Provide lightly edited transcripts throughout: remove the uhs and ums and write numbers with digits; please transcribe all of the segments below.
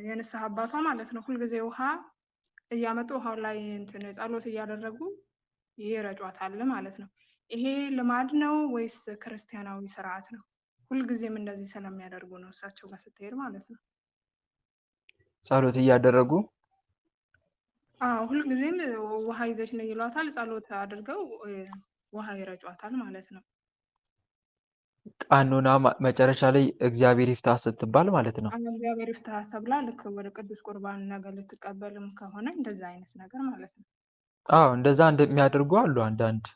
የንስሐ አባቷ ማለት ነው ሁልጊዜ ውሃ እያመጡ ውሃው ላይ እንትን ጸሎት እያደረጉ ይረጯታል ማለት ነው። ይሄ ልማድ ነው ወይስ ክርስቲያናዊ ስርዓት ነው? ሁልጊዜም እንደዚህ ስለሚያደርጉ ነው እሳቸው ጋር ስትሄድ ማለት ነው። ጸሎት እያደረጉ ሁልጊዜም ውሃ ይዘሽ ነው ይሏታል። ጸሎት አድርገው ውሃ ይረጯታል ማለት ነው። ቃኖና መጨረሻ ላይ እግዚአብሔር ይፍታ ስትባል ማለት ነው። እግዚአብሔር ይፍታ ተብላ ልክ ወደ ቅዱስ ቁርባን ነገር ልትቀበልም ከሆነ እንደዛ አይነት ነገር ማለት ነው። እንደዛ እንደሚያደርጉ አሉ። አንዳንድ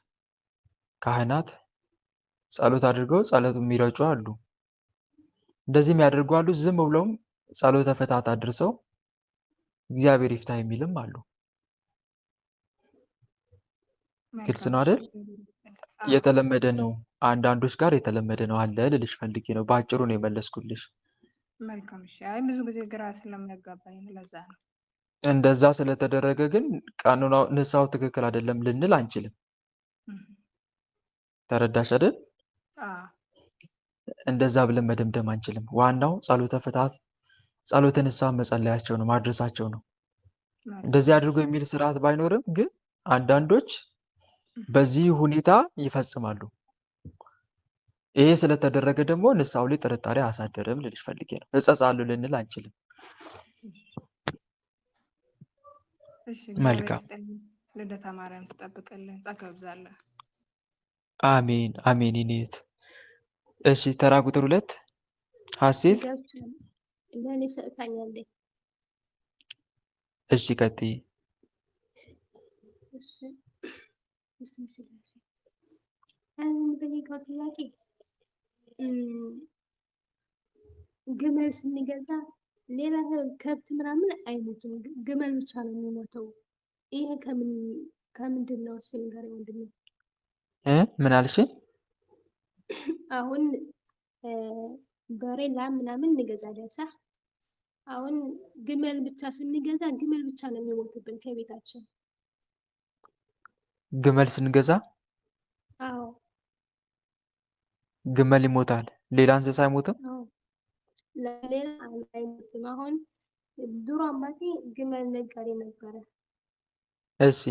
ካህናት ጸሎት አድርገው ጸሎቱ የሚረጩ አሉ። እንደዚህ የሚያደርጉ አሉ። ዝም ብለውም ጸሎተ ፍትሐት አድርሰው እግዚአብሔር ይፍታ የሚልም አሉ። ግልጽ ነው አይደል? የተለመደ ነው። አንዳንዶች ጋር የተለመደ ነው አለ ልልሽ ፈልጌ ነው። በአጭሩ ነው የመለስኩልሽ። መልካም። እሺ። አይ ብዙ ጊዜ ግራ ስለሚያጋባኝ ለዛ ነው። እንደዛ ስለተደረገ ግን ቃኑናው ንስሐው ትክክል አይደለም ልንል አንችልም። ተረዳሽ አይደል? እንደዛ ብለን መደምደም አንችልም። ዋናው ጸሎተ ፍትሐት ጸሎተ ንስሐ መጸለያቸው ነው፣ ማድረሳቸው ነው። እንደዚህ አድርጎ የሚል ስርዓት ባይኖርም ግን አንዳንዶች በዚህ ሁኔታ ይፈጽማሉ። ይሄ ስለተደረገ ደግሞ ንስሐው ላይ ጥርጣሬ አሳደረም ልልሽ ፈልጌ ነው። እጸጻሉ ልንል አንችልም። መልካም። ልደታ ማርያም ትጠብቅልን፣ ጸጋ ይብዛልን። አሜን አሜን። ይኔት እሺ፣ ተራ ቁጥር 2 ሐሴት ለኔ ሰጥታኛለች። እሺ፣ ቀጥይ። እሺ በጠይቀው ጥያቄ ግመል ስንገዛ ሌላ ከብት ምናምን አይሞቱም፣ ግመል ብቻ ነው የሚሞተው። ይሄ ከምንድን ነው? እስኪ ንገረኝ ወንድሜ። ምን አልሽኝ? አሁን በሬ ላም ምናምን እንገዛለን ሳ አሁን ግመል ብቻ ስንገዛ ግመል ብቻ ነው የሚሞትብን ከቤታችን። ግመል ስንገዛ አዎ ግመል ይሞታል፣ ሌላ እንስሳ አይሞትም? አዎ ለሌላ አይሞትም። አሁን ድሮ አባቴ ግመል ነጋዴ ነበረ። እሺ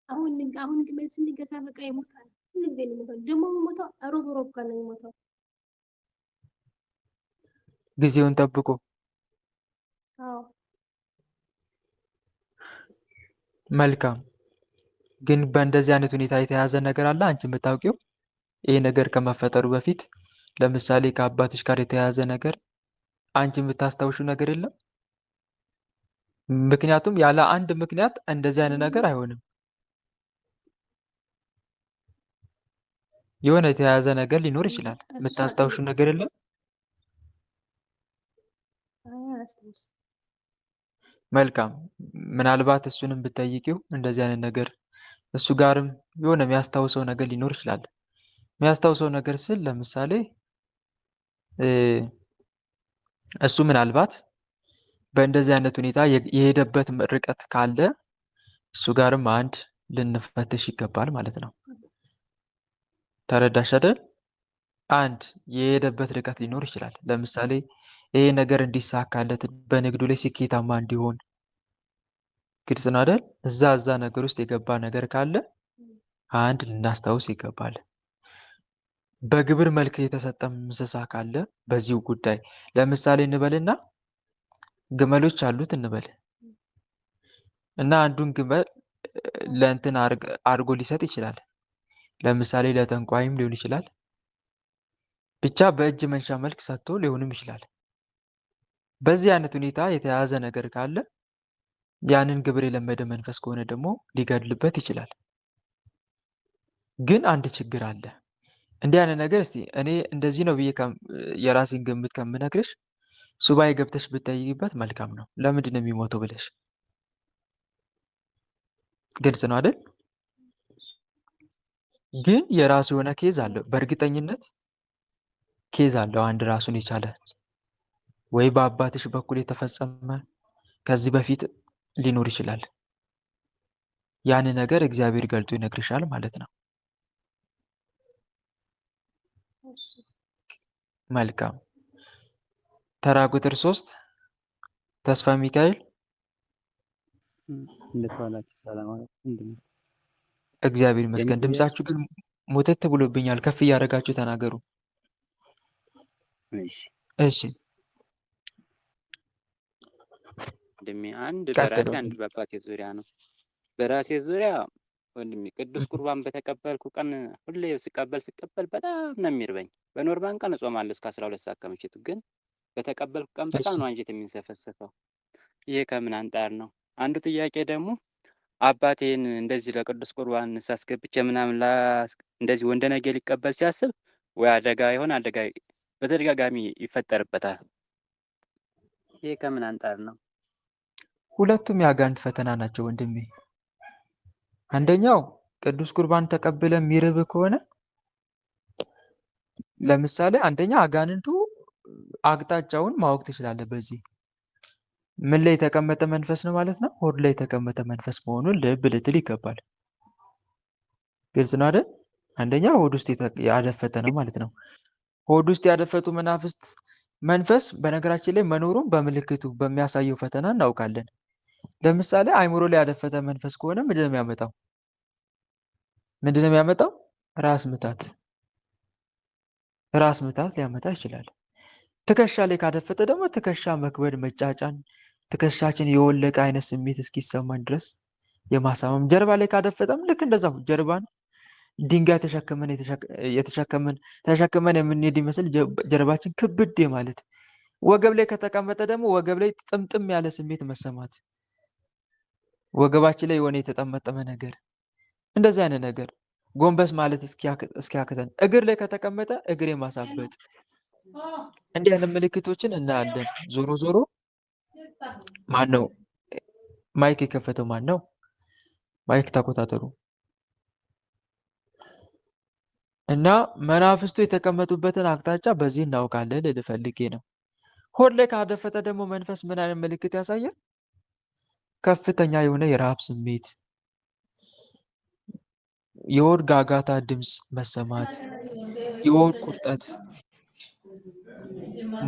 አሁን ግመል ስንገዛ በቃ ይሞታል። ሁልጊዜ ነው የሚሞተው። ደግሞ የሚሞተው ሮብ ቀን ነው የሚሞተው። ጊዜውን ጠብቆ። አዎ መልካም። ግን በእንደዚህ አይነት ሁኔታ የተያዘ ነገር አለ አንቺ የምታውቂው? ይሄ ነገር ከመፈጠሩ በፊት ለምሳሌ ከአባትሽ ጋር የተያያዘ ነገር አንቺ የምታስታውሹ ነገር የለም? ምክንያቱም ያለ አንድ ምክንያት እንደዚህ አይነት ነገር አይሆንም። የሆነ የተያያዘ ነገር ሊኖር ይችላል። የምታስታውሹ ነገር የለም? መልካም። ምናልባት እሱንም ብትጠይቂው እንደዚህ አይነት ነገር እሱ ጋርም የሆነ የሚያስታውሰው ነገር ሊኖር ይችላል። የሚያስታውሰው ነገር ስል ለምሳሌ እሱ ምናልባት በእንደዚህ አይነት ሁኔታ የሄደበት ርቀት ካለ እሱ ጋርም አንድ ልንፈትሽ ይገባል ማለት ነው። ተረዳሽ አይደል? አንድ የሄደበት ርቀት ሊኖር ይችላል። ለምሳሌ ይሄ ነገር እንዲሳካለት በንግዱ ላይ ስኬታማ እንዲሆን ግልጽ ነው አይደል? እዛ ነገር ውስጥ የገባ ነገር ካለ አንድ ልናስታውስ ይገባል። በግብር መልክ የተሰጠም እንስሳ ካለ በዚሁ ጉዳይ ለምሳሌ እንበልና ግመሎች አሉት እንበል እና አንዱን ግመል ለእንትን አድርጎ ሊሰጥ ይችላል። ለምሳሌ ለጠንቋይም ሊሆን ይችላል። ብቻ በእጅ መንሻ መልክ ሰጥቶ ሊሆንም ይችላል። በዚህ አይነት ሁኔታ የተያዘ ነገር ካለ ያንን ግብር የለመደ መንፈስ ከሆነ ደግሞ ሊገድልበት ይችላል። ግን አንድ ችግር አለ። እንዲህ አይነት ነገር እስቲ እኔ እንደዚህ ነው ብዬ የራሴን ግምት ከምነግርሽ ሱባኤ ገብተሽ ብትጠይቂበት መልካም ነው። ለምንድን ነው የሚሞተው ብለሽ ግልጽ ነው አይደል? ግን የራሱ የሆነ ኬዝ አለው። በእርግጠኝነት ኬዝ አለው አንድ ራሱን የቻለ ወይ በአባትሽ በኩል የተፈጸመ ከዚህ በፊት ሊኖር ይችላል። ያን ነገር እግዚአብሔር ገልጦ ይነግርሻል ማለት ነው። መልካም። ተራ ቁጥር 3 ተስፋ ሚካኤል እንዴት ዋላችሁ? ሰላም አለይኩም። ምንድን ነው እግዚአብሔር የኔ ይመስገን። ጥያቄ? ድምጻችሁ ግን ሙትት ብሎብኛል። ከፍ እያደረጋችሁ ተናገሩ። እሺ እሺ ወንድሜ፣ አንድ ቀጥሉ። በራሴ አንድ በአባቴ ዙሪያ ነው። በራሴ ዙሪያ ወንድሜ ቅዱስ ቁርባን በተቀበልኩ ቀን ሁሌ ስቀበል በጣም ነው የሚርበኝ። በኖርማል ቀን እጾማለሁ እስከ 12 ሰዓት ከምሽቱ፣ ግን በተቀበልኩ ቀን በጣም እሺ ነው አንጀት የሚንሰፈሰፈው። ይሄ ከምን አንጻር ነው? አንዱ ጥያቄ ደግሞ አባቴን እንደዚህ ለቅዱስ ቁርባን ሳስገብቼ ምናምን እንደዚህ ወንደ ነገ ሊቀበል ሲያስብ ወይ አደጋ ይሆን አደጋ በተደጋጋሚ ይፈጠርበታል። ይሄ ከምን አንጻር ነው? ሁለቱም የአጋንንት ፈተና ናቸው ወንድሜ። አንደኛው ቅዱስ ቁርባን ተቀብለ የሚርብ ከሆነ ለምሳሌ አንደኛ አጋንንቱ አቅጣጫውን ማወቅ ትችላለህ። በዚህ ምን ላይ የተቀመጠ መንፈስ ነው ማለት ነው? ሆድ ላይ የተቀመጠ መንፈስ መሆኑን ልብ ልትል ይገባል። ግልጽ ነው አይደል? አንደኛ ሆድ ውስጥ ያደፈጠ ነው ማለት ነው። ሆድ ውስጥ ያደፈጡ መናፍስት መንፈስ በነገራችን ላይ መኖሩን በምልክቱ በሚያሳየው ፈተና እናውቃለን። ለምሳሌ አይምሮ ላይ ያደፈጠ መንፈስ ከሆነ ምንድን ነው የሚያመጣው? ራስ ምታት ሊያመጣ ይችላል። ትከሻ ላይ ካደፈጠ ደግሞ ትከሻ መክበድ፣ መጫጫን፣ ትከሻችን የወለቀ አይነት ስሜት እስኪሰማን ድረስ የማሳመም። ጀርባ ላይ ካደፈጠም ልክ እንደዛው ጀርባን ድንጋይ ተሸክመን የምንሄድ ይመስል ጀርባችን ክብድ ማለት። ወገብ ላይ ከተቀመጠ ደግሞ ወገብ ላይ ጥምጥም ያለ ስሜት መሰማት፣ ወገባችን ላይ የሆነ የተጠመጠመ ነገር፣ እንደዚህ አይነት ነገር ጎንበስ ማለት እስኪያክተን። እግር ላይ ከተቀመጠ እግር የማሳበጥ እንዲህ አይነት ምልክቶችን እናያለን። ዞሮ ዞሮ ማን ነው ማይክ የከፈተው? ማን ነው? ማይክ ተቆጣጠሩ። እና መናፍስቱ የተቀመጡበትን አቅጣጫ በዚህ እናውቃለን ልል ፈልጌ ነው። ሆድ ላይ ካደፈጠ ደግሞ መንፈስ ምን አይነት ምልክት ያሳያል? ከፍተኛ የሆነ የረሃብ ስሜት፣ የሆድ ጋጋታ ድምፅ መሰማት፣ የሆድ ቁርጠት።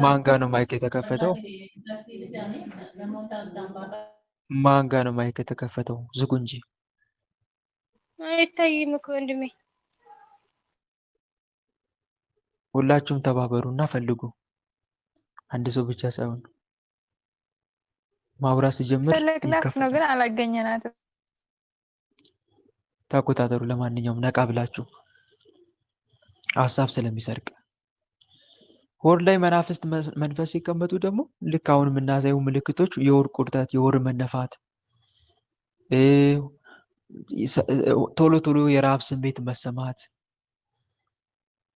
ማን ጋ ነው ማይክ የተከፈተው? ማን ጋ ነው ማይክ የተከፈተው? ዝጉ እንጂ። አይታይም እኮ ወንድሜ። ሁላችሁም ተባበሩና ፈልጉ። አንድ ሰው ብቻ ሳይሆን ማውራት ሲጀምር ፈለግናት ነው ይከፈታል። ግን አላገኘናትም። ተቆጣጠሩ። ለማንኛውም ነቃ ብላችሁ ሀሳብ ስለሚሰርቅ። ሆድ ላይ መናፍስት መንፈስ ሲቀመጡ ደግሞ ልክ አሁን የምናሳየው ምልክቶች የሆድ ቁርጠት፣ የሆድ መነፋት፣ ቶሎ ቶሎ የረሃብ ስሜት መሰማት፣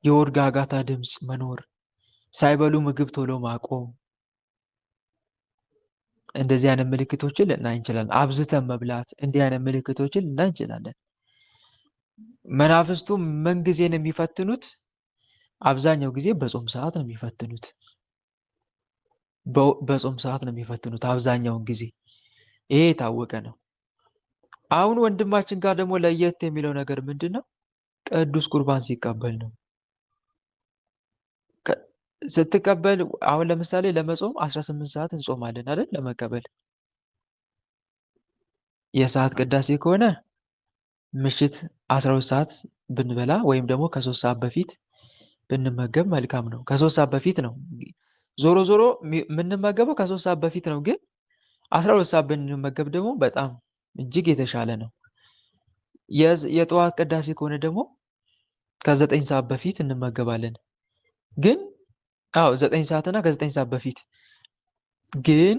የሆድ ጋጋታ ድምፅ መኖር፣ ሳይበሉ ምግብ ቶሎ ማቆም፣ እንደዚህ አይነት ምልክቶችን ልናይ እንችላለን። አብዝተን መብላት፣ እንዲህ አይነት ምልክቶችን ልናይ እንችላለን። መናፍስቱ ምን ጊዜ ነው የሚፈትኑት? አብዛኛው ጊዜ በጾም ሰዓት ነው የሚፈትኑት። በጾም ሰዓት ነው የሚፈትኑት አብዛኛውን ጊዜ። ይሄ የታወቀ ነው። አሁን ወንድማችን ጋር ደግሞ ለየት የሚለው ነገር ምንድን ነው? ቅዱስ ቁርባን ሲቀበል ነው። ስትቀበል አሁን ለምሳሌ ለመጾም 18 ሰዓት እንጾማለን አይደል? ለመቀበል የሰዓት ቅዳሴ ከሆነ ምሽት 12 ሰዓት ብንበላ ወይም ደግሞ ከ3 ሰዓት በፊት ብንመገብ መልካም ነው። ከ3 ሰዓት በፊት ነው ዞሮ ዞሮ የምንመገበው ከ3 ሰዓት በፊት ነው። ግን 12 ሰዓት ብንመገብ ደግሞ በጣም እጅግ የተሻለ ነው። የጠዋት ቅዳሴ ከሆነ ደግሞ ከ9 ሰዓት በፊት እንመገባለን። ግን 9 ሰዓት እና ከ9 ሰዓት በፊት ግን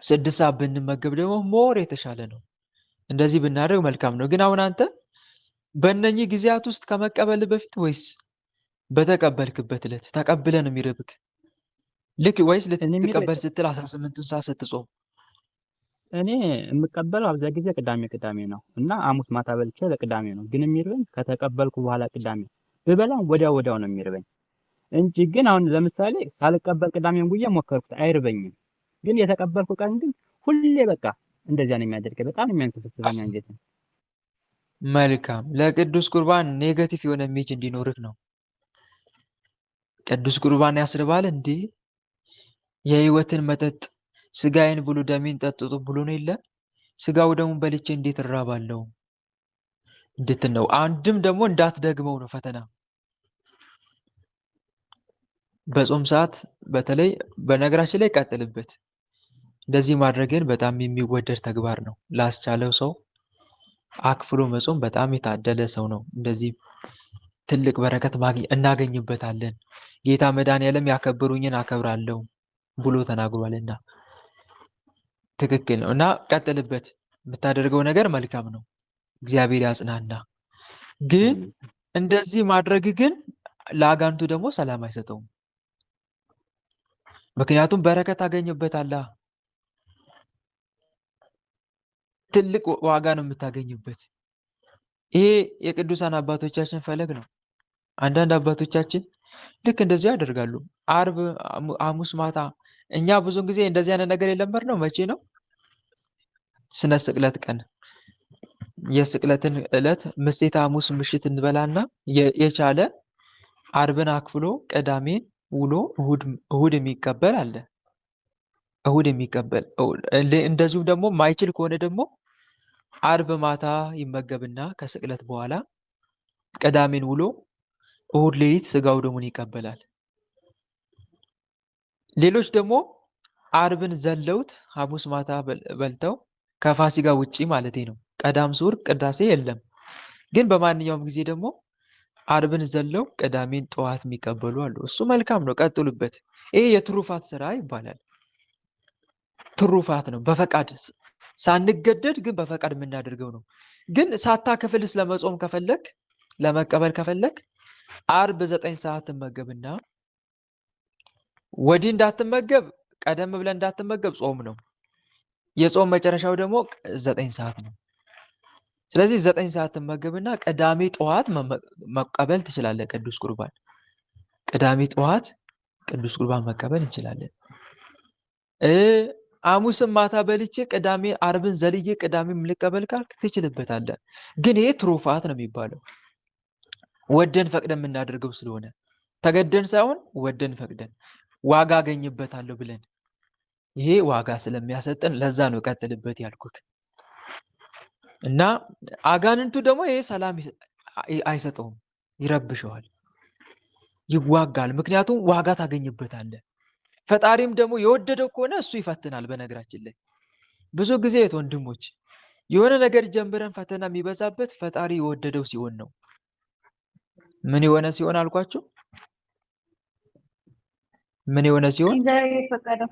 6 ሰዓት ብንመገብ ደግሞ ሞር የተሻለ ነው። እንደዚህ ብናደርግ መልካም ነው። ግን አሁን አንተ በእነኚህ ጊዜያት ውስጥ ከመቀበል በፊት ወይስ በተቀበልክበት ዕለት ተቀብለህ ነው የሚርብክ? ልክ ወይስ ልትቀበል ስትል 18 ሰዓት ስትጾም? እኔ የምቀበለው አብዛ ጊዜ ቅዳሜ ነው እና ሐሙስ ማታ በልቼ ለቅዳሜ ነው። ግን የሚርበኝ ከተቀበልኩ በኋላ ቅዳሜ ብበላም ወዲያው ነው የሚርበኝ እንጂ ግን አሁን ለምሳሌ ሳልቀበል ቅዳሜን ጉዬ ሞከርኩት አይርበኝም። ግን የተቀበልኩ ቀን ግን ሁሌ በቃ እንደዚያ ነው የሚያደርገኝ። በጣም የሚያንሰፈስበኝ አንጀት ነው። መልካም። ለቅዱስ ቁርባን ኔጌቲቭ የሆነ ኢሜጅ እንዲኖርህ ነው። ቅዱስ ቁርባን ያስርባል እንዴ? የህይወትን መጠጥ ስጋዬን ብሉ ደሜን ጠጥጡ ብሎ ነው የለ? ስጋው ደሙን በልቼ እንዴት እራባለሁ እንድትል ነው። አንድም ደግሞ እንዳትደግመው ነው ፈተና። በጾም ሰዓት በተለይ በነገራችን ላይ ቀጥልበት። እንደዚህ ማድረግን በጣም የሚወደድ ተግባር ነው። ላስቻለው ሰው አክፍሎ መጾም በጣም የታደለ ሰው ነው። እንደዚህ ትልቅ በረከት እናገኝበታለን። ጌታ መድኃኒዓለም ያከብሩኝን አከብራለሁ ብሎ ተናግሯልና ትክክል ነው እና ቀጥልበት። የምታደርገው ነገር መልካም ነው። እግዚአብሔር ያጽናና። ግን እንደዚህ ማድረግ ግን ለአጋንቱ ደግሞ ሰላም አይሰጠውም። ምክንያቱም በረከት ታገኝበታለህ። ትልቅ ዋጋ ነው የምታገኝበት። ይሄ የቅዱሳን አባቶቻችን ፈለግ ነው። አንዳንድ አባቶቻችን ልክ እንደዚህ ያደርጋሉ። አርብ፣ ሐሙስ ማታ እኛ ብዙውን ጊዜ እንደዚህ አይነት ነገር የለመድነው መቼ ነው? ስነ ስቅለት ቀን የስቅለትን ዕለት ምሴተ ሐሙስ ምሽት እንበላና የቻለ አርብን አክፍሎ ቅዳሜን ውሎ እሁድ የሚቀበል አለ። እሁድ የሚቀበል እንደዚሁም ደግሞ ማይችል ከሆነ ደግሞ አርብ ማታ ይመገብና ከስቅለት በኋላ ቅዳሜን ውሎ እሁድ ሌሊት ስጋው ደሙን ይቀበላል። ሌሎች ደግሞ አርብን ዘለውት ሐሙስ ማታ በልተው ከፋሲካ ውጪ ማለት ነው። ቀዳም ስዑር ቅዳሴ የለም። ግን በማንኛውም ጊዜ ደግሞ አርብን ዘለው ቅዳሜን ጠዋት የሚቀበሉ አሉ። እሱ መልካም ነው፣ ቀጥሉበት። ይሄ የትሩፋት ስራ ይባላል። ትሩፋት ነው። በፈቃድ ሳንገደድ ግን በፈቃድ የምናደርገው ነው። ግን ሳታከፍል ለመጾም ከፈለክ ለመቀበል ከፈለክ አርብ 9 ሰዓት ትመገብና ወዲህ እንዳትመገብ ቀደም ብለን እንዳትመገብ ጾም ነው። የጾም መጨረሻው ደግሞ 9 ሰዓት ነው። ስለዚህ 9 ሰዓት ትመገብና ቅዳሜ ጠዋት መቀበል ትችላለህ ቅዱስ ቁርባን። ቅዳሜ ጠዋት ቅዱስ ቁርባን መቀበል እንችላለን። ሐሙስም ማታ በልቼ ቅዳሜ አርብን ዘልዬ ቅዳሜ ልቀበል ካልክ ትችልበታለህ። ግን ይሄ ትሩፋት ነው የሚባለው። ወደን ፈቅደን የምናደርገው ስለሆነ ተገደን ሳይሆን ወደን ፈቅደን ዋጋ አገኝበታለሁ ብለን ይሄ ዋጋ ስለሚያሰጠን ለዛ ነው ቀጥልበት ያልኩክ። እና አጋንንቱ ደግሞ ይሄ ሰላም አይሰጠውም፣ ይረብሸዋል፣ ይዋጋል። ምክንያቱም ዋጋ ታገኝበታለህ። ፈጣሪም ደግሞ የወደደው ከሆነ እሱ ይፈትናል። በነገራችን ላይ ብዙ ጊዜ ወንድሞች የሆነ ነገር ጀምረን ፈተና የሚበዛበት ፈጣሪ የወደደው ሲሆን ነው። ምን የሆነ ሲሆን አልኳችሁ? ምን የሆነ ሲሆን?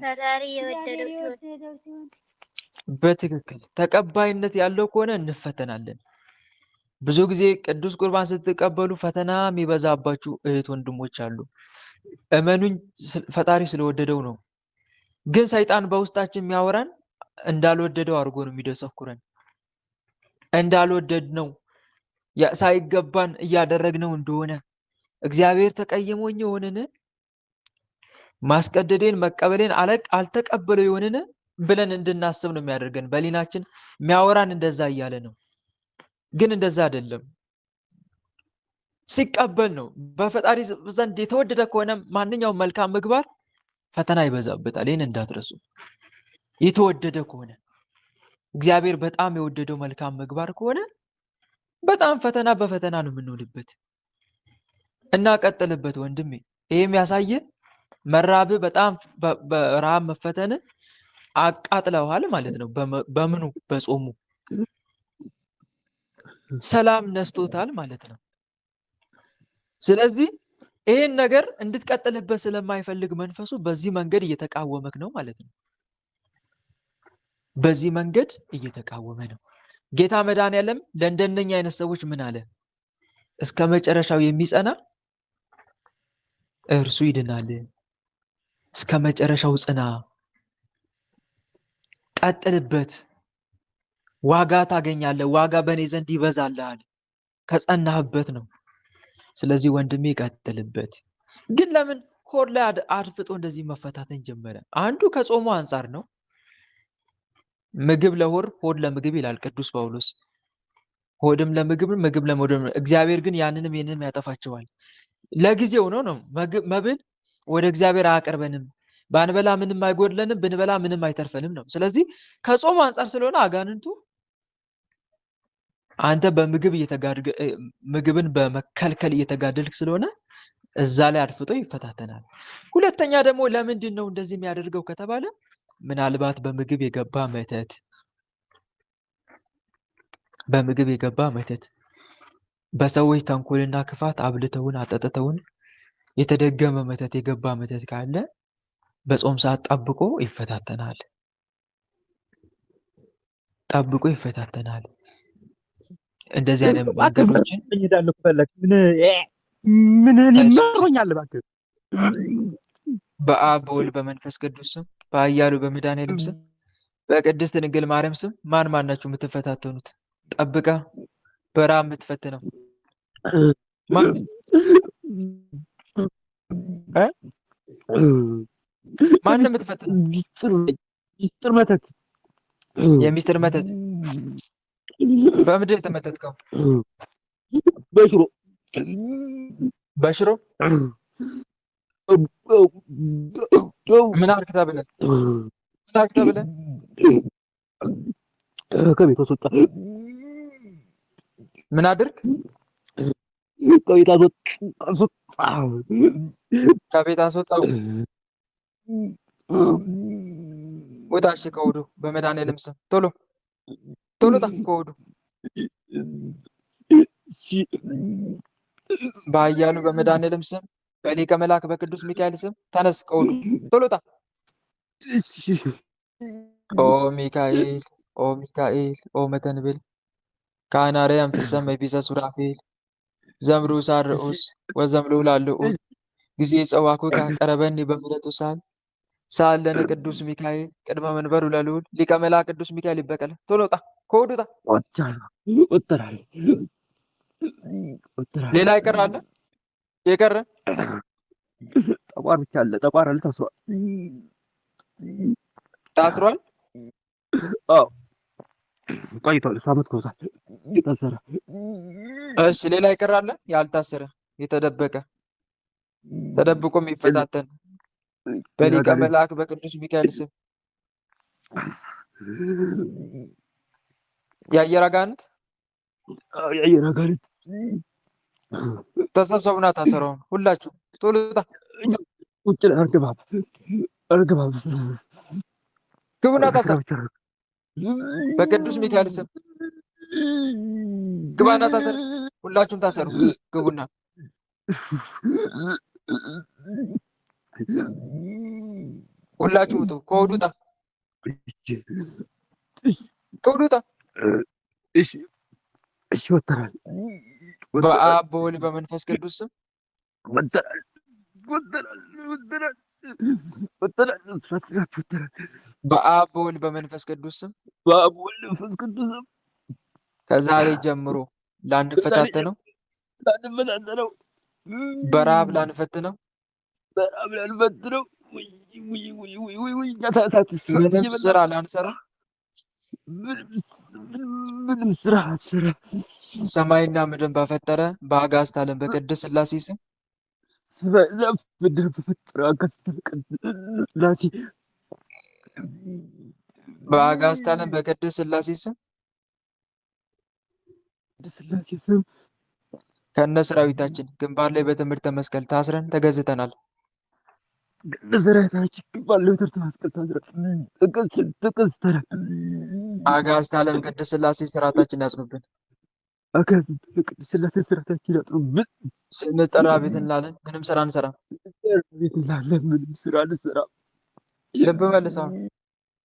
ፈጣሪ የወደደው ሲሆን በትክክል ተቀባይነት ያለው ከሆነ እንፈተናለን። ብዙ ጊዜ ቅዱስ ቁርባን ስትቀበሉ ፈተና የሚበዛባችሁ እህት ወንድሞች አሉ። እመኑኝ ፈጣሪ ስለወደደው ነው። ግን ሰይጣን በውስጣችን የሚያወራን እንዳልወደደው አድርጎ ነው የሚደሰኩረን። እንዳልወደድ ነው ሳይገባን እያደረግነው እንደሆነ እግዚአብሔር ተቀይሞኝ የሆነን ማስቀደዴን መቀበሌን አልተቀበለው የሆነን ብለን እንድናስብ ነው የሚያደርገን። በሊናችን የሚያወራን እንደዛ እያለ ነው። ግን እንደዛ አይደለም። ሲቀበል ነው። በፈጣሪ ዘንድ የተወደደ ከሆነ ማንኛውም መልካም ምግባር ፈተና ይበዛበታል። ይህን እንዳትረሱ። የተወደደ ከሆነ እግዚአብሔር በጣም የወደደው መልካም ምግባር ከሆነ በጣም ፈተና በፈተና ነው የምንውልበት። እና ቀጥልበት ወንድሜ። ይሄ የሚያሳየ መራብ በጣም በረሃብ መፈተን አቃጥለዋል ማለት ነው። በምኑ በጾሙ ሰላም ነስቶታል ማለት ነው። ስለዚህ ይሄን ነገር እንድትቀጥልበት ስለማይፈልግ መንፈሱ በዚህ መንገድ እየተቃወመክ ነው ማለት ነው። በዚህ መንገድ እየተቃወመ ነው። ጌታ መድኃኒዓለም ለእንደነኛ አይነት ሰዎች ምን አለ? እስከ መጨረሻው የሚጸና እርሱ ይድናል። እስከ መጨረሻው ጽና፣ ቀጥልበት፣ ዋጋ ታገኛለህ። ዋጋ በእኔ ዘንድ ይበዛልሃል ከጸናህበት ነው። ስለዚህ ወንድሜ ቀጥልበት። ግን ለምን ሆድ ላይ አድፍጦ እንደዚህ መፈታተን ጀመረ? አንዱ ከጾሙ አንጻር ነው። ምግብ ለሆድ ሆድ ለምግብ ይላል ቅዱስ ጳውሎስ። ሆድም ለምግብ ምግብ ለሆድ። እግዚአብሔር ግን ያንንም ይህንንም ያጠፋቸዋል። ለጊዜው ነው። መብል ወደ እግዚአብሔር አያቀርበንም። ባንበላ ምንም አይጎድለንም፣ ብንበላ ምንም አይተርፈንም ነው። ስለዚህ ከጾሙ አንጻር ስለሆነ አጋንንቱ አንተ ምግብን በመከልከል እየተጋደልክ ስለሆነ እዛ ላይ አድፍጦ ይፈታተናል። ሁለተኛ ደግሞ ለምንድን ነው እንደዚህ የሚያደርገው ከተባለ ምናልባት በምግብ የገባ መተት በሰዎች ተንኮልና ክፋት አብልተውን አጠጥተውን የተደገመ መተት የገባ መተት ካለ በጾም ሰዓት ጠብቆ ይፈታተናል። እንደዚህ አይነት መንገዶችን እሄዳለሁ ፈለክ ምን ይመሮኛል እባክህ። በአብ በወልድ በመንፈስ ቅዱስ ስም በኃያሉ በመድኃኔዓለም ስም በቅድስት ድንግል ማርያም ስም ማን ናችሁ የምትፈታተኑት? ጠብቀ በረሃብ የምትፈትነው ማን? ማን የምትፈትነው? ሚስጥር መተት። የሚስጥር መተት በምድር የተመተትከው? በሽሮ ምን አርክ ተብለህ ከቤት አስወጣ። ምን አድርግ? ከቤት አስወጣው። ውጣ! እሺ፣ ከሆዱ በመድኃኔዓለም ስም ቶሎ ውጣ ከሆዱ። በኃያሉ በመድኃኔዓለም ስም በሊቀ መላእክት በቅዱስ ሚካኤል ስም ተነስ ከሆዱ ቶሎ ውጣ። ኦ ሚካኤል ኦ መተንብል ከአናርያም ትሰመይ ቢሰ ሱራፌል ዘምሩ ሳርዑስ ወዘምሩ ላልዑል ጊዜ ጸዋኩከ ቀረበኒ በምሕረቱ ሳል ለነ ቅዱስ ሚካኤል ቅድመ መንበሩ ለልዑል ሊቀ መላእክት ቅዱስ ሚካኤል ይበቀል። ቶሎ ውጣ ከሆዱ ውጣ። ሌላ ይቀራል? የቀረ ጠቋር ብቻ አለ። ጠቋር አለ። ታስሯል። አዎ ቆይቷል። ሳመት ከውሳት የታሰረ። እሺ፣ ሌላ ይቀራል? ያልታሰረ የተደበቀ ተደብቆ የሚፈታተን በሊቀ መላእክት በቅዱስ ሚካኤል ስም የአየር አጋንንት ተሰብሰቡና ታሰረውን ሁላችሁ ቶሎ ውጣ። ቁጭ እርግባብ ግቡና ታሰሩ። በቅዱስ ሚካኤል ስም ግባና ታሰር። ሁላችሁም ታሰሩ። ግቡና ሁላችሁ ውጡ። ከሆዱ ውጣ። ከሆዱ ውጣ። እሺ ወጥተናል። በአብ በወልድ በመንፈስ ቅዱስ ስም በአብ በወልድ በመንፈስ ቅዱስ ስም ከዛሬ ጀምሮ ላንፈታተነው በረሃብ ላንፈትነው ምንም ስራ ላንሰራ ምንም ስራ አትሰራ። ሰማይና ምድርን በፈጠረ በአጋዕዝተ ዓለም በቅድስት ሥላሴ ስም በአጋዕዝተ ዓለም በቅድስት ሥላሴ ስም ከነ ሰራዊታችን ግንባር ላይ በትምህርተ መስቀል ታስረን ተገዝተናል። አጋዕዝተ ዓለም ቅድስት ሥላሴ ስርዓታችን ያጽኑብን። ስንጠራ ቤት እንላለን፣ ምንም ስራ አንሰራም። ልብ መልስ፣ አሁን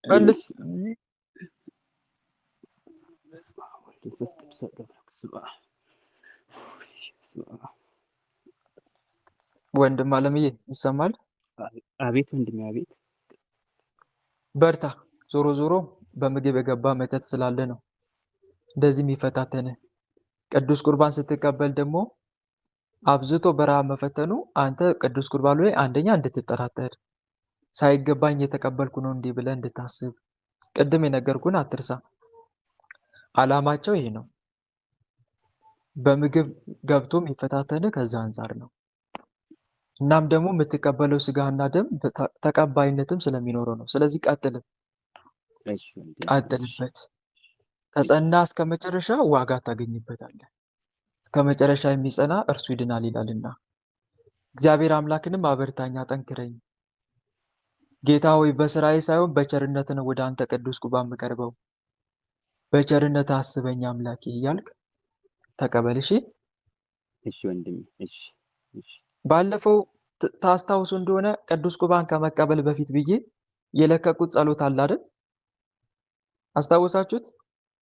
መልስ። ወንድም አለምዬ ይሰማል? አቤት ወንድሜ፣ አቤት። በርታ። ዞሮ ዞሮ በምግብ የገባ መተት ስላለ ነው እንደዚህ የሚፈታተንህ። ቅዱስ ቁርባን ስትቀበል ደግሞ አብዝቶ በረሃብ መፈተኑ አንተ ቅዱስ ቁርባን ላይ አንደኛ እንድትጠራጠር፣ ሳይገባኝ የተቀበልኩ ነው እንዲህ ብለህ እንድታስብ፣ ቅድም የነገርኩህን አትርሳ። ዓላማቸው ይሄ ነው። በምግብ ገብቶ የሚፈታተንህ ከዛ አንጻር ነው። እናም ደግሞ የምትቀበለው ስጋና ደም ተቀባይነትም ስለሚኖረው ነው። ስለዚህ እሺ ወንድሜ፣ እሺ ቀጥልበት። ከጸና እስከ መጨረሻ ዋጋ ታገኝበታለህ። እስከ መጨረሻ የሚጸና እርሱ ይድናል ይላልና እግዚአብሔር አምላክንም አበርታኝ፣ አጠንክረኝ። ጌታ ሆይ በስራዬ ሳይሆን በቸርነት ነው ወደ አንተ ቅዱስ ቁርባን የምቀርበው፣ በቸርነት አስበኝ አምላኬ እያልክ ተቀበል። እሺ እሺ ወንድሜ፣ እሺ እሺ። ባለፈው ታስታውሱ እንደሆነ ቅዱስ ቁርባን ከመቀበል በፊት ብዬ የለቀቁት ጸሎት አለ አይደል? አስታውሳችሁት?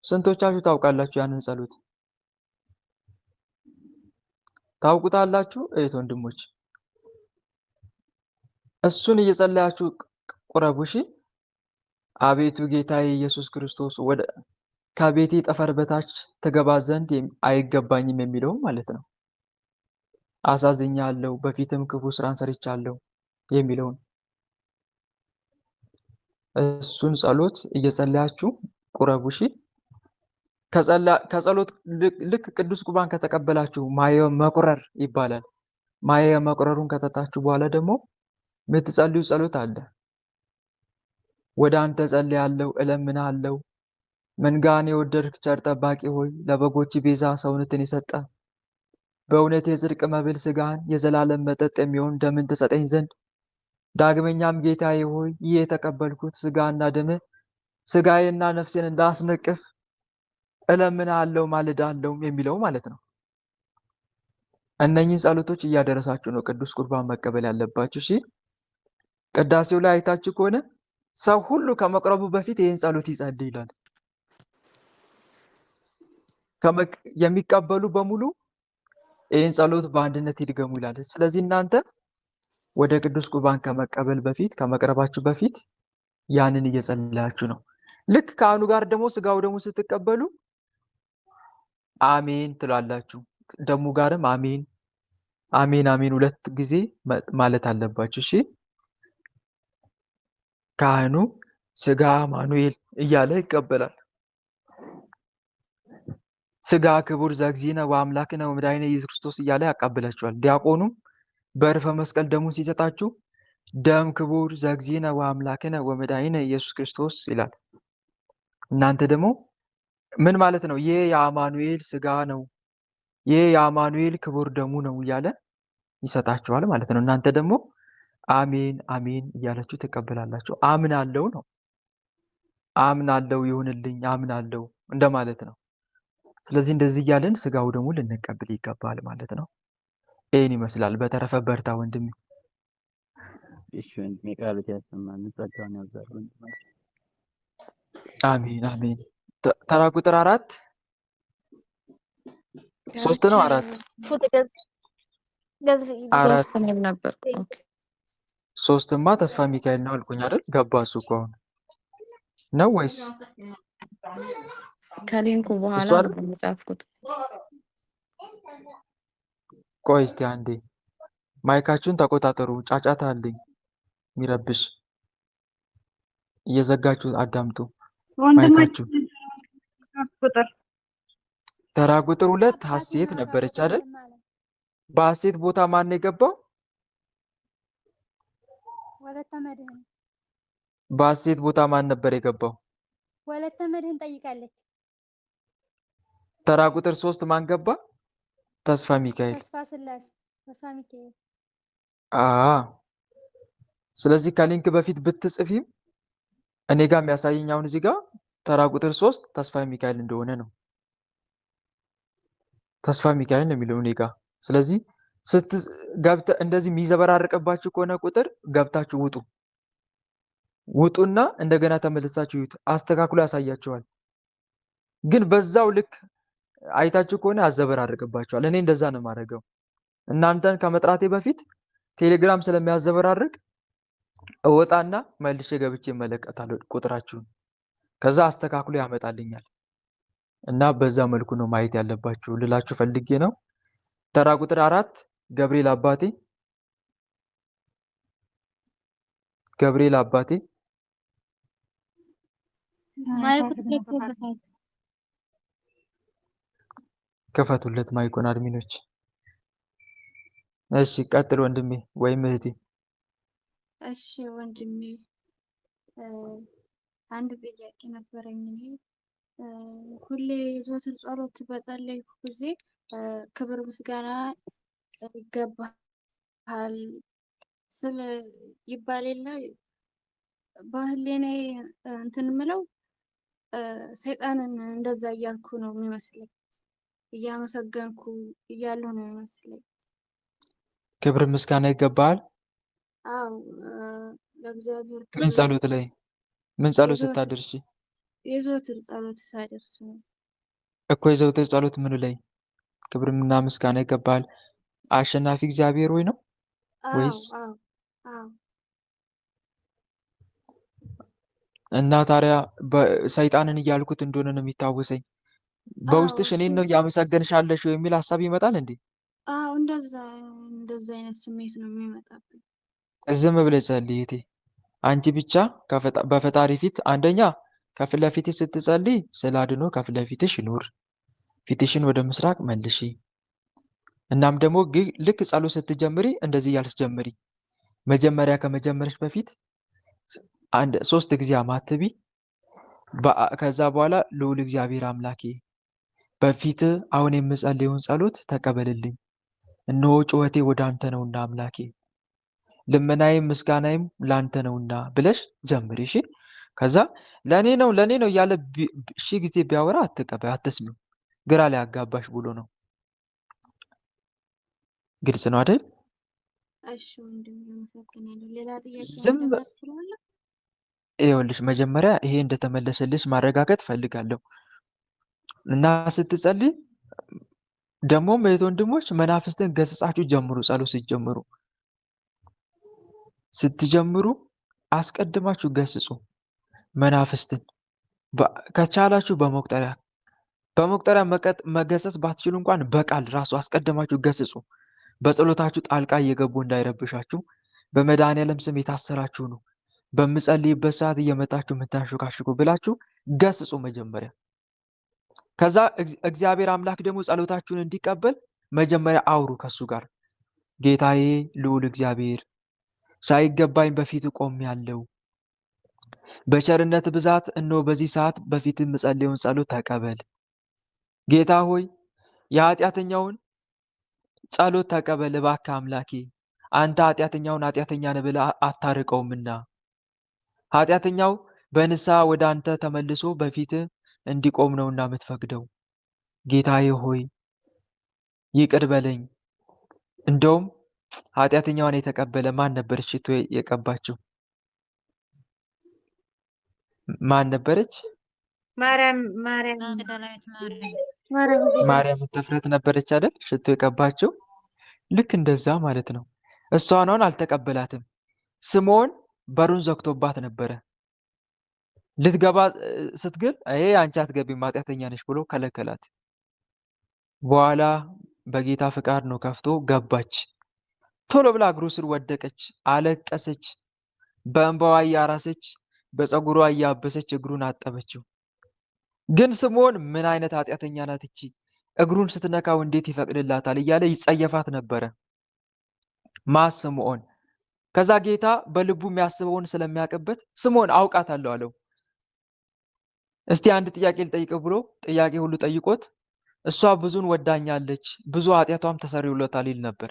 ስንቶቻችሁ ታውቃላችሁ ያንን ጸሎት? ታውቁታላችሁ? እህት ወንድሞች፣ እሱን እየጸለያችሁ ቁረቡ። እሺ። አቤቱ ጌታዬ ኢየሱስ ክርስቶስ ወደ ከቤቴ ጠፈር በታች ትገባ ዘንድ አይገባኝም የሚለው ማለት ነው። አሳዝኛለሁ፣ በፊትም ክፉ ስራን ሰርቻለሁ የሚለውን እሱን ጸሎት እየጸለያችሁ ቁረቡ። እሺ። ከጸሎት ልክ ቅዱስ ቁርባን ከተቀበላችሁ ማየ መቁረር ይባላል። ማየ መቁረሩን ከተታችሁ በኋላ ደግሞ የምትጸልዩ ጸሎት አለ። ወደ አንተ ጸልያለሁ፣ እለምንሃለሁ። መንጋን የወደድክ ቸር ጠባቂ ሆይ ለበጎች ቤዛ ሰውነትን የሰጠ በእውነት የጽድቅ መብል ስጋህን የዘላለም መጠጥ የሚሆን ደምን ትሰጠኝ ዘንድ ዳግመኛም ጌታዬ ሆይ ይህ የተቀበልኩት ስጋና ደምህ ስጋዬና ነፍሴን እንዳስነቅፍ እለምንሃለሁ ማልዳለሁ የሚለው ማለት ነው። እነኚህን ጸሎቶች እያደረሳችሁ ነው ቅዱስ ቁርባን መቀበል ያለባችሁ። እሺ። ቅዳሴው ላይ አይታችሁ ከሆነ ሰው ሁሉ ከመቅረቡ በፊት ይህን ጸሎት ይጸልይ ይላል። የሚቀበሉ በሙሉ ይህን ጸሎት በአንድነት ይድገሙ ይላል። ስለዚህ እናንተ ወደ ቅዱስ ቁርባን ከመቀበል በፊት ከመቅረባችሁ በፊት ያንን እየጸለያችሁ ነው። ልክ ከአሁኑ ጋር ደግሞ ስጋው ደግሞ ስትቀበሉ አሜን ትላላችሁ። ደሙ ጋርም አሜን አሜን አሜን 2 ጊዜ ማለት አለባችሁ። እሺ። ካህኑ ስጋ አማኑኤል እያለ ይቀበላል። ስጋ ክቡር ዘእግዚእነ ወአምላክነ ወመድኃኒነ ኢየሱስ ክርስቶስ እያለ ያቃብላችኋል። ዲያቆኑም በዕርፈ መስቀል ደሙን ሲሰጣችሁ ደም ክቡር ዘእግዚእነ ወአምላክነ ወመድኃኒነ ኢየሱስ ክርስቶስ ይላል። እናንተ ደግሞ ምን ማለት ነው? ይህ የአማኑኤል ስጋ ነው፣ ይህ የአማኑኤል ክቡር ደሙ ነው እያለ ይሰጣችኋል ማለት ነው። እናንተ ደግሞ አሜን አሜን እያላችሁ ትቀበላላችሁ። አምናለሁ ነው። አምናለሁ ይሁንልኝ፣ አምናለሁ እንደማለት ነው። ስለዚህ እንደዚህ እያለን ስጋው ደግሞ ልንቀበል ይገባል ማለት ነው። ይህን ይመስላል። በተረፈ በርታ ወንድሜ። እሺ ወንድሜ፣ ቃሉን ያሰማን፣ ጸጋውን ያብዛል ወንድማችን። አሜን አሜን። ተራ ቁጥር 4 3 ነው 4 ሶስት እኔም ነበር። ኦኬ 3ማ ተስፋ ሚካኤል ነው አልኩኝ አይደል? ገባ እሱ እኮ አሁን ነው ወይስ ከሊንኩ በኋላ እሱ አይደል? ነው የጻፍኩት። ቆይ እስቲ አንዴ ማይካችሁን ተቆጣጠሩ። ጫጫታ አለኝ የሚረብሽ። እየዘጋችሁ አዳምጡ ማይካችሁ። ተራ ቁጥር 2 ሐሴት ነበረች አይደል? በሐሴት ቦታ ማን ነው የገባው? ወለተ መድህን በሐሴት ቦታ ማን ነበር የገባው? ወለተ መድህን ጠይቃለች። ተራ ቁጥር 3 ማን ገባ? ተስፋ ሚካኤል። ተስፋ ስላሴ፣ ተስፋ ሚካኤል። ስለዚህ ከሊንክ በፊት ብትጽፊም እኔ ጋር የሚያሳየኝ አሁን እዚህ ጋር ተራ ቁጥር 3 ተስፋ ሚካኤል እንደሆነ ነው። ተስፋ ሚካኤል ነው የሚለው እኔ ጋር። ስለዚህ ገብተ እንደዚህ የሚዘበራረቅባችሁ ከሆነ ቁጥር ገብታችሁ ውጡና እንደገና ተመልሳችሁ ይዩት። አስተካክሎ ያሳያችኋል። ግን በዛው ልክ አይታችሁ ከሆነ ያዘበራርቅባችኋል። እኔ እንደዛ ነው የማደርገው። እናንተን ከመጥራቴ በፊት ቴሌግራም ስለሚያዘበራርቅ እወጣና መልሼ ገብቼ እመለከታለሁ ቁጥራችሁን። ከዛ አስተካክሎ ያመጣልኛል። እና በዛ መልኩ ነው ማየት ያለባችሁ ልላችሁ ፈልጌ ነው። ተራ ቁጥር 4 ገብርኤል አባቴ ከፈቱለት ማይኮን አድሚኖች። እሺ ቀጥል ወንድሜ ወይም እህቴ። እሺ ወንድሜ አንድ ጥያቄ ነበረኝ። እኔ ሁሌ የዘወትር ጸሎት በጸለይኩ ጊዜ ክብር ምስጋና ይገባሃል ስለ ይባል የለ በህሊናዬ እንትን ምለው ሰይጣንን እንደዛ እያልኩ ነው የሚመስለኝ፣ እያመሰገንኩ እያለሁ ነው የሚመስለኝ። ክብር ምስጋና ይገባሃል። አዎ ለእግዚአብሔር ምን ክብር ጸሎት ላይ ምን ጸሎት የዘወትር ስታደርሺ የዘወትር ጸሎት ሳደርስ ነው። እኮ የዘውትር ጸሎት ምኑ ላይ ክብርና ምስጋና ይገባሃል? አሸናፊ እግዚአብሔር ሆይ ነው አዎ ወይስ? አዎ አዎ እና ታዲያ ሰይጣንን እያልኩት እንደሆነ ነው የሚታወሰኝ። አዎ በውስጥሽ እሱ እኔን ነው እያመሰገንሻለሽ የሚል ሀሳብ ይመጣል እንዴ? አዎ እንደዛ አይነት ስሜት ነው የሚመጣብኝ። ዝም ብለሽ ጸልይ እህቴ። አንቺ ብቻ በፈጣሪ ፊት አንደኛ ከፊት ለፊትሽ ስትጸልይ ስለ አድኖ ከፊት ለፊትሽ ይኑር። ፊትሽን ወደ ምስራቅ መልሺ። እናም ደግሞ ልክ ጸሎት ስትጀምሪ እንደዚህ እያልሽ ጀምሪ። መጀመሪያ ከመጀመርሽ በፊት 3 ጊዜ አማትቢ። ከዛ በኋላ ልዑል እግዚአብሔር አምላኬ በፊት አሁን የምጸልየውን ጸሎት ተቀበልልኝ። እነሆ ጩኸቴ ወደ አንተ ነውና አምላኬ፣ ልመናዬም ምስጋናዬም ላንተ ነውና ብለሽ ጀምሪ። እሺ። ከዛ ለኔ ነው እያለ ሺህ ጊዜ ቢያወራ አትቀበይ፣ አትስሚው። ግራ ላይ አጋባሽ ብሎ ነው። ግልጽ ነው አይደል? እሺ ወንድም አመሰግናለሁ። ሌላ ጥያቄ ዝም መጨመር ትችላለህ? ይኸውልሽ መጀመሪያ ይሄ እንደተመለሰልሽ ማረጋገጥ ፈልጋለሁ። እና ስትጸልይ ደግሞ እህት ወንድሞች መናፍስትን ገስጻችሁ ጀምሩ። ጸሎት ስትጀምሩ አስቀድማችሁ ገስጹ መናፍስትን። ከቻላችሁ በመቁጠሪያ መገሰጽ ባትችሉ እንኳን በቃል ራሱ አስቀድማችሁ ገስጹ። በጸሎታችሁ ጣልቃ እየገቡ እንዳይረብሻችሁ። በመድኃኔዓለም ስም የታሰራችሁ ነው፣ በምጸልይበት ሰዓት እየመጣችሁ የምታንሾካሽኩ ብላችሁ ገስጹ መጀመሪያ። ከዛ እግዚአብሔር አምላክ ደግሞ ጸሎታችሁን እንዲቀበል መጀመሪያ አውሩ ከሱ ጋር። ጌታዬ ልዑል እግዚአብሔር ሳይገባኝ በፊት ቆሜያለሁ። በቸርነት ብዛት እነሆ በዚህ ሰዓት በፊት የምጸልየውን ጸሎት ተቀበል። ጌታ ሆይ የኃጢአተኛውን ጸሎት ተቀበል እባክህ አምላኬ። አንተ ኃጢአተኛውን ኃጢአተኛ ነህ ብለህ አታርቀውምና ኃጢአተኛው በንስሐ ወደ አንተ ተመልሶ በፊት እንዲቆም ነውና የምትፈቅደው። ጌታዬ ሆይ ይቅር በለኝ። እንደውም ኃጢአተኛዋን የተቀበለ ማን ነበረች? ሽቶ የቀባችው ማን ነበረች? ማርያም ተፍረት ነበረች አይደል? ሽቶ የቀባችው ልክ እንደዛ ማለት ነው። እሷን አልተቀበላትም። ስምዖን በሩን ዘግቶባት ነበረ። ልትገባ ስትግል ይሄ አንቺ አትገቢም ኃጢአተኛ ነሽ ብሎ ከለከላት። በኋላ በጌታ ፍቃድ ነው ከፍቶ ገባች። ቶሎ ብላ እግሩ ስር ወደቀች፣ አለቀሰች። በእንባዋ እያራሰች በፀጉሯ እያበሰች እግሩን አጠበችው። ግን ስምዖን ምን አይነት ኃጢአተኛ ናት እቺ፣ እግሩን ስትነካው እንዴት ይፈቅድላታል እያለ ይጸየፋት ነበረ። ስምዖን። ከዛ ጌታ በልቡ የሚያስበውን ስለሚያውቅበት ስምዖን አውቃታለሁ አለው። እስቲ አንድ ጥያቄ ልጠይቀው ብሎ ጥያቄ ሁሉ ጠይቆት እሷ ብዙን ወዳኛለች፣ ብዙ ኃጢአቷም ተሰርዮላታል ይል ነበር።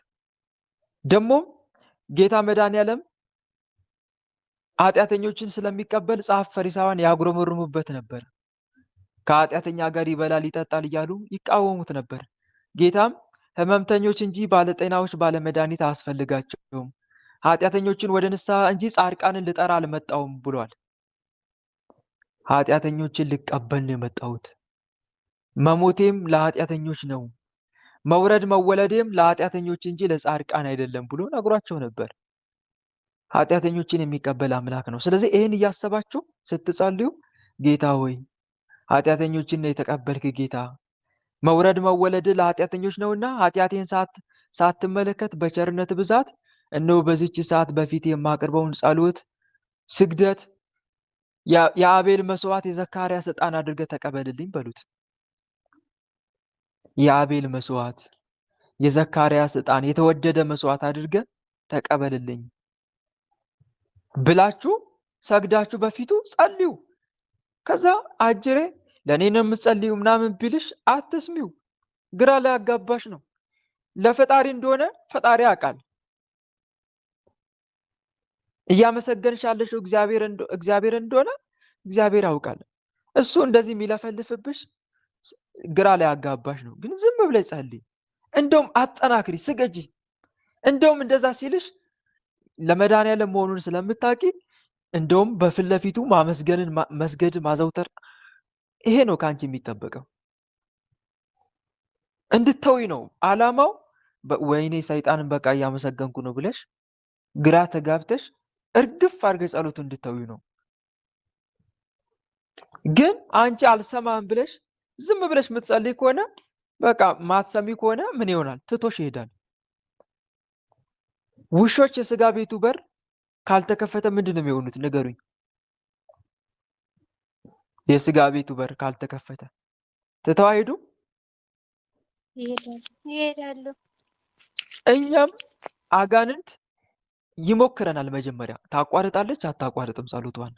ደግሞ ጌታ መድኃኔዓለም ኃጢአተኞችን ስለሚቀበል ጸሐፍት ፈሪሳውያን ያጉረመርሙበት ነበር። ከኃጢአተኛ ጋር ይበላል ይጠጣል እያሉ ይቃወሙት ነበር። ጌታም ሕመምተኞች እንጂ ባለጤናዎች ባለመድኃኒት አያስፈልጋቸውም፣ ኃጢአተኞችን ወደ ንስሐ እንጂ ጻድቃንን ልጠራ አልመጣሁም ብሏል። ኃጢአተኞችን ልቀበል ነው የመጣሁት። መሞቴም ለኃጢአተኞች ነው፣ መውረድ መወለዴም ለኃጢአተኞች እንጂ ለጻድቃን አይደለም ብሎ ነግሯቸው ነበር። ኃጢአተኞችን የሚቀበል አምላክ ነው። ስለዚህ ይህን እያሰባችሁ ስትጸልዩ ጌታ ሆይ ኃጢአተኞችን ነው የተቀበልክ ጌታ፣ መውረድ መወለድ ለኃጢአተኞች ነውና ኃጢአቴን ሳትመለከት በቸርነት ብዛት እነሆ በዚች ሰዓት በፊት የማቀርበውን ጸሎት፣ ስግደት፣ የአቤል መስዋዕት፣ የዘካርያስ ዕጣን አድርገህ ተቀበልልኝ በሉት። የአቤል መስዋዕት፣ የዘካርያስ ዕጣን የተወደደ መስዋዕት አድርገ ተቀበልልኝ ብላችሁ ሰግዳችሁ በፊቱ ጸልዩ። ከዛ አጅሬ ለኔ ነው የምትጸልዩ ምናምን ቢልሽ አትስሚው። ግራ ላይ አጋባሽ ነው። ለፈጣሪ እንደሆነ ፈጣሪ ያውቃል። እያመሰገንሽ ያለሽው እግዚአብሔር እንደሆነ እግዚአብሔር ያውቃል። እሱ እንደዚህ የሚለፈልፍብሽ ግራ ላይ አጋባሽ ነው። ግን ዝም ብለሽ ጸልይ። እንደውም አጠናክሪ፣ ስገጂ። እንደውም እንደዛ ሲልሽ ለመድኃኒዓለም መሆኑን ስለምታውቂ እንደውም በፊት ለፊቱ ማመስገንን መስገድ ማዘውተር፣ ይሄ ነው ከአንቺ የሚጠበቀው። እንድትተዊ ነው አላማው። ወይኔ ሰይጣንን በቃ እያመሰገንኩ ነው ብለሽ ግራ ተጋብተሽ እርግፍ አድርገሽ ጸሎቱ እንድትተዊ ነው። ግን አንቺ አልሰማም ብለሽ ዝም ብለሽ የምትጸልይ ከሆነ በቃ ማትሰሚ ከሆነ ምን ይሆናል? ትቶሽ ይሄዳል። ውሾች የስጋ ቤቱ በር ካልተከፈተ ምንድን ነው የሚሆኑት? ንገሩኝ። የስጋ ቤቱ በር ካልተከፈተ ትተው አይሄዱም? ይሄዳሉ። እኛም አጋንንት ይሞክረናል። መጀመሪያ ታቋርጣለች አታቋርጥም፣ ጸሎቷን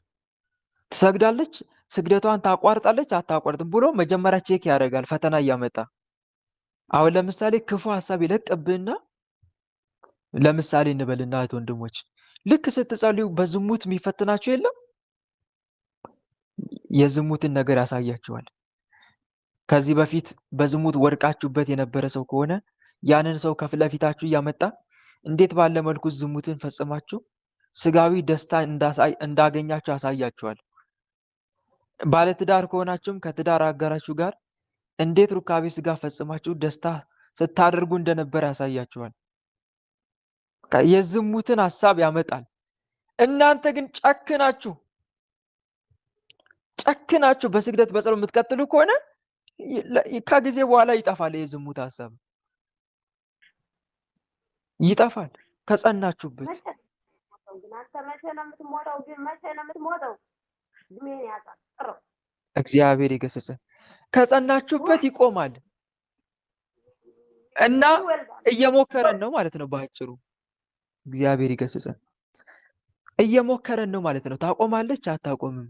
ትሰግዳለች፣ ስግደቷን ታቋርጣለች አታቋርጥም ብሎ መጀመሪያ ቼክ ያደርጋል፣ ፈተና እያመጣ። አሁን ለምሳሌ ክፉ ሐሳብ ይለቅብህና ለምሳሌ እንበልና እህት ወንድሞች ልክ ስትጸልዩ በዝሙት የሚፈትናችሁ የለም? የዝሙትን ነገር ያሳያችኋል። ከዚህ በፊት በዝሙት ወድቃችሁበት የነበረ ሰው ከሆነ ያንን ሰው ከፊት ለፊታችሁ እያመጣ እንዴት ባለ መልኩ ዝሙትን ፈጽማችሁ ስጋዊ ደስታ እንዳገኛችሁ ያሳያችኋል። ባለትዳር ከሆናችሁም ከትዳር አጋራችሁ ጋር እንዴት ሩካቤ ስጋ ፈጽማችሁ ደስታ ስታደርጉ እንደነበረ ያሳያችኋል። የዝሙትን ሐሳብ ያመጣል። እናንተ ግን ጨክናችሁ በስግደት በጸሎት የምትቀጥሉ ከሆነ ከጊዜ በኋላ ይጠፋል። የዝሙት ሐሳብ ይጠፋል ከጸናችሁበት። እግዚአብሔር ይገስጽ። ከጸናችሁበት ይቆማል እና እየሞከረን ነው ማለት ነው ባጭሩ። እግዚአብሔር ይገስጽ። እየሞከረን ነው ማለት ነው። ታቆማለች አታቆምም።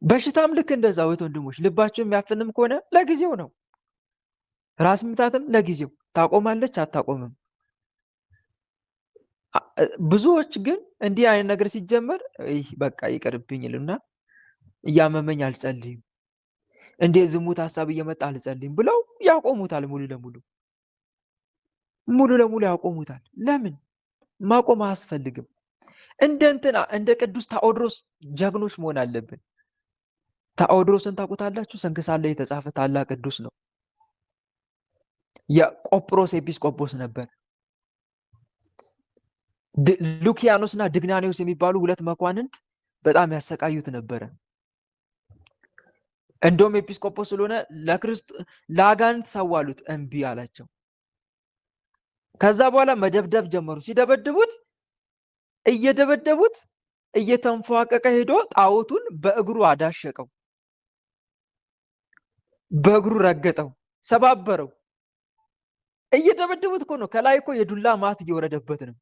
በሽታም ልክ እንደዛው ወንድሞች፣ ልባችሁ የሚያፍንም ከሆነ ለጊዜው ነው። ራስ ምታትም ለጊዜው ታቆማለች አታቆምም። ብዙዎች ግን እንዲህ አይነት ነገር ሲጀመር በቃ ይቀርብኝ ይሉና እያመመኝ አልጸልይም፣ እንዴ ዝሙት ሐሳብ እየመጣ አልጸልይም ብለው ያቆሙታል። ሙሉ ለሙሉ ያቆሙታል። ለምን? ማቆም አያስፈልግም። እንደ ቅዱስ ታኦድሮስ ጀግኖች መሆን አለብን። ታኦድሮስን ታውቁታላችሁ? ስንክሳር ላይ የተጻፈ ታላቅ ቅዱስ ነው። የቆጵሮስ ኤጲስቆጶስ ነበር። ሉኪያኖስ እና ድግናኔዎስ የሚባሉ ሁለት መኳንንት በጣም ያሰቃዩት ነበረ። እንደውም ኤጲስቆጶስ ስለሆነ ለአጋንንት ሰዋሉት፣ እምቢ አላቸው። ከዛ በኋላ መደብደብ ጀመሩ። ሲደበድቡት እየተንፏቀቀ ሄዶ ጣዖቱን በእግሩ አዳሸቀው፣ በእግሩ ረገጠው፣ ሰባበረው። እየደበደቡት እኮ ነው። ከላይ እኮ የዱላ ማት እየወረደበት ነው።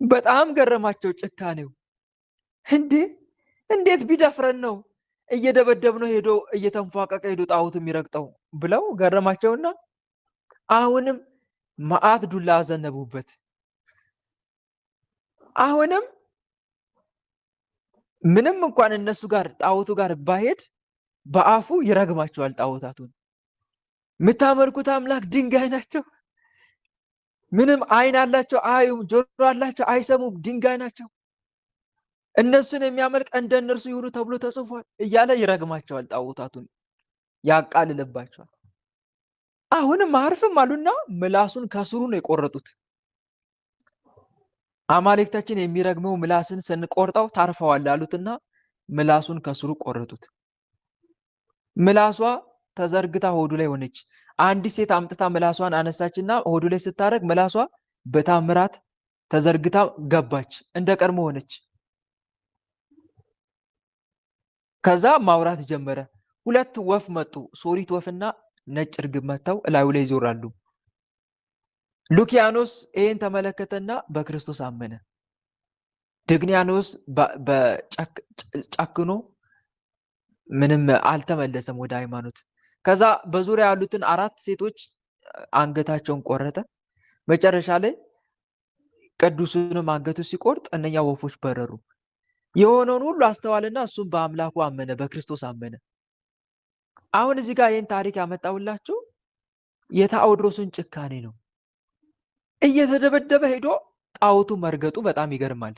በጣም ገረማቸው ጭካኔው። እንዴት ቢደፍረን ነው እየደበደብነው ሄዶ እየተንፏቀቀ ሄዶ ጣዖቱ የሚረግጠው ብለው ገረማቸውና አሁንም መዓት ዱላ አዘነቡበት። አሁንም ምንም እንኳን እነሱ ጋር ጣዖቱ ጋር ባሄድ በአፉ ይረግማቸዋል። ጣዖታቱን የምታመልኩት አምላክ ድንጋይ ናቸው፣ ምንም አይን አላቸው አያዩም፣ ጆሮ አላቸው አይሰሙም፣ ድንጋይ ናቸው፣ እነሱን የሚያመልክ እንደ እነርሱ ይሁኑ ተብሎ ተጽፏል እያለ ይረግማቸዋል። ጣዖታቱን ያቃልልባቸዋል። አሁንም አርፍም አሉና ምላሱን ከስሩ ነው የቆረጡት። አማልክታችን የሚረግመው ምላስን ስንቆርጠው ታርፈዋል አሉትና ምላሱን ከስሩ ቆረጡት። ምላሷ ተዘርግታ ሆዱ ላይ ሆነች። አንዲት ሴት አምጥታ ምላሷን አነሳችና ሆዱ ላይ ስታረግ ምላሷ በታምራት ተዘርግታ ገባች፣ እንደ ቀድሞ ሆነች። ከዛ ማውራት ጀመረ። ሁለት ወፍ መጡ፣ ሶሪት ወፍና ነጭ እርግብ መጥተው እላዩ ላይ ይዞራሉ። ሉኪያኖስ ይህን ተመለከተና በክርስቶስ አመነ። ድግኒያኖስ ጨክኖ ምንም አልተመለሰም ወደ ሃይማኖት። ከዛ በዙሪያ ያሉትን 4 ሴቶች አንገታቸውን ቆረጠ። መጨረሻ ላይ ቅዱሱንም አንገቱ ሲቆርጥ እነኛ ወፎች በረሩ። የሆነውን ሁሉ አስተዋልና እሱም በአምላኩ አመነ፣ በክርስቶስ አመነ። አሁን እዚህ ጋር ይህን ታሪክ ያመጣውላችሁ የታኦድሮስን ጭካኔ ነው። እየተደበደበ ሄዶ ጣዖቱ መርገጡ በጣም ይገርማል።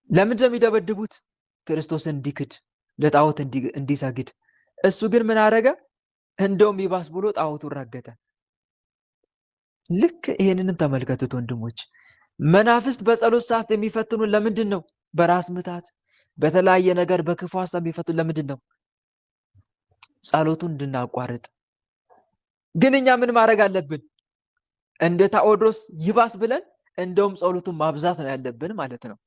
ለምን እንደሚደበድቡት? ክርስቶስን እንዲክድ፣ ለጣዖት እንዲሰግድ። እሱ ግን ምን አደረገ? እንደውም ይባስ ብሎ ጣዖቱን ረገጠ። ልክ ይሄንንም ተመልከቱት ወንድሞች። መናፍስት በጸሎት ሰዓት የሚፈትኑን ለምንድን ነው? በራስ ምታት፣ በተለያየ ነገር፣ በክፉ ሐሳብ የሚፈትኑን ለምንድን ነው? ጸሎቱን እንድናቋርጥ። ግን እኛ ምን ማድረግ አለብን? እንደ ታኦድሮስ ይባስ ብለን እንደውም ጸሎቱን ማብዛት ነው ያለብን ማለት ነው።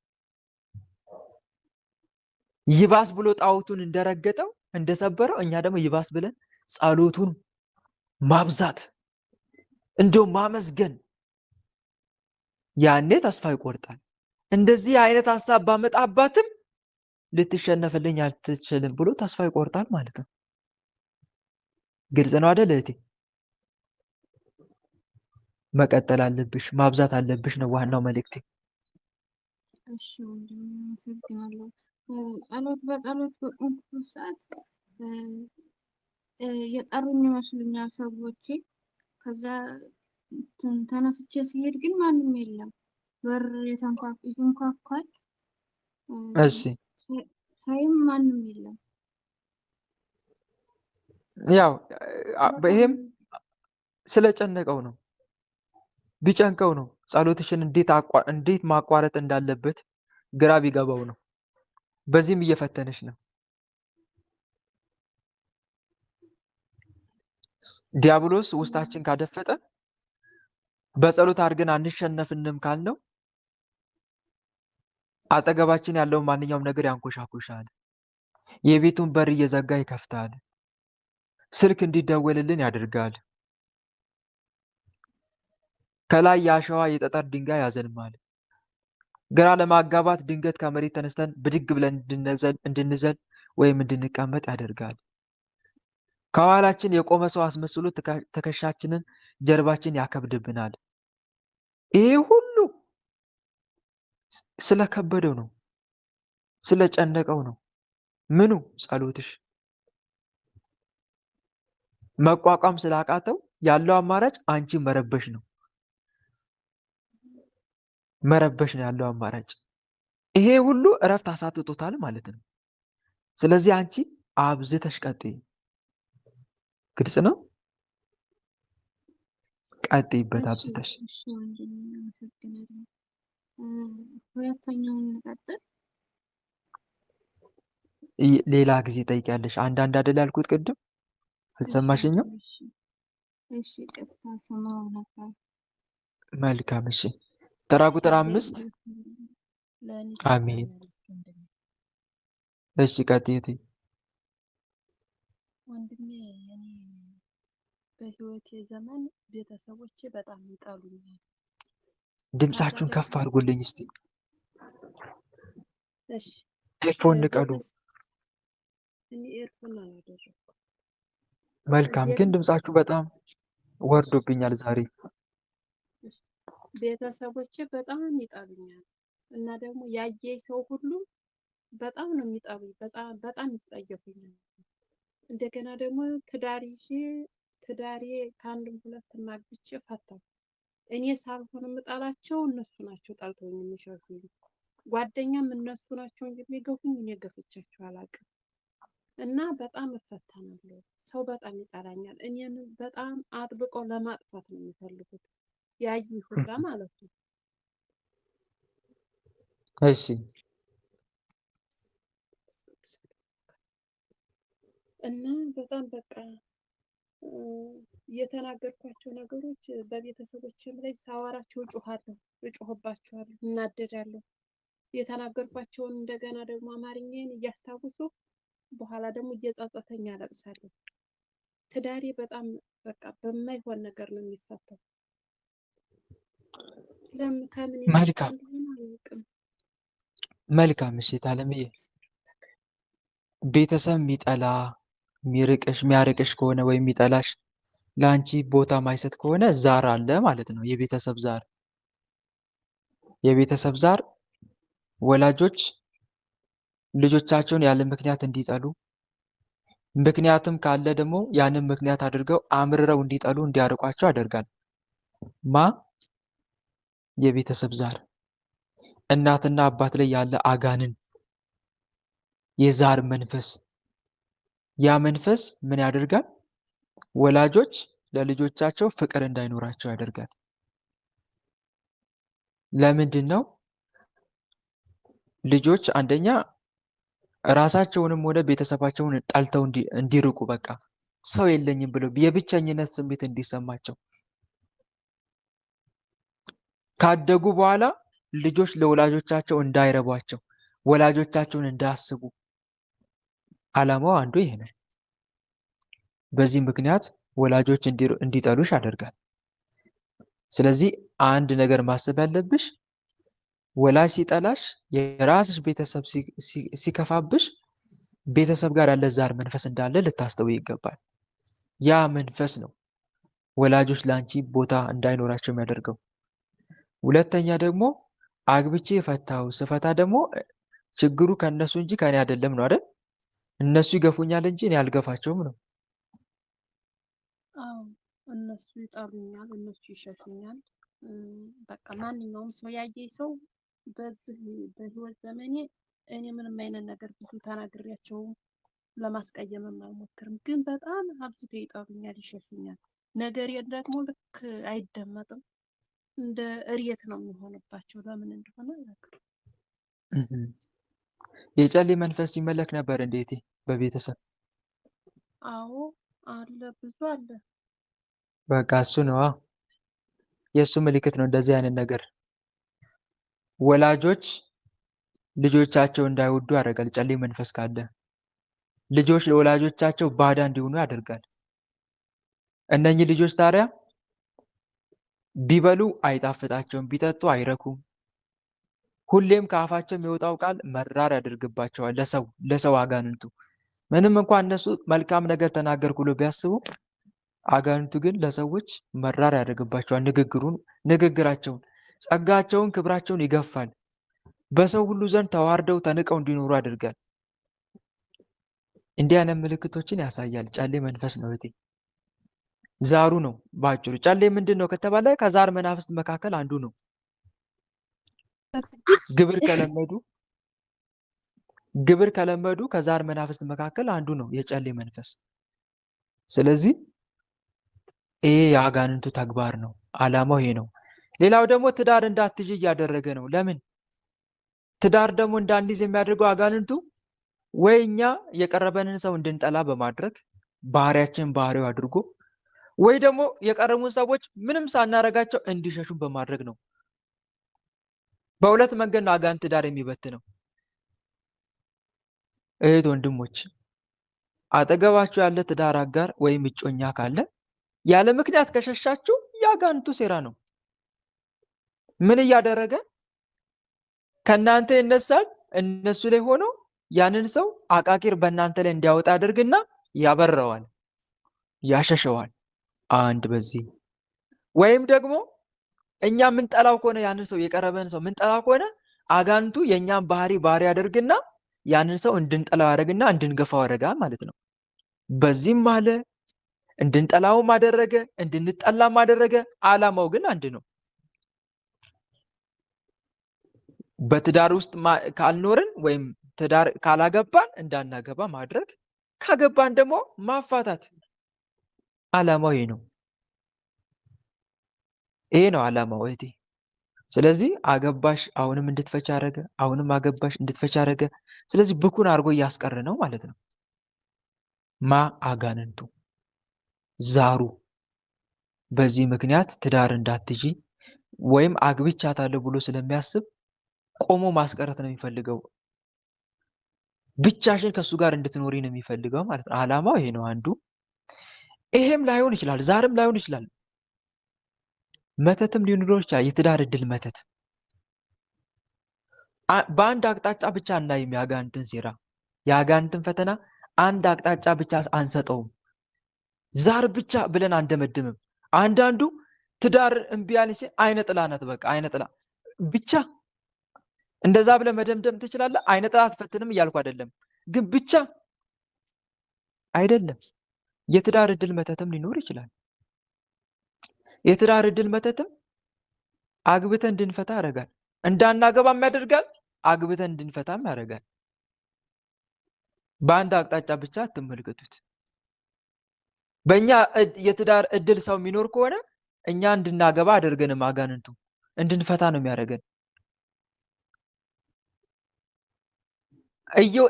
ይባስ ብሎ ጣዖቱን እንደረገጠው እንደሰበረው፣ እኛ ደግሞ ይባስ ብለን ጸሎቱን ማብዛት፣ እንደውም ማመስገን። ያኔ ተስፋ ይቆርጣል። እንደዚህ አይነት ሐሳብ ባመጣባትም ልትሸነፍልኝ አልትችልም ብሎ ተስፋ ይቆርጣል ማለት ነው። ግልጽ ነው አይደል እህቴ? መቀጠል አለብሽ፣ ማብዛት አለብሽ ነው ዋናው መልእክቴ። እሺ ወንድሜ አመሰግናለሁ። በጸሎት በቆምኩበት ሰዓት የጠሩኝ ይመስሉኛል ሰዎቼ። ከዛ ተነስቼ ሲሄድ ግን ማንም የለም። በር ይንኳኳል። እሺ ሳይም ማንም የለም። ያው ይሄም ስለጨነቀው ነው፣ ቢጨንቀው ነው። ጸሎትሽን እንዴት ማቋረጥ እንዳለበት ግራ ቢገባው ነው። በዚህም እየፈተነሽ ነው። ዲያብሎስ ውስጣችን ካደፈጠ በጸሎት አድርገን አንሸነፍንም ካልነው አጠገባችን ያለውን ማንኛውም ነገር ያንኮሻኩሻል። የቤቱን በር እየዘጋ ይከፍታል። ስልክ እንዲደወልልን ያደርጋል። ከላይ የአሸዋ የጠጠር ድንጋይ ያዘንማል። ግራ ለማጋባት ድንገት ከመሬት ተነስተን ብድግ ብለን እንድንዘል ወይም እንድንቀመጥ ያደርጋል። ከኋላችን የቆመ ሰው አስመስሎ ትከሻችንን፣ ጀርባችን ያከብድብናል። ይሄ ሁሉ ስለከበደው ነው፣ ስለጨነቀው ነው። ምኑ? ጸሎትሽ። መቋቋም ስላቃተው ያለው አማራጭ አንቺ መረበሽ ነው። መረበሽ ነው ያለው አማራጭ። ይሄ ሁሉ እረፍት አሳጥቶታል ማለት ነው። ስለዚህ አንቺ አብዝተሽ ቀጥይ። ግልጽ ነው? ቀጥይበት አብዝተሽ። እሺ ወንድሜ አመሰግናለሁ። ሁለተኛውን እንቀጥል። ሌላ ጊዜ ጠይቂያለሽ። አንዳንድ አይደል ያልኩት ቅድም? አልሰማሽኝም? እሺ ቅርታ ሰማሁ ነበር። መልካም። እሺ ተራ ቁጥር 5 አሜን። እሺ ቀጥይት ወንድሜ። እኔ በህይወቴ ዘመን ቤተሰቦቼ በጣም ይጠሉኛል። ድምጻችሁን ከፍ አድርጉልኝ እስቲ። እሺ ኤርፎን ንቀሉ። እኔ ኤርፎን አላደረኩም። መልካም፣ ግን ድምጻችሁ በጣም ወርዶብኛል ዛሬ። ቤተሰቦቼ በጣም ይጠሉኛል እና ደግሞ ያየኝ ሰው ሁሉ በጣም ነው የሚጠሉኝ። በጣም ይጸየፉኛል። እንደገና ደግሞ ትዳሬ ከአንድም ሁለት ማግብቼ ፈታሁ። እኔ ሳልሆን የምጠላቸው እነሱ ናቸው ጠልተውኝ የሚሸሹኝ። ጓደኛም እነሱ ናቸው እንጂ የሚገፉኝ እኔ ገፍቻቸው አላውቅም። እና በጣም እፈተናለሁ። ሰው በጣም ይጠላኛል። እኔን በጣም አጥብቀው ለማጥፋት ነው የሚፈልጉት፣ ያዩ ሁላ ማለት ነው። እሺ እና በጣም በቃ የተናገርኳቸው ነገሮች በቤተሰቦችም ላይ ሳወራቸው እጮህባቸዋለሁ፣ እናደዳለሁ። የተናገርኳቸውን እንደገና ደግሞ አማርኛዬን እያስታወሱ በኋላ ደግሞ እየጸጸተኝ አለቅሳለሁ። ትዳሬ በጣም በቃ በማይሆን ነገር ነው የሚፈታው። ከምን የመጣ መልካም እንደሆነ አላውቅም። መልካም። እሺ አለምዬ፣ ቤተሰብ የሚጠላ የሚያርቅሽ ከሆነ ወይም የሚጠላሽ ለአንቺ ቦታ ማይሰጥ ከሆነ ዛር አለ ማለት ነው። የቤተሰብ ዛር ወላጆች ልጆቻቸውን ያለ ምክንያት እንዲጠሉ፣ ምክንያትም ካለ ደግሞ ያንን ምክንያት አድርገው አምርረው እንዲጠሉ እንዲያርቋቸው ያደርጋል። የቤተሰብ ዛር እናትና አባት ላይ ያለ አጋንን የዛር መንፈስ፣ ያ መንፈስ ምን ያደርጋል? ወላጆች ለልጆቻቸው ፍቅር እንዳይኖራቸው ያደርጋል። ለምንድን ነው? ልጆች አንደኛ ራሳቸውንም ሆነ ቤተሰባቸውን ጠልተው እንዲርቁ፣ በቃ ሰው የለኝም ብለው የብቸኝነት ስሜት እንዲሰማቸው ካደጉ በኋላ ልጆች ለወላጆቻቸው እንዳይረቧቸው፣ ወላጆቻቸውን እንዳያስቡ ዓላማው አንዱ ይሄ ነው። በዚህ ምክንያት ወላጆች እንዲጠሉሽ ያደርጋል። ስለዚህ አንድ ነገር ማሰብ ያለብሽ ወላጅ ሲጠላሽ፣ የራስሽ ቤተሰብ ሲከፋብሽ ቤተሰብ ጋር ያለ ዛር መንፈስ እንዳለ ልታስተውይ ይገባል። ያ መንፈስ ነው ወላጆች ለአንቺ ቦታ እንዳይኖራቸው የሚያደርገው። ሁለተኛ ደግሞ አግብቼ ስፈታ ደግሞ ችግሩ ከነሱ እንጂ ከኔ አይደለም ነው አይደል? እነሱ ይገፉኛል እንጂ እኔ አልገፋቸውም ነው። አዎ እነሱ ይጠሉኛል፣ እነሱ ይሸሹኛል። በቃ ማንኛውም ሰው ያየኝ ሰው በዚህ በህይወት ዘመኔ እኔ ምንም አይነት ነገር ብዙ ተናግሬያቸውም ለማስቀየምም አልሞክርም። ግን በጣም አብዝተው ይጠሉኛል፣ ይሸሹኛል። ነገሬን ደግሞ ልክ አይደመጥም፣ እንደ እሬት ነው የሚሆንባቸው። ለምን እንደሆነ አላውቅም። የጨሌ መንፈስ ሲመለክ ነበር እንዴት በቤተሰብ? አዎ አለ፣ ብዙ አለ። በቃ እሱ ነው የእሱ ምልክት ነው እንደዚህ አይነት ነገር። ወላጆች ልጆቻቸው እንዳይወዱ ያደርጋል። ጨሌ መንፈስ ካለ ልጆች ለወላጆቻቸው ባዳ እንዲሆኑ ያደርጋል። እነኚህ ልጆች ታዲያ ቢበሉ አይጣፍጣቸውም፣ ቢጠጡ አይረኩም። ሁሌም ከአፋቸው የሚወጣው ቃል መራር ያደርግባቸዋል። ለሰው አጋንንቱ ምንም እንኳን እነሱ መልካም ነገር ተናገርኩ ብሎ ቢያስቡ፣ አጋንንቱ ግን ለሰዎች መራር ያደርግባቸዋል። ንግግራቸውን፣ ጸጋቸውን፣ ክብራቸውን ይገፋል። በሰው ሁሉ ዘንድ ተዋርደው ተንቀው እንዲኖሩ ያደርጋል። እንዲህ አይነት ምልክቶችን ያሳያል። ጨሌ መንፈስ ነው እህቴ፣ ዛሩ ነው ባጭሩ። ጨሌ ምንድን ነው ከተባለ ከዛር መናፍስት መካከል አንዱ ነው። ግብር ከለመዱ ከዛር መናፍስት መካከል አንዱ ነው የጨሌ መንፈስ። ስለዚህ ይሄ የአጋንንቱ ተግባር ነው። ዓላማው ይሄ ነው። ሌላው ደግሞ ትዳር እንዳትይዥ እያደረገ ነው። ለምን? ትዳር ደግሞ እንዳንይዝ የሚያደርገው አጋንንቱ ወይ እኛ የቀረበንን ሰው እንድንጠላ በማድረግ ባህሪው አድርጎ፣ ወይ ደግሞ የቀረቡን ሰዎች ምንም ሳናረጋቸው እንዲሸሹን በማድረግ ነው። በሁለት መንገድ ነው አጋንንት ትዳር የሚበትነው። እህት ወንድሞች፣ አጠገባችሁ ያለ ትዳር አጋር ወይም እጮኛ ካለ ያለ ምክንያት ከሸሻችሁ የአጋንንቱ ሴራ ነው። ምን እያደረገ ከእናንተ ይነሳል፣ እነሱ ላይ ሆኖ ያንን ሰው አቃቂር በእናንተ ላይ እንዲያወጣ ያደርግና ያበረዋል፣ ያሸሸዋል። አንድ በዚህ ወይም ደግሞ እኛ ምንጠላው ከሆነ ያንን ሰው የቀረበን ሰው ምንጠላው ከሆነ አጋንንቱ የእኛን ባህሪ ያደርግና ያንን ሰው እንድንጠላው ያደርግና እንድንገፋው ያደርጋል ማለት ነው። በዚህም አለ እንድንጠላውም አደረገ፣ እንድንጠላም አደረገ። ዓላማው ግን አንድ ነው። በትዳር ውስጥ ካልኖርን ወይም ትዳር ካላገባን እንዳናገባ ማድረግ፣ ካገባን ደግሞ ማፋታት። ዓላማው ይሄ ነው። ይሄ ነው ዓላማው እህቴ። ስለዚህ አገባሽ አሁንም እንድትፈቻ አደረገ፣ አሁንም አገባሽ እንድትፈቻ አደረገ። ስለዚህ ብኩን አድርጎ እያስቀረ ነው ማለት ነው። አጋንንቱ ዛሩ። በዚህ ምክንያት ትዳር እንዳትይዢ ወይም አግብቻታለሁ ብሎ ስለሚያስብ ቆሞ ማስቀረት ነው የሚፈልገው። ብቻሽን ከሱ ጋር እንድትኖሪ ነው የሚፈልገው ማለት ነው። ዓላማው ይሄ ነው አንዱ። ይሄም ላይሆን ይችላል፣ ዛርም ላይሆን ይችላል፣ መተትም ሊኖር ይችላል። የትዳር እድል መተት በአንድ አቅጣጫ ብቻ እናይም። የአጋንንትን ሴራ የአጋንንትን ፈተና አንድ አቅጣጫ ብቻ አንሰጠውም። ዛር ብቻ ብለን አንደመድምም። አንዳንዱ ትዳር እምቢ አለኝ ሲል አይነ ጥላ ናት፣ በቃ አይነ ጥላ ብቻ እንደዛ ብለህ መደምደም ትችላለህ። አይነ ጥላ አትፈትንም እያልኩ አይደለም፣ ግን ብቻ አይደለም። የትዳር እድል መተትም ሊኖር ይችላል። የትዳር እድል መተትም አግብተን እንድንፈታ ያደርጋል፣ እንዳናገባም ያደርጋል፣ አግብተን እንድንፈታም ያደርጋል። በአንድ አቅጣጫ ብቻ አትመልከቱት። በእኛ የትዳር እድል ሰው የሚኖር ከሆነ እኛ እንድናገባ አደርገንም፣ አጋንንቱ እንድንፈታ ነው የሚያደርገን።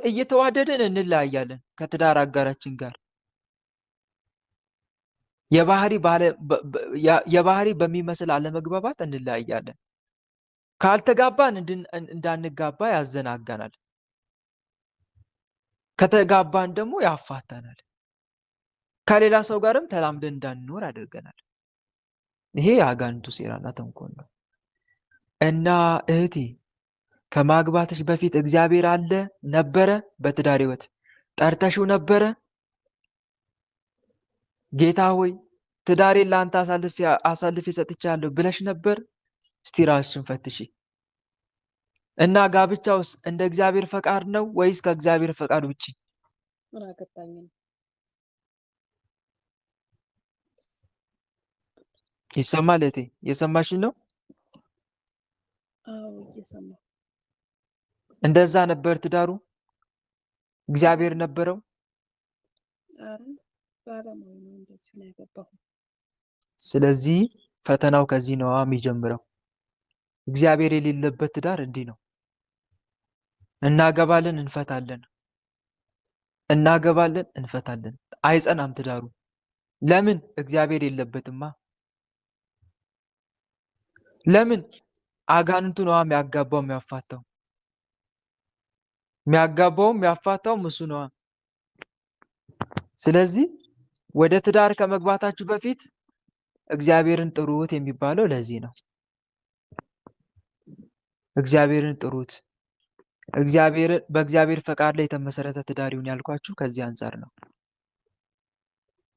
እየተዋደድን እንለያያለን ከትዳር አጋራችን ጋር። የባህሪ በሚመስል አለመግባባት እንለያያለን። ካልተጋባን እንዳንጋባ ያዘናጋናል፣ ከተጋባን ደግሞ ያፋታናል። ከሌላ ሰው ጋርም ተላምደን እንዳንኖር ያደርገናል። ይሄ የአጋንንቱ ሴራና ተንኮል ነው። እና እህቴ ከማግባትሽ በፊት እግዚአብሔር አለ ነበረ? በትዳር ህይወት ጠርተሽው ነበረ? ጌታ ሆይ ትዳሬን ለአንተ አሳልፌ ሰጥቻለሁ ብለሽ ነበር? እስቲ ራስሽን ፈትሺ። እና ጋብቻውስ እንደ እግዚአብሔር ፈቃድ ነው ወይስ ከእግዚአብሔር ፈቃድ ውጪ? ምን አገባኝ ነው። ይሰማል እህቴ? የሰማሽኝ ነው? አዎ እየሰማሁ። እንደዛ ነበር ትዳሩ? እግዚአብሔር ነበረው? ኧረ ባለሙያ ነው እንደዚህ ነው ያገባሁ። ስለዚህ ፈተናው ከዚህ ነው የሚጀምረው። እግዚአብሔር የሌለበት ትዳር እንዲህ ነው። እናገባለን፣ እንፈታለን፣ እናገባለን፣ እንፈታለን። አይጸናም ትዳሩ። ለምን? እግዚአብሔር የለበትማ። ለምን? አጋንንቱ ነው የሚያጋባው የሚያፋታው። የሚያጋባውም የሚያፋታውም እሱ ነው። ስለዚህ ወደ ትዳር ከመግባታችሁ በፊት እግዚአብሔርን ጥሩት የሚባለው ለዚህ ነው። እግዚአብሔርን ጥሩት። በእግዚአብሔር ፈቃድ ላይ የተመሰረተ ትዳር ይሁን ያልኳችሁ ከዚህ አንጻር ነው።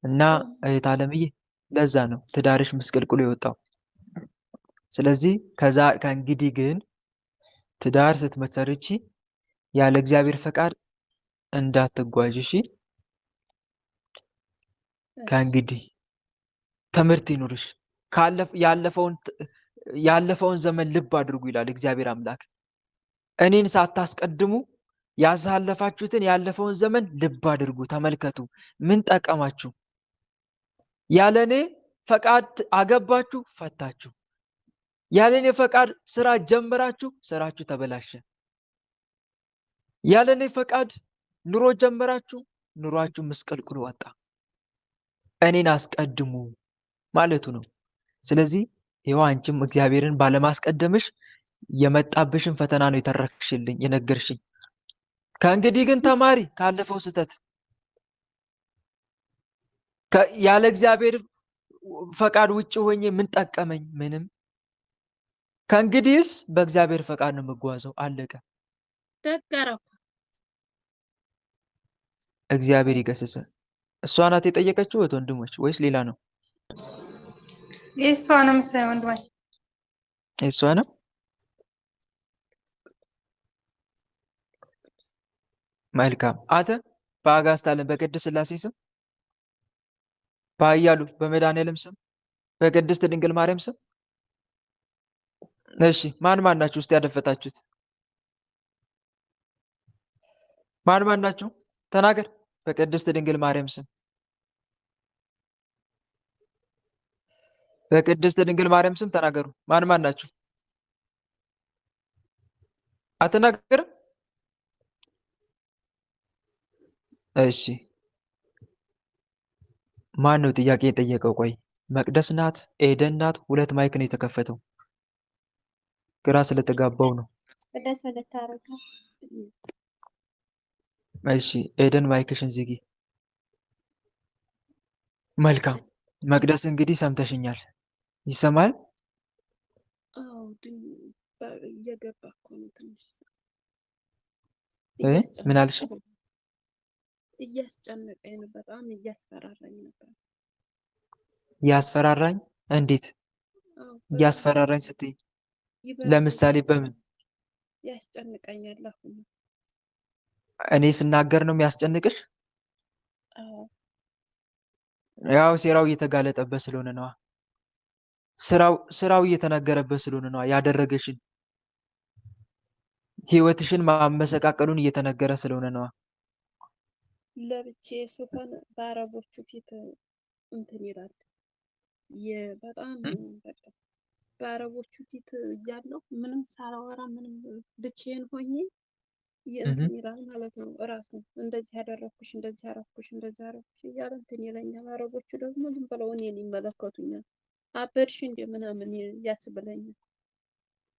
እና እህት አለምዬ ለዛ ነው ትዳርሽ ምስቅልቅሉ የወጣው። ስለዚህ ከእንግዲህ ግን ትዳር ስትመሰርቺ ያለ እግዚአብሔር ፈቃድ እንዳትጓዥ እሺ። ከእንግዲህ ትምህርት ይኑርሽ። ያለፈውን ዘመን ልብ አድርጉ ይላል እግዚአብሔር አምላክ። እኔን ሳታስቀድሙ ያሳለፋችሁትን ያለፈውን ዘመን ልብ አድርጉ፣ ተመልከቱ። ምን ጠቀማችሁ? ያለ እኔ ፈቃድ አገባችሁ፣ ፈታችሁ። ያለ እኔ ፈቃድ ስራ ጀመራችሁ፣ ስራችሁ ተበላሸ። ያለ እኔ ፈቃድ ኑሮ ጀመራችሁ፣ ኑሯችሁ ምስቅልቅሉ ወጣ። እኔን አስቀድሙ ማለቱ ነው። ስለዚህ ይኸው አንቺም እግዚአብሔርን ባለማስቀደምሽ የመጣብሽን ፈተና ነው የተረክሽልኝ የነገርሽኝ። ከእንግዲህ ግን ተማሪ ካለፈው ስህተት። ያለ እግዚአብሔር ፈቃድ ውጭ ሆኜ ምን ጠቀመኝ? ምንም። ከእንግዲህስ በእግዚአብሔር ፈቃድ ነው የምጓዘው። አለቀ። ደገረው። እግዚአብሔር ይገስጽ። እሷ ናት የጠየቀችው እህት ወንድሞች ወይስ ሌላ ነው? የእሷ ነው መሰለኝ ወንድሞች። የእሷ ነው። መልካም። አንተ በአጋዕዝተ ዓለም በቅድስት ሥላሴ ስም፣ በኃያሉ በመድኃኔዓለም ስም፣ በቅድስት ድንግል ማርያም ስም። እሺ ማን ናችሁ ውስጥ ያደፈጣችሁት? ማን ናችሁ? ተናገር። በቅድስት ድንግል ማርያም ስም፣ በቅድስት ድንግል ማርያም ስም ተናገሩ። ማን ናችሁ? አትናገርም? እሺ ማን ነው ጥያቄ የጠየቀው? ቆይ መቅደስ ናት? ኤደን ናት? ሁለት ማይክ ነው የተከፈተው። ግራ ስለተጋባው ነው። ቅደስ ወለታረጋ እሺ ኤደን ማይክሽን ዝጊ። መልካም መቅደስ፣ እንግዲህ ሰምተሽኛል። ይሰማል? አዎ ግን እየገባ እኮ ነው ትንሽ ምን አልሽ? እያስጨነቀኝ ነው። በጣም እያስፈራራኝ ነበር። ያስፈራራኝ? እንዴት እያስፈራራኝ ስትይ? ለምሳሌ በምን ያስጨንቀኛል? አሁን እኔ ስናገር ነው የሚያስጨንቅሽ? አዎ ያው ሴራው እየተጋለጠበት ስለሆነ ነዋ። ስራው እየተነገረበት ስለሆነ ነዋ። ያደረገሽን ህይወትሽን ማመሰቃቀሉን እየተነገረ ስለሆነ ነዋ። ለብቼ ስሆን በአረቦቹ ፊት እንትን ይላል። በጣም በቃ በአረቦቹ ፊት እያለሁ ምንም ሳላወራ ምንም ብቻዬን ሆኜ እንትን ይላል ማለት ነው። እራሱ እንደዚህ ያደረኩሽ እንደዚህ ያረኩሽ እንደዚህ ያረኩሽ እያለ እንትን ይለኛል። አረቦቹ ደግሞ ዝም ብለው እኔን ይመለከቱኛል። አበድሽ እንደ ምናምን ያስብለኛል።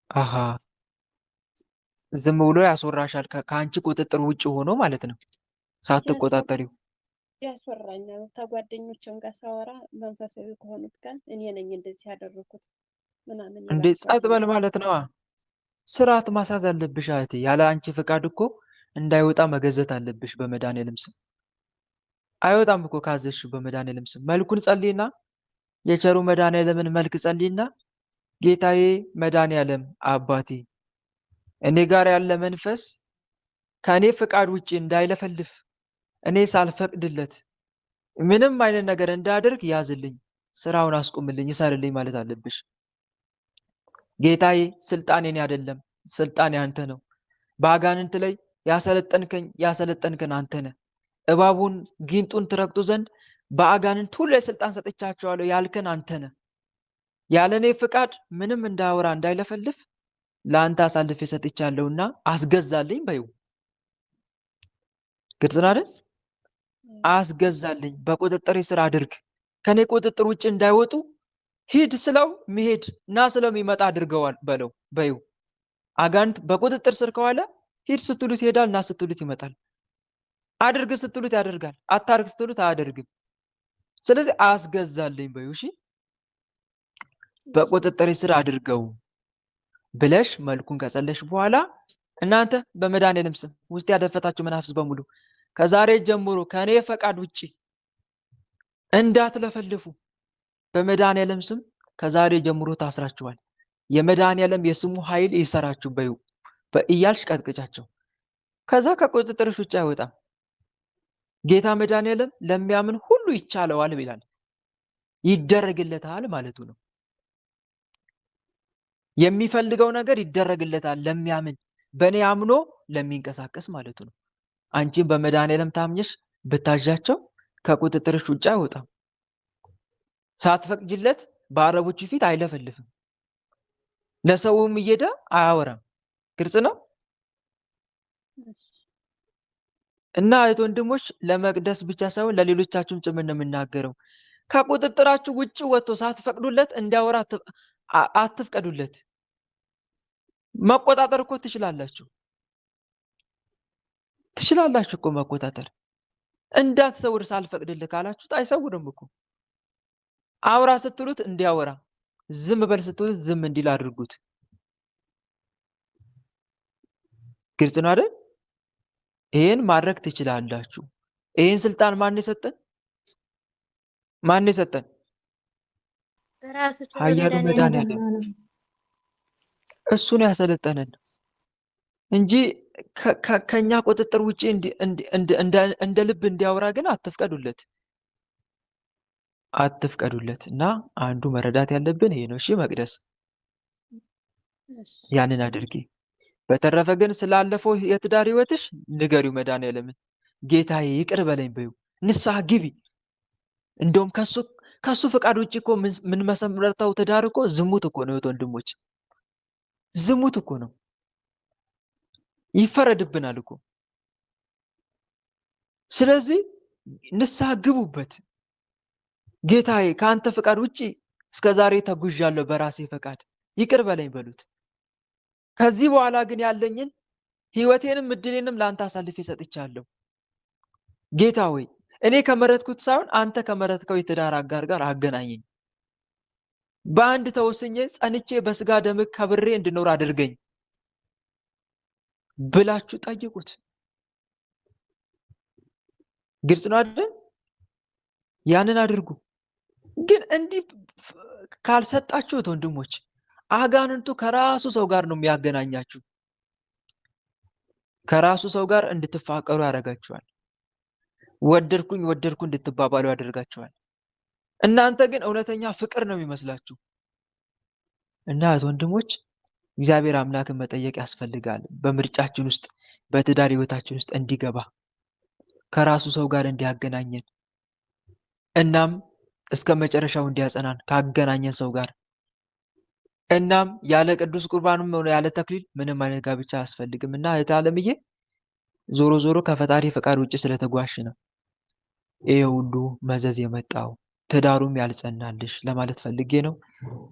አሃ ዝም ብሎ ያስወራሻል፣ ከአንቺ ቁጥጥር ውጭ ሆኖ ማለት ነው፣ ሳትቆጣጠሪው ያስወራኛል። ከጓደኞቼም ጋር ሳወራ መንፈሳዊ ከሆኑት ጋር እኔ ነኝ እንደዚህ ያደረኩት ምናምን ይላል። እንዴ ጸጥ በል ማለት ነዋ። ስርዓት ማሳዝ አለብሽ እህቴ። ያለ አንቺ ፍቃድ እኮ እንዳይወጣ መገዘት አለብሽ በመድኃኒዓለም ስም። አይወጣም እኮ ካዘሽ በመድኃኒዓለም ስም። መልኩን ጸልይና፣ የቸሩ መድኃኒዓለምን መልክ ጸልይና፣ ጌታዬ መድኃኒዓለም አባቴ፣ እኔ ጋር ያለ መንፈስ ከእኔ ፍቃድ ውጭ እንዳይለፈልፍ፣ እኔ ሳልፈቅድለት ምንም አይነት ነገር እንዳያደርግ ያዝልኝ፣ ስራውን አስቁምልኝ፣ ይሰርልኝ ማለት አለብሽ። ጌታዬ ስልጣን የኔ አይደለም፣ ስልጣን ያንተ ነው። በአጋንንት ላይ ያሰለጠንከን አንተ ነህ። እባቡን ጊንጡን ትረግጡ ዘንድ በአጋንንት ሁሉ ላይ ስልጣን ሰጥቻቸዋለሁ ያልከን አንተ ነህ። ያለ እኔ ፍቃድ ምንም እንዳያወራ እንዳይለፈልፍ ለአንተ አሳልፌ ሰጥቻለሁና አስገዛልኝ በይው። ግልጽ ነው አይደል? አስገዛልኝ፣ በቁጥጥር ስር አድርግ። ከኔ ቁጥጥር ውጭ እንዳይወጡ ሂድ ስለው ሚሄድ፣ ና ስለው የሚመጣ አድርገዋል በለው በይው። አጋንንት በቁጥጥር ስር ከዋለ ሂድ ስትሉት ይሄዳል፣ ና ስትሉት ይመጣል። አድርግ ስትሉት ያደርጋል፣ አታርግ ስትሉት አያደርግም። ስለዚህ አስገዛልኝ በይው። እሺ በቁጥጥር ስር አድርገው ብለሽ መልኩን ከጸለሽ በኋላ እናንተ በመድኃኒዓለም ስም ውስጥ ያደፈታችሁ መናፍስ በሙሉ ከዛሬ ጀምሮ ከኔ ፈቃድ ውጪ እንዳትለፈልፉ በመድኃኒዓለም ስም ከዛሬ ጀምሮ ታስራችኋል። የመድኃኒዓለም የስሙ ኃይል ይሰራችሁ በይው እያልሽ ቀጥቅጫቸው። ከዛ ከቁጥጥርሽ ውጭ አይወጣም። ጌታ መድኃኒዓለም ለሚያምን ሁሉ ይቻለዋል ይላል፣ ይደረግለታል ማለቱ ነው። የሚፈልገው ነገር ይደረግለታል ለሚያምን፣ በእኔ አምኖ ለሚንቀሳቀስ ማለቱ ነው። አንቺም በመድኃኒዓለም ታምኘሽ ብታዣቸው ከቁጥጥርሽ ውጭ አይወጣም። ሳትፈቅጅለት በአረቦቹ ፊት አይለፈልፍም። ለሰውም እየሄደ አያወራም። ግልጽ ነው። እና እህት ወንድሞች፣ ለመቅደስ ብቻ ሳይሆን ለሌሎቻችሁም ጭምር ነው የምናገረው። ከቁጥጥራችሁ ውጭ ወጥቶ ሳትፈቅዱለት እንዲያወራ አትፍቀዱለት። መቆጣጠር እኮ ትችላላችሁ እኮ መቆጣጠር። እንዳትሰውር ሳልፈቅድልህ ካላችሁት አይሰውርም እኮ። አውራ ስትሉት እንዲያወራ፣ ዝም በል ስትሉት ዝም እንዲል አድርጉት። ግልጽ ነው አይደል? ይሄን ማድረግ ትችላላችሁ። ይሄን ስልጣን ማን የሰጠን? ማን የሰጠን? ኃያሉ መድኃኒዓለም እሱን ያሰለጠነን እንጂ ከኛ ቁጥጥር ውጪ እንደ ልብ እንዲያወራ ግን አትፍቀዱለት። እና አንዱ መረዳት ያለብን ይሄ ነው። እሺ መቅደስ፣ ያንን አድርጊ። በተረፈ ግን ስላለፈው የትዳር ህይወትሽ ንገሪው መድኃኒዓለምን። ጌታዬ ይቅር በለኝ በይው፣ ንስሐ ግቢ። እንደውም ከሱ ፈቃድ ውጭ እኮ ምን መሰረተው ትዳር እኮ ዝሙት እኮ ነው ወንድሞች፣ ዝሙት እኮ ነው። ይፈረድብናል እኮ። ስለዚህ ንስሐ ግቡበት። ጌታዬ ከአንተ ፈቃድ ውጪ እስከዛሬ ተጉዣለሁ በራሴ ፈቃድ፣ ይቅር በለኝ በሉት። ከዚህ በኋላ ግን ያለኝን ህይወቴንም እድሌንም ለአንተ አሳልፌ ሰጥቻለሁ። ጌታ ሆይ እኔ ከመረጥኩት ሳይሆን አንተ ከመረጥከው የትዳር አጋር ጋር አገናኘኝ። በአንድ ተወስኜ ጸንቼ በስጋ ደምህ ከብሬ እንድኖር አድርገኝ ብላችሁ ጠይቁት። ግልጽ ነው አይደል? ያንን አድርጉ። ግን እንዲህ ካልሰጣችሁት ወንድሞች አጋንንቱ ከራሱ ሰው ጋር ነው የሚያገናኛችሁ። ከራሱ ሰው ጋር እንድትፋቀሩ ያደርጋችኋል። ወደድኩኝ ወደድኩ እንድትባባሉ ያደርጋችኋል። እናንተ ግን እውነተኛ ፍቅር ነው የሚመስላችሁ። እና ወንድሞች እግዚአብሔር አምላክን መጠየቅ ያስፈልጋል። በምርጫችን ውስጥ በትዳር ህይወታችን ውስጥ እንዲገባ ከራሱ ሰው ጋር እንዲያገናኘን እናም እስከ መጨረሻው እንዲያጸናን ካገናኘን ሰው ጋር እናም ያለ ቅዱስ ቁርባንም ሆነ ያለ ተክሊል ምንም አይነት ጋብቻ አያስፈልግም። እና እህት ዓለምዬ ዞሮ ዞሮ ከፈጣሪ ፈቃድ ውጭ ስለተጓሽ ነው ይሄ ሁሉ መዘዝ የመጣው ትዳሩም ያልጸናልሽ ለማለት ፈልጌ ነው።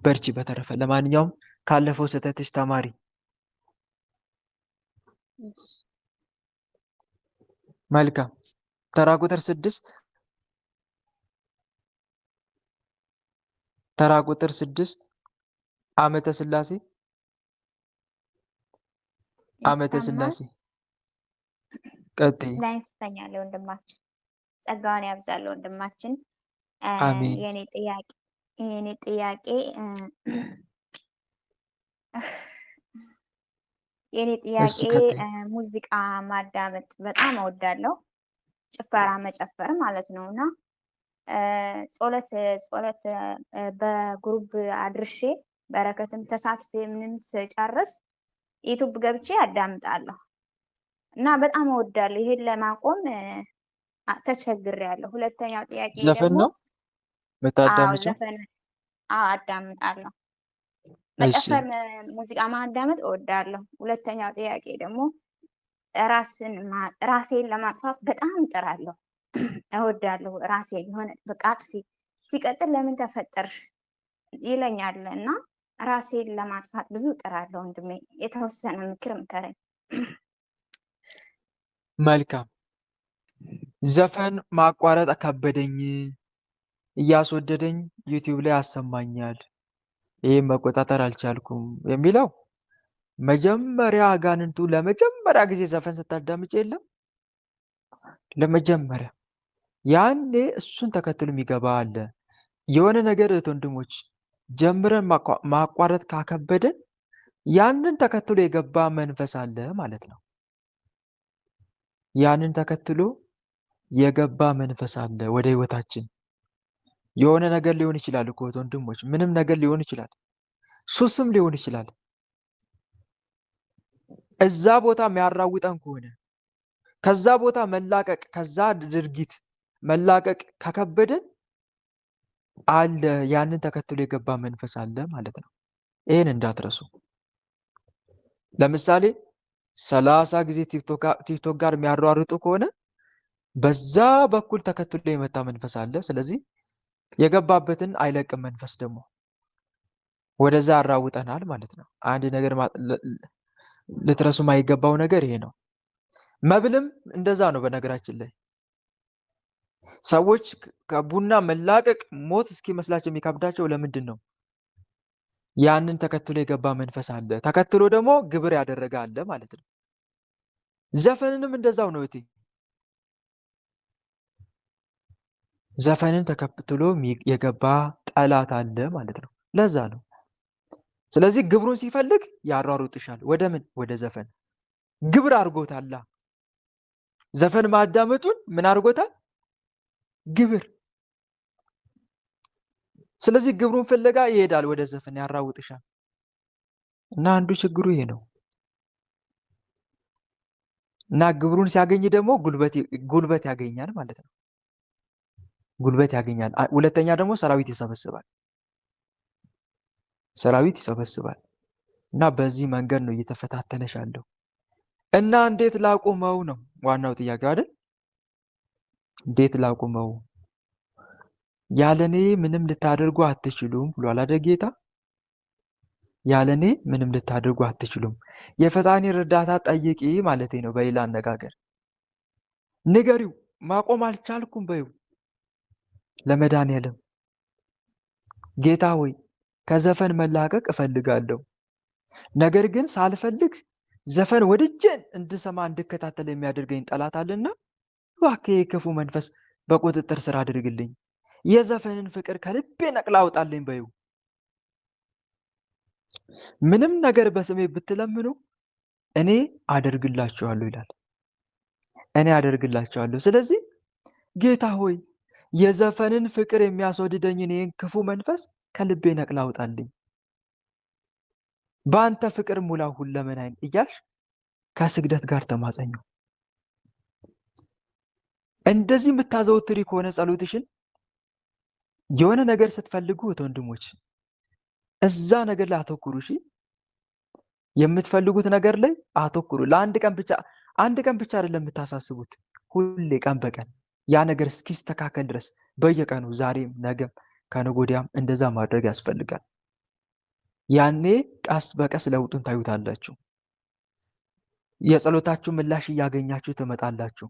በርቺ። በተረፈ ለማንኛውም ካለፈው ስህተትሽ ተማሪ። መልካም። ተራ ቁጥር 6 ተራ ቁጥር 6 ዓመተ ሥላሴ ዓመተ ይሰማል? ሥላሴ ቀጥይ። ላይ ስተኛለ ወንድማችን ጸጋውን ያብዛል ወንድማችን። አሜን። የኔ ጥያቄ የኔ እሺ ጥያቄ ቀጥይ። ሙዚቃ ማዳመጥ በጣም እወዳለሁ፣ ጭፈራ መጨፈር ማለት ነው። እና ጸሎት በግሩፕ አድርሼ በረከትም ተሳትፌ ምንም ስጨርስ ዩቱብ ገብቼ አዳምጣለሁ እና በጣም እወዳለሁ። ይሄን ለማቆም ተቸግሬያለሁ። ሁለተኛው ጥያቄ ዘፈን ደግሞ ነው የምታዳምጪው? ዘፈን አዳምጣለሁ። እሺ መጨፈር ሙዚቃ ማዳመጥ እወዳለሁ። ሁለተኛው ጥያቄ ደግሞ ራሴን ለማጥፋት በጣም እጥራለሁ፣ እወዳለሁ ራሴን የሆነ በቃ አጥፊ። ሲቀጥል ለምን ተፈጠርሽ ይለኛል እና ራሴን ለማጥፋት ብዙ እጥራለሁ። ወንድሜ የተወሰነ ምክር ምከረኝ። መልካም። ዘፈን ማቋረጥ ከበደኝ፣ እያስወደደኝ ዩቲዩብ ላይ ያሰማኛል፣ ይህም መቆጣጠር አልቻልኩም የሚለው መጀመሪያ አጋንንቱ ለመጀመሪያ ጊዜ ዘፈን ስታዳምጭ የለም ለመጀመሪያ ያኔ እሱን ተከትሎ የሚገባ አለ። የሆነ ነገር እህት ወንድሞች ጀምረን ማቋረጥ ካከበደን ያንን ተከትሎ የገባ መንፈስ አለ ማለት ነው። ያንን ተከትሎ የገባ መንፈስ አለ ወደ ህይወታችን። የሆነ ነገር ሊሆን ይችላል እኮ እህት ወንድሞች፣ ምንም ነገር ሊሆን ይችላል፣ ሱስም ሊሆን ይችላል። እዛ ቦታ የሚያራውጠን ከሆነ ከዛ ቦታ መላቀቅ፣ ከዛ ድርጊት መላቀቅ ከከበደን አለ ያንን ተከትሎ የገባ መንፈስ አለ ማለት ነው። ይሄን እንዳትረሱ። ለምሳሌ 30 ጊዜ ቲክቶክ ጋር የሚያሯሩጡ ከሆነ በዛ በኩል ተከትሎ የመጣ መንፈስ አለ። ስለዚህ የገባበትን አይለቅም መንፈስ ደግሞ ወደዛ ያራውጠናል ማለት ነው። አንድ ነገር ልትረሱ የማይገባው ነገር ይሄ ነው። መብልም እንደዛ ነው። በነገራችን ላይ ሰዎች ከቡና መላቀቅ ሞት እስኪመስላቸው የሚከብዳቸው ለምንድን ነው? ያንን ተከትሎ የገባ መንፈስ አለ፣ ተከትሎ ደግሞ ግብር ያደረገ አለ ማለት ነው። ዘፈንንም እንደዛው ነው እቴ። ዘፈንን ተከትሎ የገባ ጠላት አለ ማለት ነው። ለዛ ነው። ስለዚህ ግብሩን ሲፈልግ ያሯሩጥሻል። ወደ ምን? ወደ ዘፈን። ግብር አድርጎታል። ዘፈን ማዳመጡን ምን አድርጎታል? ግብር። ስለዚህ ግብሩን ፍለጋ ይሄዳል ወደ ዘፈን፣ ያራውጥሻል። እና አንዱ ችግሩ ይሄ ነው። እና ግብሩን ሲያገኝ ደግሞ ጉልበት ያገኛል ማለት ነው። ጉልበት ያገኛል። ሁለተኛ ደግሞ ሰራዊት ይሰበስባል። ሰራዊት ይሰበስባል። እና በዚህ መንገድ ነው እየተፈታተነሽ ያለው። እና እንዴት ላቁመው ነው ዋናው ጥያቄ አይደል? እንዴት ላቁመው? ያለኔ ምንም ልታደርጉ አትችሉም ብሏል አይደል ጌታ? ያለኔ ምንም ልታደርጉ አትችሉም። የፈጣሪን እርዳታ ጠይቂ ማለቴ ነው። በሌላ አነጋገር ንገሪው ማቆም አልቻልኩም በይው ለመድኃኒዓለም። ጌታ ሆይ ከዘፈን መላቀቅ እፈልጋለሁ፣ ነገር ግን ሳልፈልግ ዘፈን ወድጄን እንድሰማ እንድከታተል የሚያደርገኝ ጠላት አለና እባክህ የክፉ መንፈስ በቁጥጥር ስር አድርግልኝ፣ የዘፈንን ፍቅር ከልቤ ነቅላ አውጣልኝ በይው። ምንም ነገር በስሜ ብትለምኑ እኔ አደርግላችኋለሁ ይላል። እኔ አደርግላችኋለሁ። ስለዚህ ጌታ ሆይ የዘፈንን ፍቅር የሚያስወድደኝን ይህን ክፉ መንፈስ ከልቤ ነቅላ አውጣልኝ፣ በአንተ ፍቅር ሙላው ሁለመናዬን እያልሽ ከስግደት ጋር ተማጸኙ። እንደዚህ የምታዘወትሪ ከሆነ ጸሎትሽን የሆነ ነገር ስትፈልጉ ወንድሞች እዛ ነገር ላይ አተኩሩ። እሺ የምትፈልጉት ነገር ላይ አተኩሩ። ለአንድ ቀን ብቻ አንድ ቀን ብቻ አይደለም የምታሳስቡት፣ ሁሌ ቀን በቀን ያ ነገር እስኪስተካከል ድረስ በየቀኑ ዛሬም፣ ነገም፣ ከነገ ወዲያም እንደዛ ማድረግ ያስፈልጋል። ያኔ ቀስ በቀስ ለውጡን ታዩታላችሁ። የጸሎታችሁ ምላሽ እያገኛችሁ ትመጣላችሁ።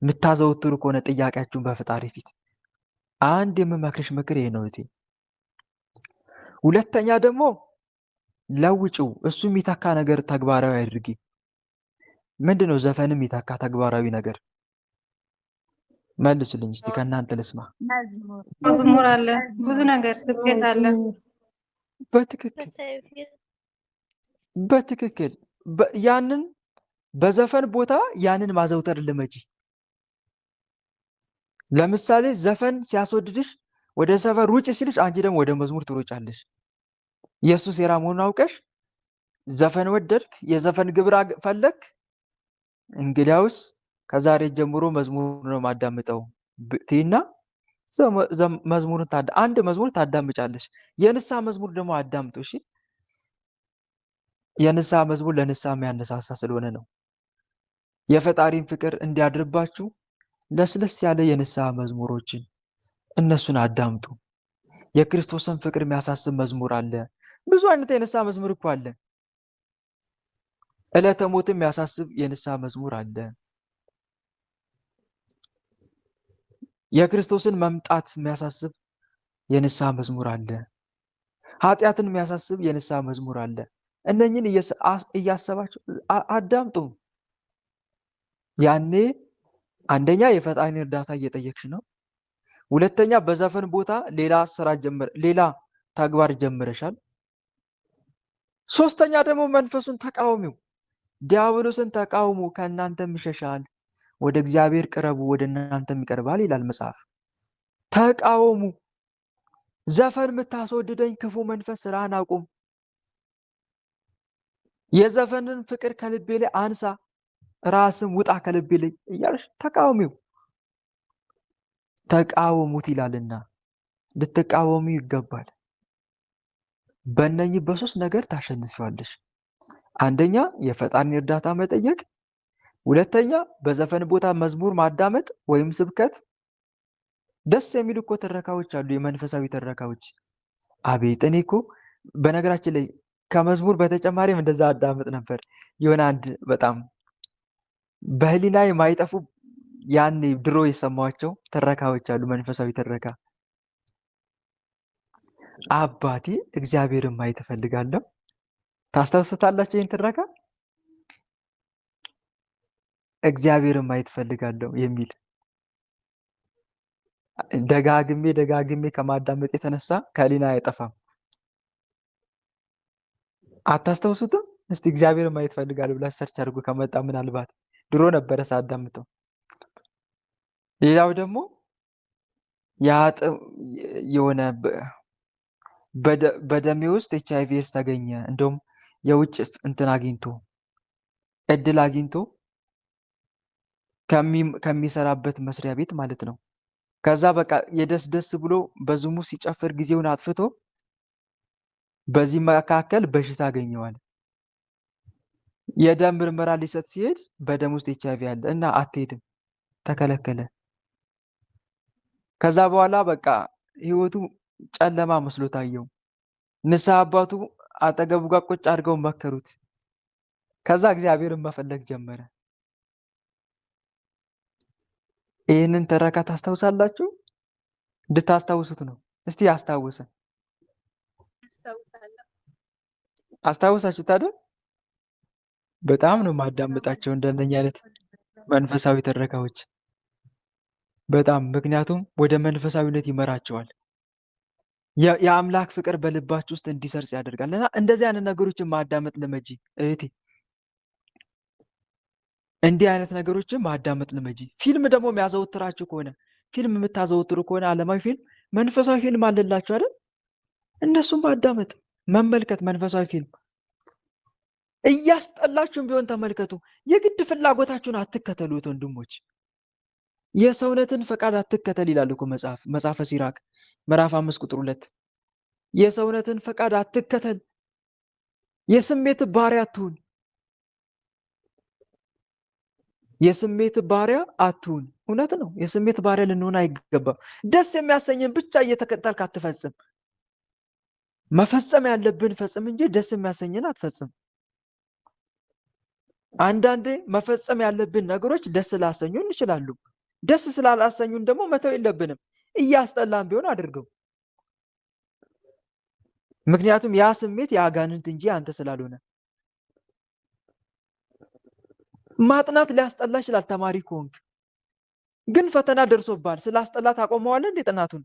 የምታዘወትሩ ከሆነ ጥያቄያችሁን በፈጣሪ ፊት። አንድ የምመክርሽ ምክር ይሄ ነው እህቴ። ሁለተኛ ደግሞ ለውጪው፣ እሱ የሚተካ ነገር ተግባራዊ አድርጊ። ምንድነው ዘፈንም የሚተካ ተግባራዊ ነገር? መልሱልኝ እስቲ ከእናንተ ልስማ። መዝሙር አለ፣ ብዙ ነገር ስብከት አለ። በትክክል ያንን በዘፈን ቦታ ያንን ማዘውተር ልመጂ። ለምሳሌ ዘፈን ሲያስወድድሽ ወደ ሰፈር ውጭ ሲልሽ፣ አንቺ ደግሞ ወደ መዝሙር ትሮጫለሽ። ኢየሱስ ሴራ መሆኑን አውቀሽ ዘፈን ወደድክ፣ የዘፈን ግብር ፈለክ፣ እንግዲያውስ ከዛሬ ጀምሮ መዝሙር ነው ማዳምጠው ብትይና መዝሙርን አንድ መዝሙር ታዳምጫለሽ። የንስሐ መዝሙር ደግሞ አዳምጡ። እሺ የንስሐ መዝሙር ለንስሐ የሚያነሳሳ ስለሆነ ነው። የፈጣሪን ፍቅር እንዲያድርባችሁ ለስለስ ያለ የንስሐ መዝሙሮችን እነሱን አዳምጡ። የክርስቶስን ፍቅር የሚያሳስብ መዝሙር አለ። ብዙ አይነት የንስሐ መዝሙር እኮ አለ። ዕለተ ሞትን የሚያሳስብ የንስሐ መዝሙር አለ። የክርስቶስን መምጣት የሚያሳስብ የንስሐ መዝሙር አለ። ኃጢአትን የሚያሳስብ የንስሐ መዝሙር አለ። እነኝን እያሰባችሁ አዳምጡ። ያኔ አንደኛ የፈጣሪን እርዳታ እየጠየቅሽ ነው። ሁለተኛ በዘፈን ቦታ ሌላ ተግባር ጀምረሻል። ሶስተኛ ደግሞ መንፈሱን ተቃውሚው፣ ዲያብሎስን ተቃውሙ ከእናንተም ይሸሻል፣ ወደ እግዚአብሔር ቅረቡ ወደ እናንተም ይቀርባል ይላል መጽሐፍ። ተቃወሙ። ዘፈን የምታስወድደኝ ክፉ መንፈስ ስራህን አቁም። የዘፈንን ፍቅር ከልቤ ላይ አንሳ፣ ራስም ውጣ ከልቤ ላይ እያልሽ ተቃውሚው። ተቃወሙት ይላልና ልትቃወሙ ይገባል። በእነኚህ በሶስት ነገር ታሸንፊዋለሽ። አንደኛ የፈጣሪን እርዳታ መጠየቅ፣ ሁለተኛ በዘፈን ቦታ መዝሙር ማዳመጥ ወይም ስብከት። ደስ የሚሉ እኮ ትረካዎች አሉ፣ የመንፈሳዊ ትረካዎች። አቤት እኔ እኮ በነገራችን ላይ ከመዝሙር በተጨማሪም እንደዛ አዳምጥ ነበር። የሆነ አንድ በጣም በህሊና የማይጠፉ ያኔ ድሮ የሰማኋቸው ትረካዎች አሉ፣ መንፈሳዊ ትረካ። አባቴ እግዚአብሔርን ማየት እፈልጋለሁ። ታስታውሱታላችሁ ይህን ትረካ? እግዚአብሔርን ማየት እፈልጋለሁ የሚል ደጋግሜ ከማዳመጥ የተነሳ ከህሊና አይጠፋም። አታስታውሱትም? እስቲ እግዚአብሔርን ማየት እፈልጋለሁ ብላችሁ ሰርች አድርጉ። ከመጣ ምናልባት ድሮ ነበረ ሳዳምጠው። ሌላው ደግሞ የሆነ በደሜ ውስጥ HIV ተገኘ፣ እንደውም የውጭ እንትን አግኝቶ እድል አግኝቶ ከሚሰራበት መስሪያ ቤት ማለት ነው። ከዛ በቃ የደስ ብሎ በዝሙ ሲጨፍር ጊዜውን አጥፍቶ በዚህ መካከል በሽታ አገኘዋል። የደም ምርመራ ሊሰጥ ሲሄድ በደም ውስጥ HIV አለ እና አትሄድም፣ ተከለከለ። ከዛ በኋላ በቃ ህይወቱ ጨለማ መስሎ ታየው። ንስሐ አባቱ አጠገቡ ጋር ቁጭ አድርገው መከሩት። ከዛ እግዚአብሔርን መፈለግ ጀመረ። ይህንን ተረካ ታስታውሳላችሁ? እንድታስታውሱት ነው። እስቲ አስታውሰን። አስታውሳለሁ። አስታውሳችሁት አይደል? በጣም ነው ማዳመጣቸው እንደነኛ አይነት መንፈሳዊ ትረካዎች በጣም ምክንያቱም ወደ መንፈሳዊነት ይመራቸዋል። የአምላክ ፍቅር በልባችሁ ውስጥ እንዲሰርጽ ያደርጋል። እና እንደዚህ አይነት ነገሮችን ማዳመጥ ልመጂ እህቴ። እንዲህ አይነት ነገሮችን ማዳመጥ ልመጂ። ፊልም ደግሞ የሚያዘወትራችሁ ከሆነ ፊልም የምታዘወትሩ ከሆነ ዓለማዊ ፊልም፣ መንፈሳዊ ፊልም አለላችሁ አይደል? እነሱም ማዳመጥ መመልከት። መንፈሳዊ ፊልም እያስጠላችሁም ቢሆን ተመልከቱ። የግድ ፍላጎታችሁን አትከተሉት ወንድሞች። የሰውነትን ፈቃድ አትከተል ይላል እኮ መጽሐፈ ሲራክ ምዕራፍ 5 ቁጥር 2 የሰውነትን ፈቃድ አትከተል፣ የስሜት ባሪያ አትሁን። የስሜት ባሪያ አትሁን። እውነት ነው። የስሜት ባሪያ ልንሆን አይገባም። ደስ የሚያሰኝን ብቻ እየተከተልክ አትፈጽም። መፈጸም ያለብን ፈጽም እንጂ ደስ የሚያሰኝን አትፈጽም። አንዳንዴ መፈጸም ያለብን ነገሮች ደስ ላሰኙን ይችላሉ። ደስ ስላላሰኙን ደግሞ መተው የለብንም። እያስጠላን ቢሆን አድርገው። ምክንያቱም ያ ስሜት የአጋንንት እንጂ አንተ ስላልሆነ። ማጥናት ሊያስጠላ ይችላል። ተማሪ ከሆንክ ግን ፈተና ደርሶባል፣ ስላስጠላት አቆመዋለህ እንዴ? ጥናቱን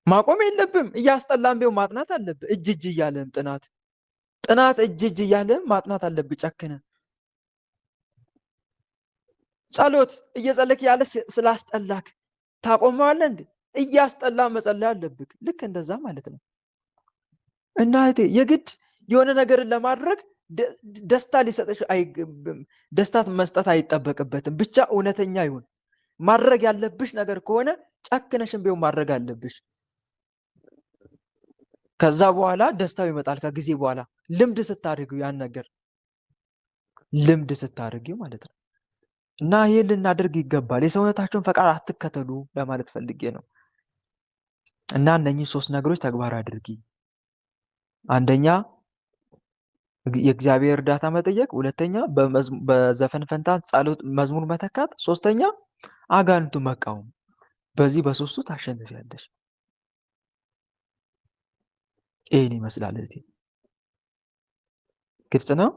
ማቆም የለብም። እያስጠላን ቢሆን ማጥናት አለብህ። እጅ እያለህም ጥናት እጅ እያለህም ማጥናት አለብህ። ጨክነህ ጸሎት እየጸለክ ያለ ስላስጠላክ ታቆመዋለህ እንዴ? እያስጠላ መጸለይ አለብህ። ልክ እንደዛ ማለት ነው። እና እህቴ የግድ የሆነ ነገርን ለማድረግ ደስታ ሊሰጥሽ አይገባም። ደስታ መስጠት አይጠበቅበትም። ብቻ እውነተኛ ይሁን። ማድረግ ያለብሽ ነገር ከሆነ ጨክነሽም ቢሆን ማድረግ አለብሽ። ከዛ በኋላ ደስታው ይመጣል። ከጊዜ በኋላ ልምድ ስታደርጊው ያን ነገር ልምድ ስታደርጊው ማለት ነው። እና ይሄን ልናደርግ ይገባል። የሰውነታችሁን ፈቃድ አትከተሉ ለማለት ፈልጌ ነው። እና እነኚህ 3 ነገሮች ተግባራዊ አድርጊ። አንደኛ የእግዚአብሔር እርዳታ መጠየቅ፣ ሁለተኛ በዘፈን ፈንታ ጸሎት፣ መዝሙር መተካት፣ ሶስተኛ አጋንንቱ መቃወም። በዚህ በ3ቱ ታሸንፊያለሽ። ይሄን ይመስላል እህቴ። ግልጽ ነው?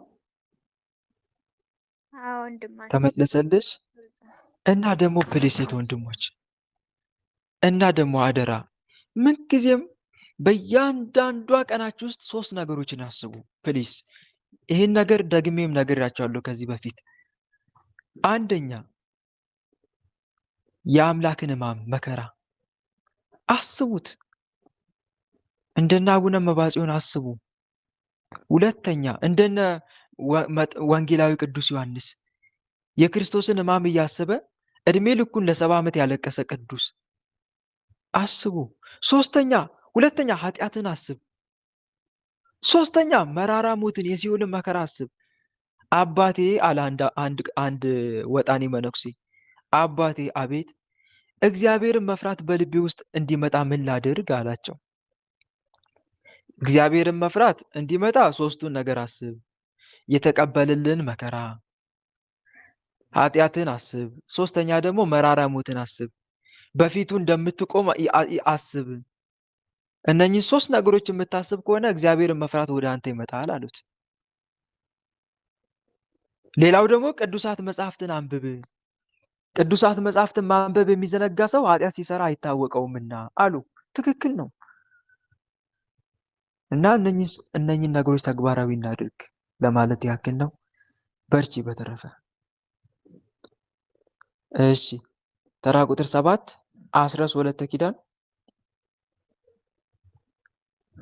አዎ ወንድማችን ተመለሰልሽ? እና ደግሞ ፕሊሴት ወንድሞች እና ደግሞ አደራ ምንጊዜም በእያንዳንዷ ቀናችሁ ውስጥ 3 ነገሮችን አስቡ ፕሊስ። ይህን ነገር ደግሜም ነግሬያቸዋለሁ ከዚህ በፊት። አንደኛ የአምላክን ሕማም መከራ አስቡት። እንደነ አቡነ መባጽዮን አስቡ። ሁለተኛ እንደነ ወንጌላዊ ቅዱስ ዮሐንስ የክርስቶስን ሕማም እያሰበ እድሜ ልኩን ለ70 ዓመት ያለቀሰ ቅዱስ አስቡ። ሁለተኛ ኃጢአትን አስብ። ሶስተኛ መራራ ሞትን፣ የሲኦልን መከራ አስብ። አባቴ አለ አንድ ወጣኔ መነኩሴ፣ አባቴ አቤት፣ እግዚአብሔርን መፍራት በልቤ ውስጥ እንዲመጣ ምን ላድርግ አላቸው። እግዚአብሔርን መፍራት እንዲመጣ 3ቱን ነገር አስብ። የተቀበልልን መከራ፣ ኃጢአትን አስብ። ሶስተኛ ደግሞ መራራ ሞትን አስብ። በፊቱ እንደምትቆም አስብ። እነኚህ 3 ነገሮች የምታስብ ከሆነ እግዚአብሔርን መፍራት ወደ አንተ ይመጣል አሉት። ሌላው ደግሞ ቅዱሳት መጻሕፍትን አንብብ። ቅዱሳት መጻሕፍትን ማንበብ የሚዘነጋ ሰው ኃጢአት ሲሰራ አይታወቀውምና አሉ። ትክክል ነው። እና እነኚህን ነገሮች ተግባራዊ እናድርግ ለማለት ያክል ነው። በርቺ። በተረፈ እሺ፣ ተራ ቁጥር 7 አስረስ ወለተ ኪዳን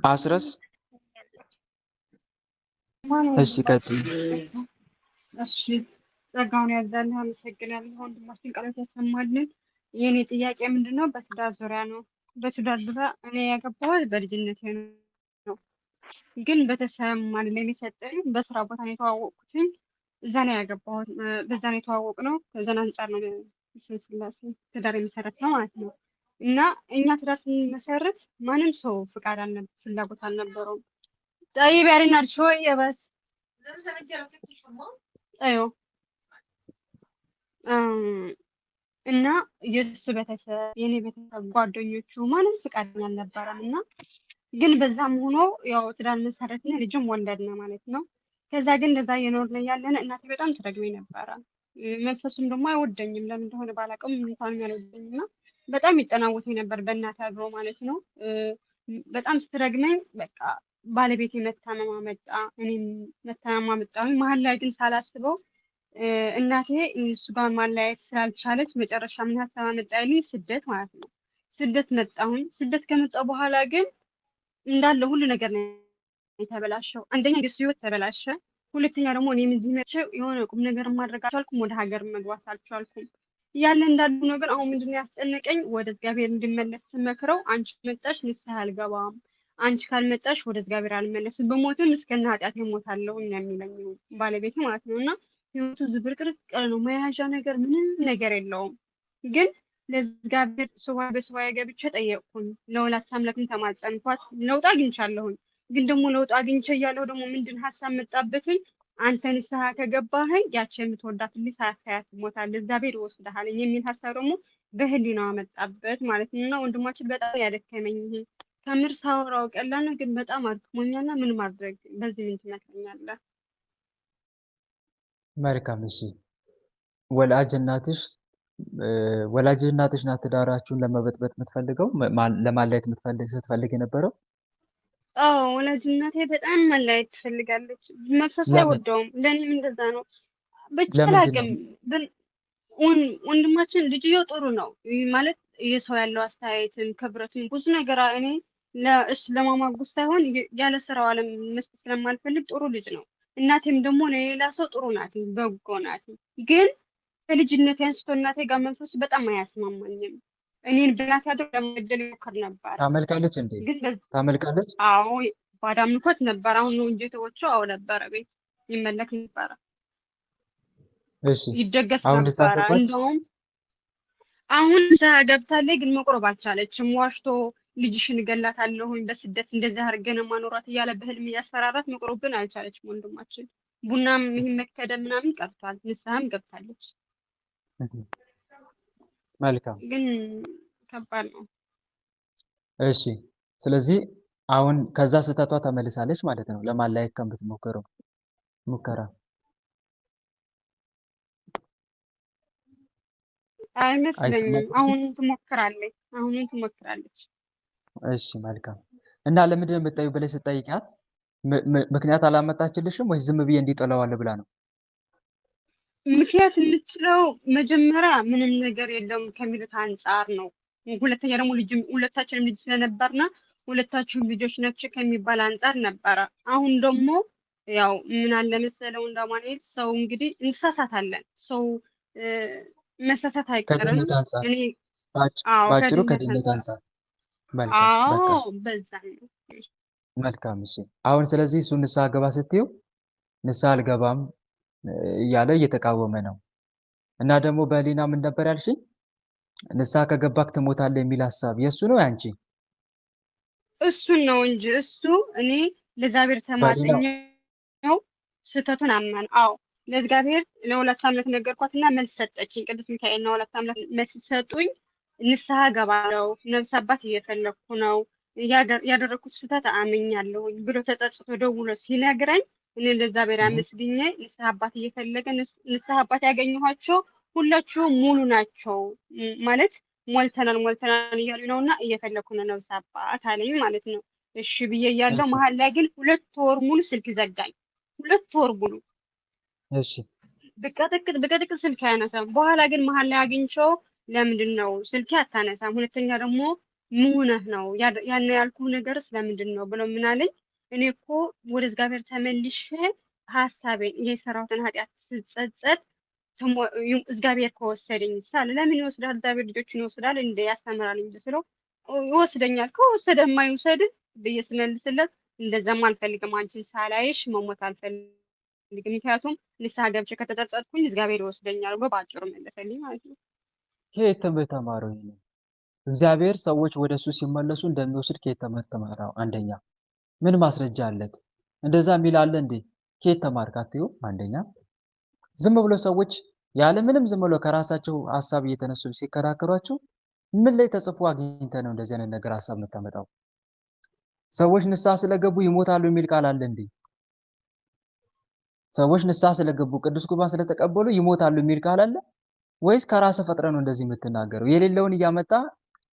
አስረስ። እሺ ቀጥይ። እሺ ጸጋውን ያብዛልህ። አመሰግናለሁ ወንድማችን፣ ቃላት ያሰማልን። የኔ ጥያቄ ምንድነው? በትዳር ዙሪያ ነው። በትዳር ዙሪያ እኔ ያገባሁት በልጅነቴ ነው፣ ግን ቤተሰብ ማለት ላይ የሰጠኝ በስራ ቦታ ነው የተዋወቅኩትኝ። እዛ ነው ያገባሁት፣ በዛ ነው የተዋወቅነው። ከዛን አንጻር ነው ስላሴ ትዳር የመሰረት ነው ማለት ነው። እና እኛ ትዳር ስንመሰርት ማንም ሰው ፍላጎት አልነበረውም። طيب يعني نار شوية بس. ايوه እና የእሱ ቤተሰብ የኔ ቤተሰብ ጓደኞቹ ማንም ፈቃደኛ አልነበረም እና ግን በዛም ሆኖ ያው ትዳር መሰረትን ልጅም ወለድን ማለት ነው። ከዛ ግን እንደዛ እየኖርን እያለን እናቴ በጣም ትረግመኝ ነበረ። መንፈሱም ደግሞ አይወደኝም ለምን እንደሆነ ባላውቅም እንኳን ያልወደኝም እና በጣም ይጠናወተኝ ነበር በእናቴ አድሮ ማለት ነው። በጣም ስትረግመኝ በቃ ባለቤቴ መታመም አመጣ፣ እኔም መታመም አመጣሁኝ። መሀል ላይ ግን ሳላስበው እናቴ እሱ ጋር ማለያየት ስላልቻለች መጨረሻ ምን ሀሳብ አመጣልኝ? ስደት ማለት ነው። ስደት መጣሁኝ። ስደት ከመጣሁ በኋላ ግን እንዳለ ሁሉ ነገር ነው የተበላሸው። አንደኛ የሱ ህይወት ተበላሸ። ሁለተኛ ደግሞ እኔም እዚህ መጥቼ የሆነ ቁም ነገር ማድረግ አልቻልኩም፣ ወደ ሀገር መግባት አልቻልኩም። ያለ እንዳሉ ነገር አሁን ምንድን ነው ያስጨነቀኝ? ወደ እግዚአብሔር እንድመለስ ስመክረው አንቺ መጣሽ ንስሐ አልገባም፣ አንቺ ካልመጣሽ ወደ እግዚአብሔር አልመለስም፣ በሞትም እስከነ ኃጢአት እሞታለሁ ነው የሚለኝ ባለቤት ማለት ነው። እና ህይወቱ ዝብርቅርቅ ነው፣ መያዣ ነገር ምንም ነገር የለውም። ግን ለእግዚአብሔር ሱባኤ በሱባኤ ገብቼ ጠየቅኩኝ፣ ለወላዲተ አምላክም ተማጸንኳት። ለውጥ አግኝቻለሁኝ። ግን ደግሞ ለውጥ አግኝቼ እያለሁ ደግሞ ምንድን ሀሳብ መጣበትኝ? አንተ ንስሐ ከገባህኝ ያቺ የምትወዳት ልጅ ሳታያት ትሞታለህ፣ እግዚአብሔር ይወስድሃል የሚል ሀሳብ ደግሞ በህሊናዋ መጣበት ማለት ነው። እና ወንድማችን በጣም ያደከመኝ ይሄ ከምር ሳወራው ቀላል ነው፣ ግን በጣም አድክሞኛልና ምን ማድረግ በዚህ ምን ትመክረኛለህ? መልካም እሺ። ወላጅ እናትሽ ወላጅ እናትሽ ናት ትዳራችሁን ለመበጥበጥ የምትፈልገው ለማለያየት ስትፈልግ የነበረው? አዎ ወላጅ እናቴ በጣም መለያየት ትፈልጋለች። መንፈሱ ለምን አይወደውም። ለእኔም እንደዛ ነው። ብቻ ለምንድን አላውቅም። ነው? ወንድማችን ልጅየው ጥሩ ነው ማለት የሰው ያለው አስተያየትን ክብረትን ብዙ ነገር እኔ እሱ ለማማጉስ ሳይሆን ያለ ስራው አለም መስጠት ስለማልፈልግ ጥሩ ልጅ ነው። እናቴም ደግሞ ለሌላ ሰው ጥሩ ናት፣ በጎ ናት። ግን ከልጅነት አንስቶ እናቴ ጋር መንፈሱ በጣም አያስማማኝም። እኔን በእናቴ አድሮ ለመግደል ይሞክር ነበር። ታመልካለች እንዴ? ግን ታመልካለች? አዎ ባዳ አምልኮት ነበር። አሁን ነው እንጂ የተወቸው። አዎ ነበረ፣ ቤት ይመለክ ነበረ፣ እሺ ይደገስ አሁን ንስሐ ነበረ። ገባች? እንደውም አሁን ንስሐ ገብታለች፣ ግን መቁረብ አልቻለችም። ዋሽቶ ልጅሽን እገላታለሁኝ በስደት እንደዚህ አድርገን ማኖራት እያለ በህልም እያስፈራራት መቁረብ ግን አልቻለችም። ወንድማችን ቡናም ይህን መከደም ምናምን ቀርቷል። ንስሐም ገብታለች፣ መልካም ግን ከባድ ነው። እሺ። ስለዚህ አሁን ከዛ ስህተቷ ተመልሳለች ማለት ነው፣ ለማለያየት ከምትሞክረው ሙከራ። አይመስለኝም። አይሰማትም? አሁንም ትሞክራለች፣ አሁንም ትሞክራለች። እሺ መልካም። እና ለምንድን ነው የምትጠይው ብለሽ ስትጠይቂያት ምክንያት አላመጣችልሽም ወይ ዝም ብዬ እንዲጠላዋለሁ ብላ ነው? ምክንያት የምትለው መጀመሪያ ምንም ነገር የለም ከሚሉት አንጻር ነው። ሁለተኛ ደግሞ ሁለታችንም ልጅ ስለነበርና ሁለታችሁም ልጆች ናቸው ከሚባል አንጻር ነበረ። አሁን ደግሞ ያው ምን አለ መሰለው እንደማለት ሰው እንግዲህ እንሳሳታለን። ሰው መሳሳት አይቀርም። ከድህነት አንጻር እኔ ባጭሩ ከድህነት ከድህነት አንጻር አንጻር። መልካም በቃ በዛ ነው። መልካም እሺ። አሁን ስለዚህ እሱ ንስሐ ገባ ስትይው ንስሐ አልገባም እያለ እየተቃወመ ነው። እና ደግሞ በህሊና ምን ነበር ያልሽኝ? ንስሐ ከገባክ ትሞታለህ የሚል ሀሳብ የእሱ ነው ያንቺ? እሱን ነው እንጂ እሱ እኔ ለእግዚአብሔር ተማጽኛው ስህተቱን አመን። አዎ ለእግዚአብሔር ለወላዲተ አምላክ ነገርኳትና መልስ ሰጠችኝ። ቅዱስ ሚካኤልና ወላዲተ አምላክ መልስ ሰጡኝ። ንስሐ ገባለሁ፣ ነፍስ አባት እየፈለግኩ ነው፣ ያደረኩት ስህተት አምኛለሁ ብሎ ተጸጽቶ ደውሎ ሲነግረኝ እኔ ለእግዚአብሔር አመስግኜ ንስሐ አባት እየፈለገ ንስሐ አባት ያገኘኋቸው ሁላችሁም ሙሉ ናቸው ማለት ሞልተናል እያሉ ነው እና እየፈለኩ ነው ነፍስ አባት አለኝ ማለት ነው። እሺ ብዬ እያለሁ መሀል ላይ ግን 2 ወር ሙሉ ስልክ ዘጋኝ። 2 ወር ሙሉ እሺ ብቀጥቅጥ ስልክ አያነሳም። በኋላ ግን መሀል ላይ አግኝቼው ለምንድን ነው ስልክ አታነሳም? ሁለተኛ ደግሞ ምን ሆነህ ነው ያን ያልኩህ ነገር ስለምንድን ነው ብሎ ምን አለኝ? እኔ እኮ ወደ እግዚአብሔር ተመልሼ ሀሳቤን የሰራሁትን ኃጢአት ስጸጸት እግዚአብሔር ከወሰደኝ ሳለ ለምን ይወስዳል? እግዚአብሔር ልጆችን ይወስዳል እንደ ያስተምራል እንጂ ስለው ይወስደኛል። ከወሰደማ ይውሰድ ብዬ ስመልስለት እንደዛም አልፈልግም፣ አንቺን ሳላይሽ መሞት አልፈልግም፣ ምክንያቱም ንስሐ ገብቼ ከተጸጸትኩኝ እግዚአብሔር ይወስደኛል ብሎ በአጭሩ መለሰልኝ ማለት ነው። ከየት ትምህርት ተማረው? ይሄ እግዚአብሔር ሰዎች ወደ እሱ ሲመለሱ እንደሚወስድ ከየት ትምህርት ተማረው? አንደኛ ምን ማስረጃ አለት? እንደዛ የሚል አለ እንዴ? ከየት ተማርክ አትይው? አንደኛ ዝም ብሎ ሰዎች ያለ ምንም ዝም ብሎ ከራሳቸው ሀሳብ እየተነሱ ሲከራከሯቸው ምን ላይ ተጽፎ አግኝተህ ነው እንደዚህ አይነት ነገር ሀሳብ የምታመጣው? ሰዎች ንስሐ ስለገቡ ይሞታሉ የሚል ቃል አለ እንዴ? ሰዎች ንስሐ ስለገቡ ቅዱስ ቁርባን ስለተቀበሉ ይሞታሉ የሚል ቃል አለ? ወይስ ከራስህ ፈጥረህ ነው እንደዚህ የምትናገረው? የሌለውን እያመጣ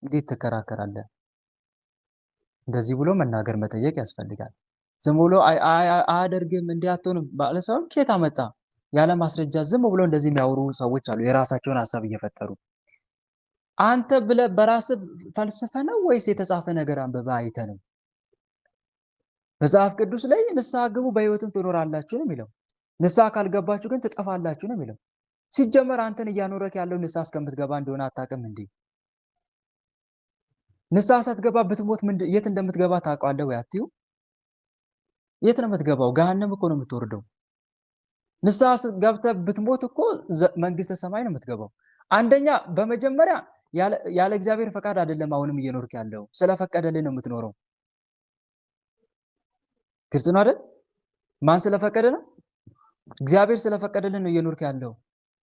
እንዴት ትከራከራለህ? እንደዚህ ብሎ መናገር መጠየቅ ያስፈልጋል። ዝም ብሎ አያደርግም እንዲህ አትሆንም ባለ ሰው ከየት አመጣ? ያለ ማስረጃ ዝም ብሎ እንደዚህ የሚያወሩ ሰዎች አሉ፣ የራሳቸውን ሀሳብ እየፈጠሩ። አንተ ብለህ በራስህ ፈልስፈህ ነው ወይስ የተጻፈ ነገር አንብበህ አይተህ ነው? መጽሐፍ ቅዱስ ላይ ንስሐ ግቡ በሕይወትም ትኖራላችሁ ነው የሚለው። ንስሐ ካልገባችሁ ግን ትጠፋላችሁ ነው የሚለው። ሲጀመር አንተን እያኖረክ ያለው ንስሐ እስከምትገባ እንደሆነ አታውቅም እንዴ? ንስሐ ሳትገባ ብትሞት የት እንደምትገባ ታውቃለህ ወይ? አትዩ። የት ነው የምትገባው? ገሃነም እኮ ነው የምትወርደው። ንስሐ ገብተህ ብትሞት እኮ መንግስተ ሰማይ ነው የምትገባው። አንደኛ በመጀመሪያ ያለ እግዚአብሔር ፈቃድ አይደለም አሁንም እየኖርክ ያለው፣ ስለፈቀደልህ ነው የምትኖረው። ግልጽ ነው አይደል? ማን ስለፈቀደ ነው? እግዚአብሔር ስለፈቀደልህ ነው እየኖርክ ያለው።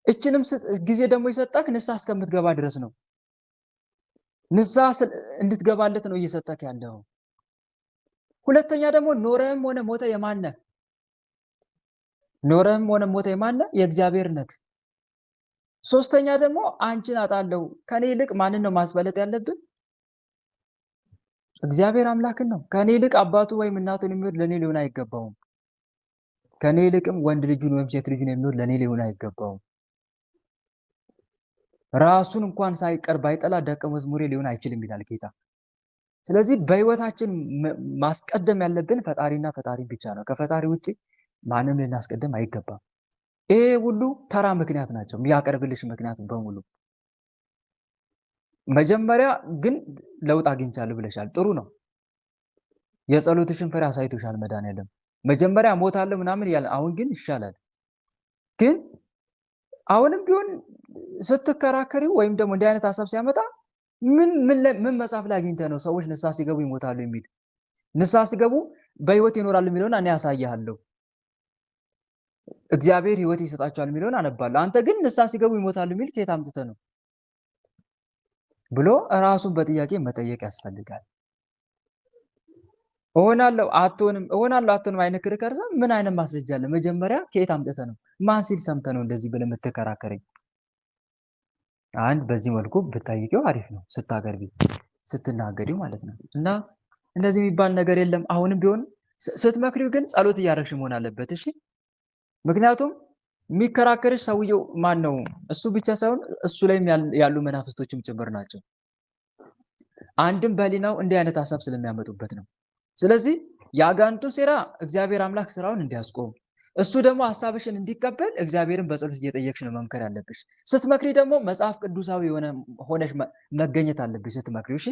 እችንም ጊዜ ደግሞ የሰጠክ ንስሐ እስከምትገባ ድረስ ነው። ንስሐ እንድትገባለት ነው እየሰጠክ ያለው። ሁለተኛ ደግሞ ኖረህም ሆነ ሞተ የማን ነህ? ኖረህም ሆነ ሞተ የማን ነህ? የእግዚአብሔር ነህ። ሶስተኛ ደግሞ አንቺን አጣለው ከኔ ይልቅ ማንን ነው ማስበለጥ ያለብን? እግዚአብሔር አምላክን ነው። ከኔ ይልቅ አባቱ ወይም እናቱን የሚወድ ለኔ ሊሆን አይገባውም። ከኔ ይልቅም ወንድ ልጁን ወይም ሴት ልጁን የሚወድ ለኔ ሊሆን አይገባውም። ራሱን እንኳን ሳይቀር ባይጠላ ደቀ መዝሙሬ ሊሆን አይችልም ይላል ጌታ። ስለዚህ በህይወታችን ማስቀደም ያለብን ፈጣሪና ፈጣሪ ብቻ ነው። ከፈጣሪ ውጪ ማንም ልናስቀድም አይገባም። ይሄ ሁሉ ተራ ምክንያት ናቸው፣ የሚያቀርብልሽ ምክንያት በሙሉ። መጀመሪያ ግን ለውጥ አግኝቻለሁ ብለሻል፣ ጥሩ ነው። የጸሎትሽን ፍሬ አሳይቶሻል መድኃኒዓለም። መጀመሪያ ሞታለሁ ምናምን ያለ፣ አሁን ግን ይሻላል። ግን አሁንም ቢሆን ስትከራከሪው ወይም ደግሞ እንዲህ አይነት ሀሳብ ሲያመጣ ምን መጽሐፍ ላይ አግኝተህ ነው ሰዎች ንስሐ ሲገቡ ይሞታሉ የሚል? ንስሐ ሲገቡ በህይወት ይኖራሉ የሚለውን እኔ ያሳያለሁ። እግዚአብሔር ህይወት ይሰጣቸዋል የሚለውን አነባለሁ። አንተ ግን ንስሐ ሲገቡ ይሞታሉ የሚል ከየት አምጥተህ ነው ብሎ ራሱን በጥያቄ መጠየቅ ያስፈልጋል። እሆናለሁ አትሆንም አይነት ክርክር ምን አይነት ማስረጃ አለ? መጀመሪያ ከየት አምጥተህ ነው? ማን ሲል ሰምተህ ነው እንደዚህ ብለህ የምትከራከረኝ? አንድ በዚህ መልኩ ብታይቂው አሪፍ ነው፣ ስታቀርቢ ስትናገሪው ማለት ነው። እና እንደዚህ የሚባል ነገር የለም። አሁንም ቢሆን ስትመክሪው ግን ጸሎት እያደረግሽ መሆን አለበት። እሺ፣ ምክንያቱም የሚከራከርሽ ሰውየው ማን ነው? እሱ ብቻ ሳይሆን እሱ ላይም ያሉ መናፍስቶችም ጭምር ናቸው። አንድም በህሊናው እንዲህ አይነት ሀሳብ ስለሚያመጡበት ነው። ስለዚህ የአጋንንቱን ሴራ እግዚአብሔር አምላክ ስራውን እንዲያስቆም፣ እሱ ደግሞ ሀሳብሽን እንዲቀበል እግዚአብሔርን በጸሎት እየጠየቅሽ ነው መምከር ያለብሽ። ስትመክሪ ደግሞ መጽሐፍ ቅዱሳዊ ሆነሽ መገኘት አለብሽ ስትመክሪ። እሺ፣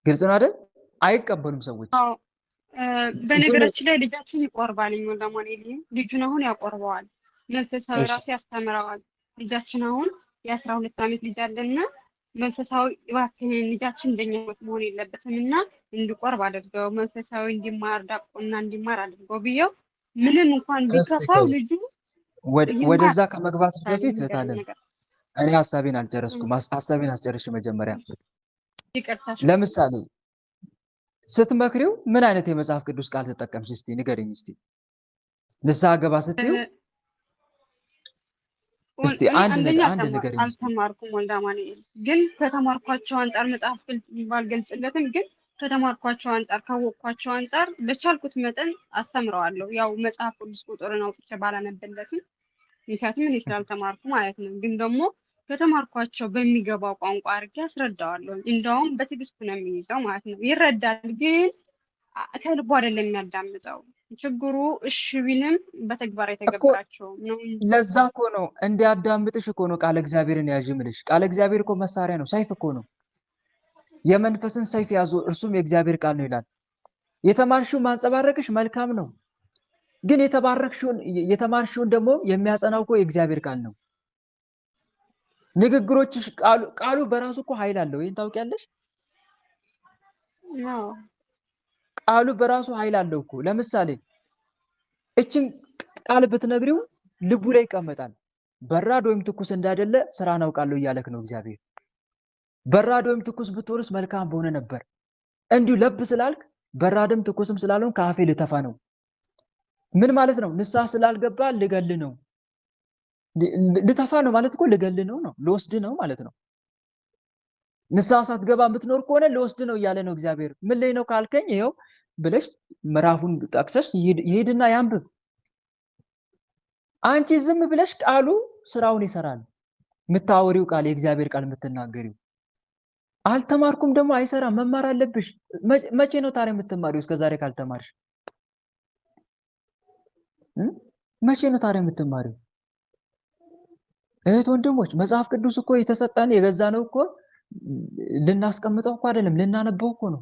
ግልጽ ነው አይደል? አይቀበሉም ሰዎች። በነገራችን ላይ ልጃችን ይቆርባል። ለማንኛውም ልጁን አሁን ያቆርበዋል፣ መንፈሳዊ ራሱ ያስተምረዋል። ልጃችን አሁን የ12 ዓመት ልጅ አለና መንፈሳዊ እባክህን ልጃችን እንደኛ መሆን የለበትም እና እንዲቆርብ አድርገው፣ መንፈሳዊ እንዲማር ዳቆና እንዲማር አድርገው ብየው ምንም እንኳን ቢከፋው ልጁ ወደዛ ከመግባትሽ በፊት እህታለን እኔ ሀሳቤን አልጨረስኩም። ሀሳቤን አስጨርሽ መጀመሪያ። ለምሳሌ ስትመክሪው ምን አይነት የመጽሐፍ ቅዱስ ቃል ተጠቀምሽ? እስቲ ንገረኝ። እስቲ ንስሐ ገባ ስትይው እስቲ አንድ ንገረኝ። አልተማርኩም ወልደ አማኑኤል፣ ግን ከተማርኳቸው አንጻር መጽሐፍ ባልገልጽለትም ግን ከተማርኳቸው አንጻር ካወቅኳቸው አንጻር በቻልኩት መጠን አስተምረዋለሁ። ያው መጽሐፍ ቅዱስ ቁጥርን አውጥቼ ባላነበለትም ምክንያቱም እኔ ስላልተማርኩ ማለት ነው። ግን ደግሞ ከተማርኳቸው በሚገባው ቋንቋ አድርጌ አስረዳዋለሁ። እንደውም በትዕግስት ነው የሚይዘው ማለት ነው። ይረዳል፣ ግን ከልቡ አይደለም የሚያዳምጠው። ችግሩ እሺ ቢልም በተግባር የተገበራቸው ነው። ለዛ እኮ ነው እንዲያዳምጥሽ እኮ ነው ቃለ እግዚአብሔርን ያዥ ምልሽ። ቃለ እግዚአብሔር እኮ መሳሪያ ነው፣ ሰይፍ እኮ ነው። የመንፈስን ሰይፍ ያዙ እርሱም የእግዚአብሔር ቃል ነው ይላል። የተማርሽውን ማንጸባረቅሽ መልካም ነው፣ ግን የተማርሽውን ደግሞ የሚያጸናው እኮ የእግዚአብሔር ቃል ነው። ንግግሮችሽ ቃሉ በራሱ እኮ ኃይል አለው። ይሄን ታውቂያለሽ? ቃሉ በራሱ ኃይል አለው እኮ። ለምሳሌ እችን ቃል ብትነግሪው ልቡ ላይ ይቀመጣል። በራድ ወይም ትኩስ እንዳይደለ ስራን አውቃለሁ እያለክ ነው እግዚአብሔር። በራድ ወይም ትኩስ ብትሆንስ መልካም በሆነ ነበር። እንዲሁ ለብ ስላልክ በራድም ትኩስም ስላልሆን ከአፌ ልተፋ ነው። ምን ማለት ነው? ንስሐ ስላልገባ ልገል ነው። ልተፋ ነው ማለት እኮ ልገል ነው ነው፣ ልወስድ ነው ማለት ነው። ንስሐ ሳትገባ የምትኖር ከሆነ ልወስድ ነው እያለ ነው እግዚአብሔር። ምን ላይ ነው ካልከኝ ይሄው ብለሽ ምዕራፉን ጠቅሰሽ ይሄድና ያንብብ። አንቺ ዝም ብለሽ ቃሉ ስራውን ይሰራል። የምታወሪው ቃል የእግዚአብሔር ቃል የምትናገሪው አልተማርኩም ደግሞ አይሰራም። መማር አለብሽ። መቼ ነው ታዲያ የምትማሪው? እስከዛሬ ካልተማርሽ መቼ ነው ታዲያ የምትማሪው? እህት ወንድሞች፣ መጽሐፍ ቅዱስ እኮ የተሰጠን የገዛ ነው እኮ ልናስቀምጠው እኮ አይደለም፣ ልናነበው እኮ ነው።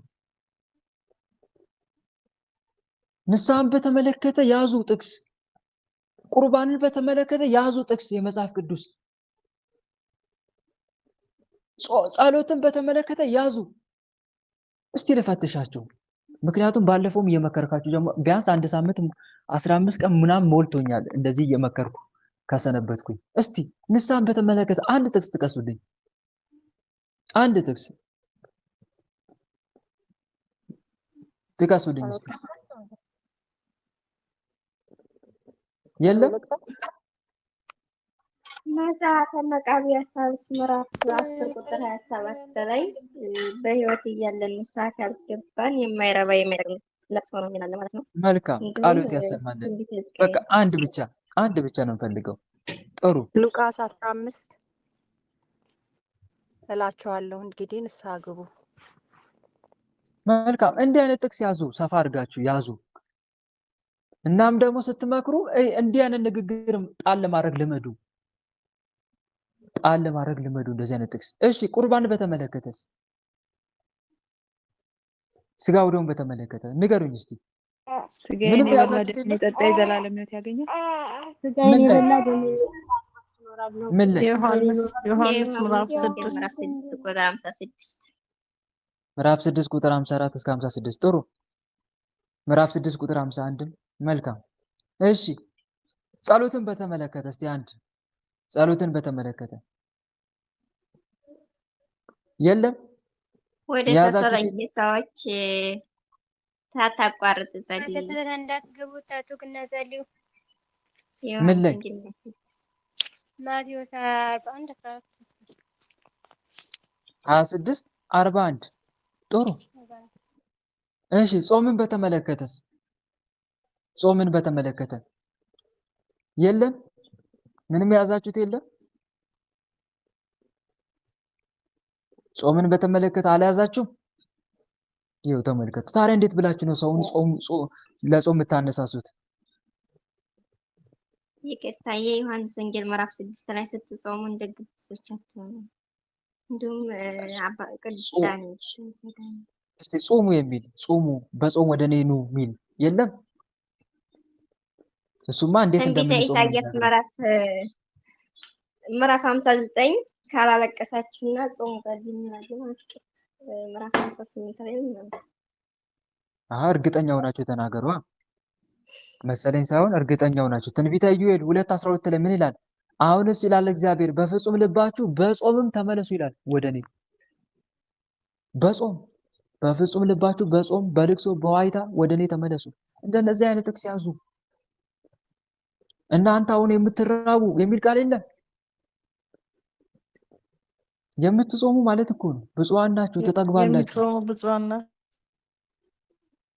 ንስሐን በተመለከተ ያዙ ጥቅስ፣ ቁርባንን በተመለከተ ያዙ ጥቅስ የመጽሐፍ ቅዱስ፣ ጸሎትን በተመለከተ ያዙ። እስቲ ልፈትሻቸው። ምክንያቱም ባለፈውም እየመከርካችሁ ጀምሮ ቢያንስ አንድ ሳምንት 15 ቀን ምናምን ሞልቶኛል እንደዚህ እየመከርኩ ከሰነበትኩኝ። እስቲ ንስሐን በተመለከተ አንድ ጥቅስ ጥቀሱልኝ። አንድ ጥቅስ ጥቀሱልኝ እስቲ። የለም? መጽሐፈ መቃብያት ምዕራፍ 10 ቁጥር 27 ላይ በሕይወት እያለን ንስሐ ካልገባን የማይረባ የማይጠቅም ለቅሶ ነው ይላል ማለት ነው። መልካም ቃሎት ያሰማልን። በቃ አንድ ብቻ ነው የምፈልገው። ጥሩ ሉቃስ 15 እላችኋለሁ እንግዲህ ንስሐ ግቡ። መልካም እንዲህ አይነት ጥቅስ ያዙ፣ ሰፋ አድርጋችሁ ያዙ። እናም ደግሞ ስትመክሩ እንዲህ አይነት ንግግር ጣል ለማድረግ ልመዱ። እንደዚህ አይነት ጥቅስ። እሺ ቁርባን በተመለከተስ? ስጋው ደግሞ በተመለከተ ንገሩኝ እስቲ። ስጋዬን የበላ ደሜን የጠጣ የዘላለም ሕይወት ያገኛል። ስጋዬን የበላ ደሜን ምን ላይ? ዮሐንስ ምዕራፍ 6 ቁጥር 56 ምዕራፍ 6 ቁጥር 54 እስከ 56። ጥሩ። ምዕራፍ 6 ቁጥር 51 መልካም። እሺ ጸሎትን በተመለከተ እስቲ አንድ ጸሎትን በተመለከተ የለም? ወደ ተሰሎንቄ ሰዎች ሳታቋርጥ ጸልይ። እንዳትገቡ ታቱ ግና ጸልዩ። ምን ላይ? ማቴዎስ 41 26 41 ጥሩ። እሺ ጾምን በተመለከተስ? ጾምን በተመለከተ የለም? ምንም የያዛችሁት የለም? ጾምን በተመለከተ አልያዛችሁም? ይኸው ተመልከቱ። ታዲያ እንዴት ብላችሁ ነው ሰውን ለጾም የምታነሳሱት? ይቅርታ፣ የዮሐንስ ወንጌል ምዕራፍ 6 ላይ ስትጾሙ እንደ ግብጾች አትሆኑ። እንዲሁም ቅዱስ ዳንኤል እስቲ ጾሙ የሚል ጾሙ በጾም ወደ እኔ ኑ የሚል የለም? እሱማ እንዴት ትንቢተ ኢሳይያስ ምዕራፍ 59 ካላለቀሳችሁና ጾም ጸልዩ ይላል። ምዕራፍ 58 ላይ ነው። እርግጠኛ ሆናችሁ ተናገሩ መሰለኝ ሳይሆን እርግጠኛ ሆናችሁ። ትንቢተ ኢዩኤል 2:12 ላይ ምን ይላል? አሁንስ ይላል እግዚአብሔር በፍጹም ልባችሁ በጾምም ተመለሱ ይላል ወደ እኔ። በፍጹም ልባችሁ በጾም በልቅሶ በዋይታ ወደ እኔ ተመለሱ። እንደነዚህ አይነት ጥቅስ ያዙ። እናንተ አሁን የምትራቡ የሚል ቃል የለም። የምትጾሙ ማለት እኮ ነው ብፁዓን ናችሁ ትጠግባላችሁ።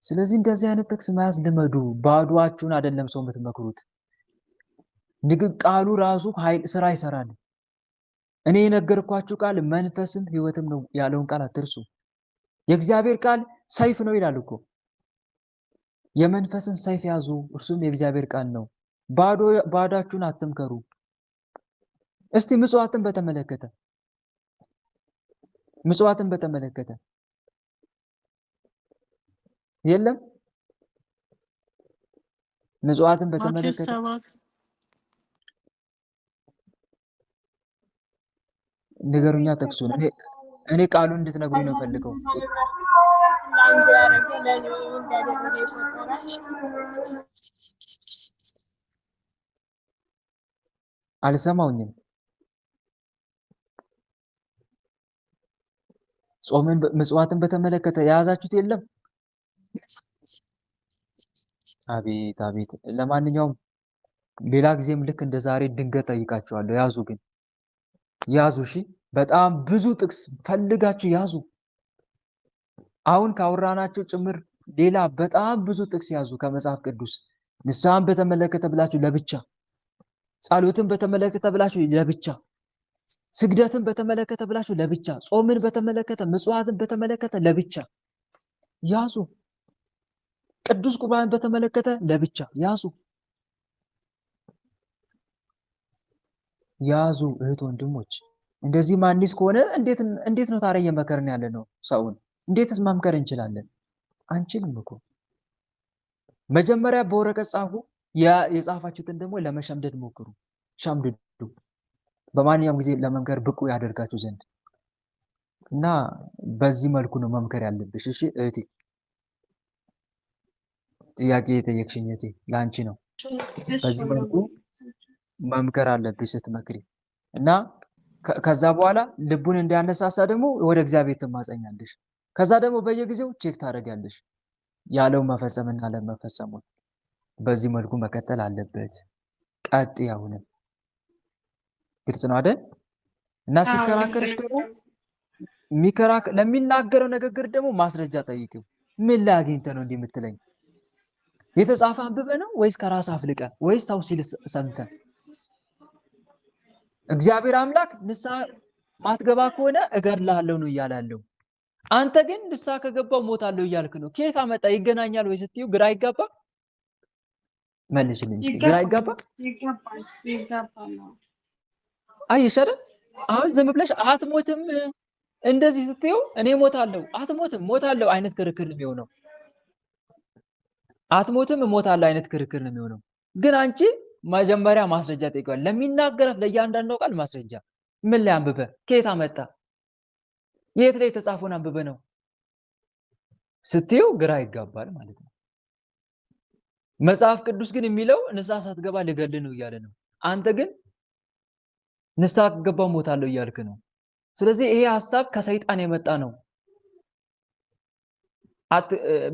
ስለዚህ እንደዚህ አይነት ጥቅስ መያዝ ልመዱ። ባዶአችሁን አይደለም ሰው የምትመክሩት። ቃሉ ራሱ ስራ ይሰራል። እኔ የነገርኳችሁ ቃል መንፈስም ሕይወትም ነው ያለውን ቃል አትርሱ። የእግዚአብሔር ቃል ሰይፍ ነው ይላል እኮ። የመንፈስን ሰይፍ ያዙ፣ እርሱም የእግዚአብሔር ቃል ነው። ባዶአችሁን አትምከሩ። እስቲ ምጽዋትን በተመለከተ የለም? ምጽዋትን በተመለከተ ንገሩኛ ጥቅሱን። እኔ ቃሉን እንድትነግሩኝ ነው ፈልገው። አልሰማውኝም። ጾምን ምጽዋትን በተመለከተ የያዛችሁት የለም? አቤት አቤት። ለማንኛውም ሌላ ጊዜም ልክ እንደ ዛሬ ድንገት ጠይቃችኋለሁ። ያዙ ግን ያዙ። እሺ፣ በጣም ብዙ ጥቅስ ፈልጋችሁ ያዙ። አሁን ካወራናቸው ጭምር ሌላ በጣም ብዙ ጥቅስ ያዙ ከመጽሐፍ ቅዱስ። ንስሐን በተመለከተ ብላችሁ ለብቻ፣ ጸሎትን በተመለከተ ብላችሁ ለብቻ፣ ስግደትን በተመለከተ ብላችሁ ለብቻ፣ ጾምን በተመለከተ ምጽዋትን በተመለከተ ለብቻ ያዙ። ቅዱስ ቁርባንን በተመለከተ ለብቻ ያዙ ያዙ። እህት ወንድሞች፣ እንደዚህ ማንስ ከሆነ እንዴት ነው ታዲያ እየመከርን ያለ ነው ሰውን? እንዴትስ መምከር እንችላለን? አንችልም እኮ። መጀመሪያ በወረቀት ጻፉ፣ የጻፋችሁትን ደግሞ ለመሸምደድ ሞክሩ። ሸምድዱ፣ በማንኛውም ጊዜ ለመምከር ብቁ ያደርጋችሁ ዘንድ እና በዚህ መልኩ ነው መምከር ያለብሽ። እሺ እህቴ፣ ጥያቄ የጠየቅሽኝ እህቴ ለአንቺ ነው። በዚህ መልኩ መምከር አለብሽ ስትመክሪ እና ከዛ በኋላ ልቡን እንዲያነሳሳ ደግሞ ወደ እግዚአብሔር ትማጸኛለሽ። ከዛ ደግሞ በየጊዜው ቼክ ታደርጊያለሽ ያለው መፈጸምና አለመፈጸሙን። በዚህ መልኩ መቀጠል አለበት። ቀጥ ያሁን ግልጽ ነው አይደል? እና ሲከራከርሽ ደግሞ ለሚናገረው ንግግር ደግሞ ማስረጃ ጠይቂው። ምን ላይ አግኝተህ ነው እንዲህ የምትለኝ? የተጻፈ አንብበህ ነው ወይስ ከራስ አፍልቀ ወይስ ሰው ሲል ሰምተህ? እግዚአብሔር አምላክ ንስሐ ማትገባ ከሆነ እገድልሃለሁ ነው እያላለሁ። አንተ ግን ንስሐ ከገባው ሞታለሁ እያልክ ነው። ከየት አመጣ? ይገናኛል ወይ ስትዩ ግራ አይጋባ? መልሽልኝ እስቲ። ግራ አይጋባ? ይገባል። አይሽ አይደል? አሁን ዝም ብለሽ አትሞትም እንደዚህ ስትዩ እኔ ሞታለሁ አትሞትም ሞታለሁ አይነት ክርክር ነው የሚሆነው። አትሞትም ሞታለሁ አይነት ክርክር ነው የሚሆነው። ግን አንቺ መጀመሪያ ማስረጃ ጠይቀዋል። ለሚናገራት ለእያንዳንዱ ቃል ማስረጃ ምን ላይ አንብበ? ከየት አመጣ? የት ላይ የተጻፈውን አንብበ ነው ስትዩ ግራ ይጋባል ማለት ነው። መጽሐፍ ቅዱስ ግን የሚለው ንስሐ ሳትገባ ልገልህ ነው እያለ ነው። አንተ ግን ንስሐ ከገባው ሞታለሁ እያልክ ነው። ስለዚህ ይሄ ሐሳብ ከሰይጣን የመጣ ነው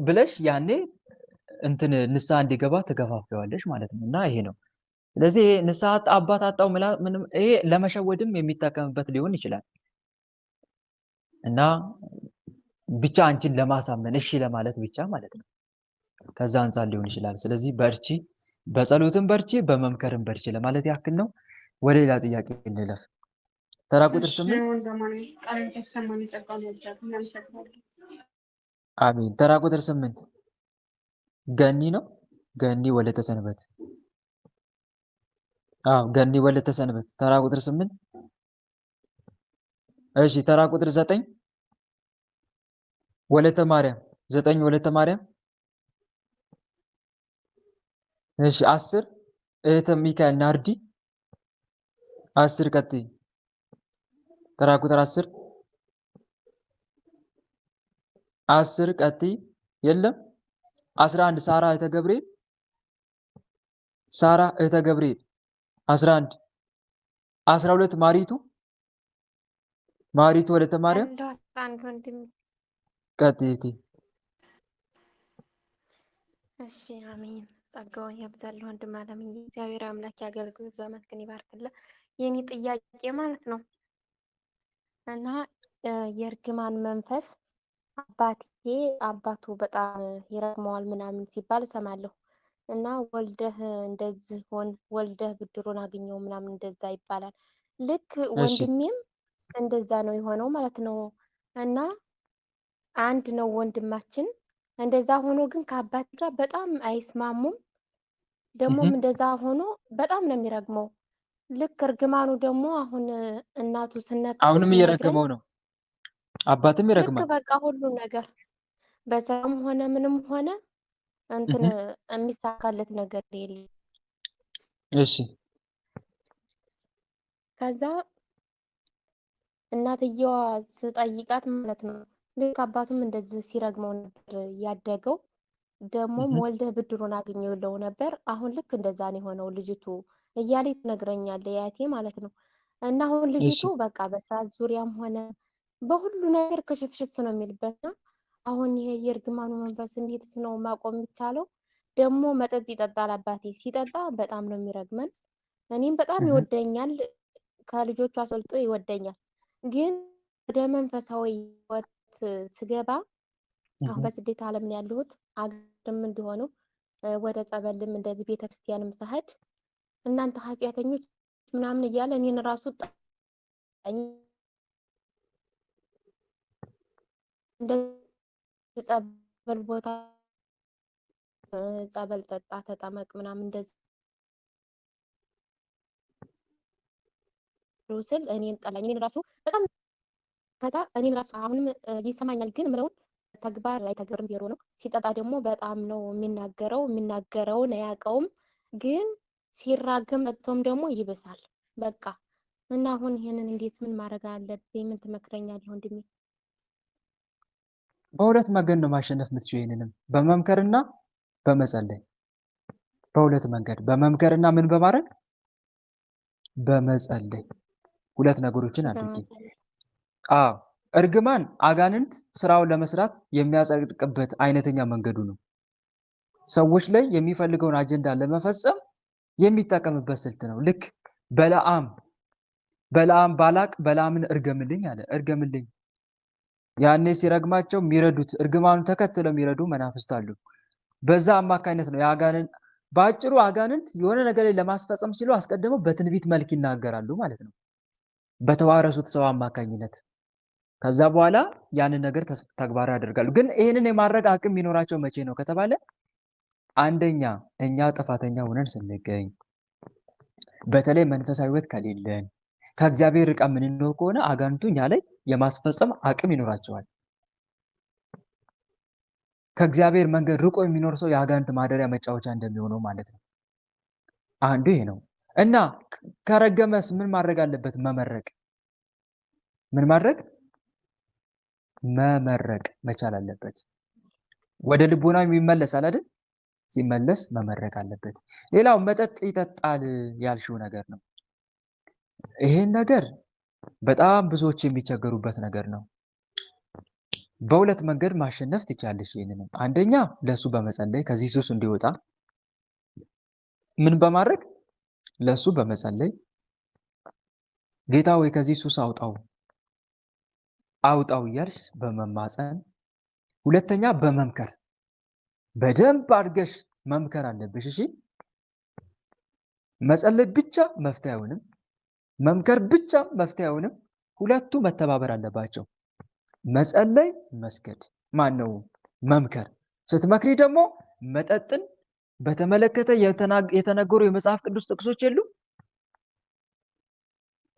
ብለሽ ያኔ ንስሐ እንዲገባ ትገፋፊዋለሽ ማለት ነው። እና ይሄ ነው። ስለዚህ ንስሐ አባት አጣው ምንም ይሄ ለመሸወድም የሚጠቀምበት ሊሆን ይችላል። እና ብቻ አንቺን ለማሳመን እሺ ለማለት ብቻ ማለት ነው። ከዛ አንፃር ሊሆን ይችላል። ስለዚህ በርቺ፣ በጸሎትም በርቺ፣ በመምከርም በርቺ ለማለት ያክል ነው። ወደ ሌላ ጥያቄ እንለፍ። ተራ ቁጥር 8 አሜን። ተራ ቁጥር 8 ገኒ ነው። ገኒ ወለተ ሰንበት። ገኒ ወለተ ሰንበት። ተራ ቁጥር 8 እሺ። ተራ ቁጥር 9 ወለተ ማርያም። 9 ወለተ ማርያም። እሺ 10 እህተ ሚካኤል ናርዲ። 10 ቀጥይ። ተራ ቁጥር 10 ቀጥይ። የለም 11 ሳራ እህተ ገብርኤል። ሳራ እህተ ገብርኤል 11 12 ማሪቱ ወለተ ማርያም። ቀጥይ። እሺ አሜን። ጸጋውን ያብዛልህ ወንድም አለምዬ። እግዚአብሔር አምላክ ያገልግሎት ዘመን ግን ይባርክልህ። የኔ ጥያቄ ማለት ነው እና የእርግማን መንፈስ አባቱ በጣም ይረግመዋል ምናምን ሲባል እሰማለሁ እና ወልደህ እንደዚህ ወልደህ ብድሩን አግኘው ምናምን እንደዛ ይባላል። ልክ ወንድሜም እንደዛ ነው የሆነው ማለት ነው። እና አንድ ነው ወንድማችን እንደዛ ሆኖ ግን ከአባት ጋር በጣም አይስማሙም። ደግሞም እንደዛ ሆኖ በጣም ነው የሚረግመው። ልክ እርግማኑ ደግሞ አሁን እናቱ አሁንም እየረገመው ነው። አባትም ይረግማል። ልክ በቃ ሁሉ ነገር በስራም ሆነ ምንም ሆነ እንትን የሚሳካለት ነገር የለም። እሺ ከዛ እናትየዋ ስጠይቃት ማለት ነው ልክ አባቱም እንደዚህ ሲረግመው ነበር ያደገው ደግሞም ወልደህ ብድሩን አግኘው ይለው ነበር። አሁን ልክ እንደዛ ነው የሆነው። ልጅቱ እያለች ትነግረኛለች ያቴ ማለት ነው። እና አሁን ልጅቱ በቃ በስራ ዙሪያም ሆነ በሁሉ ነገር ክሽፍሽፍ ነው የሚልበትና አሁን ይሄ የእርግማኑ መንፈስ እንዴትስ ነው ማቆም የሚቻለው? ደግሞ መጠጥ ይጠጣል አባቴ። ሲጠጣ በጣም ነው የሚረግመን። እኔም በጣም ይወደኛል፣ ከልጆቹ አስበልጦ ይወደኛል። ግን ወደ መንፈሳዊ ህይወት ስገባ አሁን በስደት ዓለም ነው ያለሁት። አገርም እንዲሆኑ ወደ ጸበልም እንደዚህ ቤተክርስቲያንም ስሄድ እናንተ ኃጢአተኞች ምናምን እያለ እኔን ራሱ እንደ ጸበል ቦታ ጸበል ጠጣ ተጠመቅ ምናምን እንደዚህ ስል እኔን ጠላኝ። እኔን ራሱ በጣም ከዛ እኔን ራሱ አሁንም ይሰማኛል፣ ግን ምለውን ተግባር ላይ ተግባርም ዜሮ ነው። ሲጠጣ ደግሞ በጣም ነው የሚናገረውን አያውቀውም፣ ግን ሲራገም ጠጥቶም ደግሞ ይብሳል። በቃ እና አሁን ይሄንን እንዴት ምን ማድረግ አለብኝ? ምን ትመክረኛለህ ወንድሜ? በሁለት መንገድ ነው ማሸነፍ የምትችይው። ይሄንንም በመምከርና በመጸለይ። በሁለት መንገድ በመምከርና ምን በማድረግ በመጸለይ። ሁለት ነገሮችን አድርጊ። አዎ እርግማን አጋንንት ስራውን ለመስራት የሚያጸድቅበት አይነተኛ መንገዱ ነው። ሰዎች ላይ የሚፈልገውን አጀንዳ ለመፈጸም የሚጠቀምበት ስልት ነው። ልክ በለዓም ባላቅ በለዓምን እርገምልኝ አለ። እርገምልኝ። ያኔ ሲረግማቸው የሚረዱት እርግማኑን ተከትለው የሚረዱ መናፍስት አሉ። በዛ አማካኝነት ነው የአጋንንት በአጭሩ አጋንንት የሆነ ነገር ላይ ለማስፈጸም ሲሉ አስቀድመው በትንቢት መልክ ይናገራሉ ማለት ነው፣ በተዋረሱት ሰው አማካኝነት። ከዛ በኋላ ያንን ነገር ተግባራዊ ያደርጋሉ። ግን ይህንን የማድረግ አቅም የሚኖራቸው መቼ ነው ከተባለ አንደኛ እኛ ጥፋተኛ ሆነን ስንገኝ፣ በተለይ መንፈሳዊ ሕይወት ከሌለን፣ ከእግዚአብሔር ርቃ የምንኖር ከሆነ አጋንንቱ እኛ ላይ የማስፈጸም አቅም ይኖራቸዋል። ከእግዚአብሔር መንገድ ርቆ የሚኖር ሰው የአጋንንት ማደሪያ መጫወቻ እንደሚሆነው ማለት ነው። አንዱ ይሄ ነው። እና ከረገመስ ምን ማድረግ አለበት? መመረቅ። ምን ማድረግ? መመረቅ መቻል አለበት። ወደ ልቦናው የሚመለሳል አይደል? ሲመለስ መመረቅ አለበት። ሌላው መጠጥ ይጠጣል ያልሽው ነገር ነው። ይሄን ነገር በጣም ብዙዎች የሚቸገሩበት ነገር ነው። በሁለት መንገድ ማሸነፍ ትችላለሽ። ይሄንን አንደኛ ለሱ በመጸለይ ከዚህ ሱስ እንዲወጣ ምን በማድረግ ለሱ በመጸለይ ጌታ ወይ ከዚህ ሱስ አውጣው እያልሽ በመማፀን። ሁለተኛ በመምከር በደንብ አድርገሽ መምከር አለብሽ። እሺ መጸለይ ብቻ መፍትሄ አይሆንም፣ መምከር ብቻ መፍትሄ አይሆንም። ሁለቱ መተባበር አለባቸው። መጸለይ፣ መስገድ ማነው መምከር። ስትመክሪ ደግሞ መጠጥን በተመለከተ የተነገሩ የመጽሐፍ ቅዱስ ጥቅሶች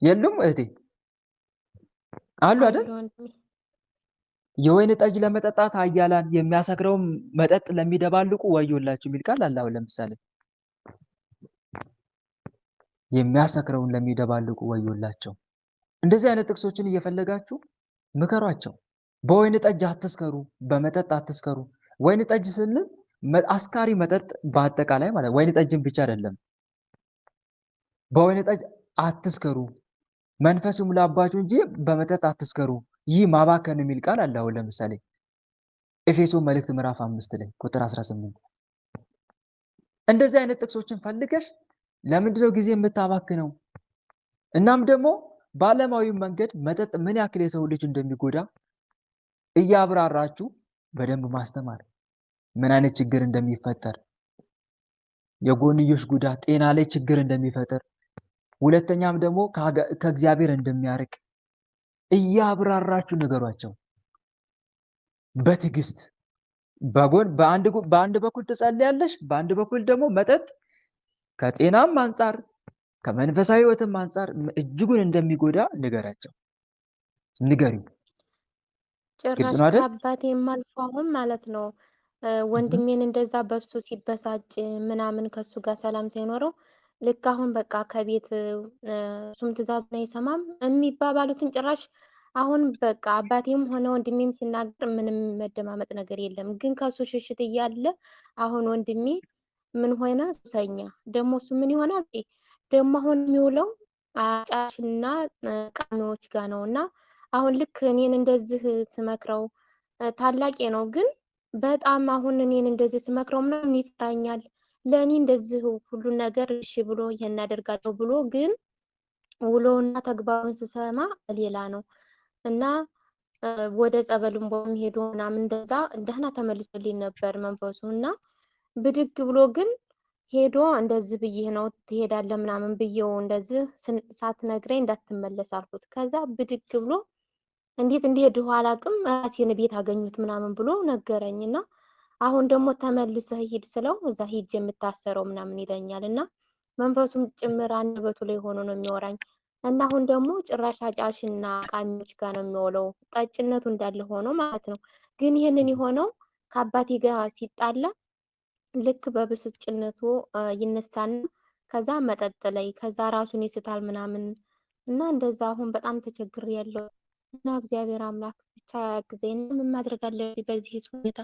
የሉም እህቴ? አሉ አይደል? የወይን ጠጅ ለመጠጣት ኃያላን የሚያሰክረውን መጠጥ ለሚደባልቁ ወዮላቸው የሚል ቃል አለ። አሁን ለምሳሌ የሚያሰክረውን ለሚደባልቁ ወዮላቸው። እንደዚህ አይነት ጥቅሶችን እየፈለጋችሁ ምከሯቸው። በወይን ጠጅ አትስከሩ፣ በመጠጥ አትስከሩ። ወይን ጠጅ ስንል አስካሪ መጠጥ በአጠቃላይ ማለት ወይን ጠጅን ብቻ አይደለም። በወይን ጠጅ አትስከሩ፣ መንፈስ ይሙላባችሁ እንጂ በመጠጥ አትስከሩ፣ ይህ ማባከን የሚል ቃል አለ። አሁን ለምሳሌ ኤፌሶን መልእክት ምዕራፍ 5 ላይ ቁጥር 18። እንደዚህ አይነት ጥቅሶችን ፈልገሽ ለምንድነው ጊዜ የምታባክነው? እናም ደግሞ በዓለማዊ መንገድ መጠጥ ምን ያክል የሰው ልጅ እንደሚጎዳ እያብራራችሁ በደንብ ማስተማር፣ ምን አይነት ችግር እንደሚፈጠር፣ የጎንዮሽ ጉዳት ጤና ላይ ችግር እንደሚፈጠር፣ ሁለተኛም ደግሞ ከእግዚአብሔር እንደሚያርቅ እያብራራችሁ ንገሯቸው በትዕግስት። በአንድ በኩል ትጸልያለሽ፣ በአንድ በኩል ደግሞ መጠጥ ከጤናም አንጻር ከመንፈሳዊ ሕይወትም አንጻር እጅጉን እንደሚጎዳ ንገራቸው፣ ንገሪው። ጭራሽ ከአባቴ የማልፋውን ማለት ነው። ወንድሜን እንደዛ በሱ ሲበሳጭ ምናምን ከሱ ጋር ሰላም ሳይኖረው ልክ አሁን በቃ ከቤት እሱም ትእዛዙን አይሰማም የሚባባሉትን ጭራሽ አሁን በቃ አባቴም ሆነ ወንድሜም ሲናገር ምንም መደማመጥ ነገር የለም። ግን ከሱ ሽሽት እያለ አሁን ወንድሜ ምን ሆነ ሱሰኛ፣ ደግሞ እሱ ምን ይሆናል ደግሞ አሁን የሚውለው አጫሽና ቃሚዎች ጋር ነው። እና አሁን ልክ እኔን እንደዚህ ስመክረው ታላቄ ነው፣ ግን በጣም አሁን እኔን እንደዚህ ስመክረው ምናምን ይፈራኛል። ለእኔ እንደዚህ ሁሉን ነገር እሺ ብሎ ይሄን አደርጋለሁ ብሎ ግን ውሎውና ተግባሩን ስሰማ ሌላ ነው። እና ወደ ጸበልም ሄዶ ምናምን እንደዛ ደህና ተመልሶልኝ ነበር መንፈሱ። እና ብድግ ብሎ ግን ሄዶ እንደዚህ ብዬ ነው ትሄዳለህ ምናምን ብዬው እንደዚህ ሳትነግረኝ እንዳትመለስ አልኩት። ከዛ ብድግ ብሎ እንዴት እንደሄድሁ አላውቅም ራሴን ቤት አገኙት ምናምን ብሎ ነገረኝ። እና አሁን ደግሞ ተመልሰህ ሂድ ስለው እዛ ሂጅ የምታሰረው ምናምን ይለኛል። እና መንፈሱም ጭምር አንደበቱ ላይ ሆኖ ነው የሚወራኝ። እና አሁን ደግሞ ጭራሽ አጫሽና ቃሚዎች ጋር ነው የሚውለው። ጠጭነቱ እንዳለ ሆኖ ማለት ነው። ግን ይህንን የሆነው ከአባቴ ጋር ሲጣላ ልክ በብስጭነቱ ይነሳና ከዛ መጠጥ ላይ ከዛ ራሱን ይስታል ምናምን እና እንደዛ አሁን በጣም ተቸግሬያለሁ። እና እግዚአብሔር አምላክ ብቻ ያግዘኝ። ምን ማድረግ አለብኝ በዚህ ሁኔታ?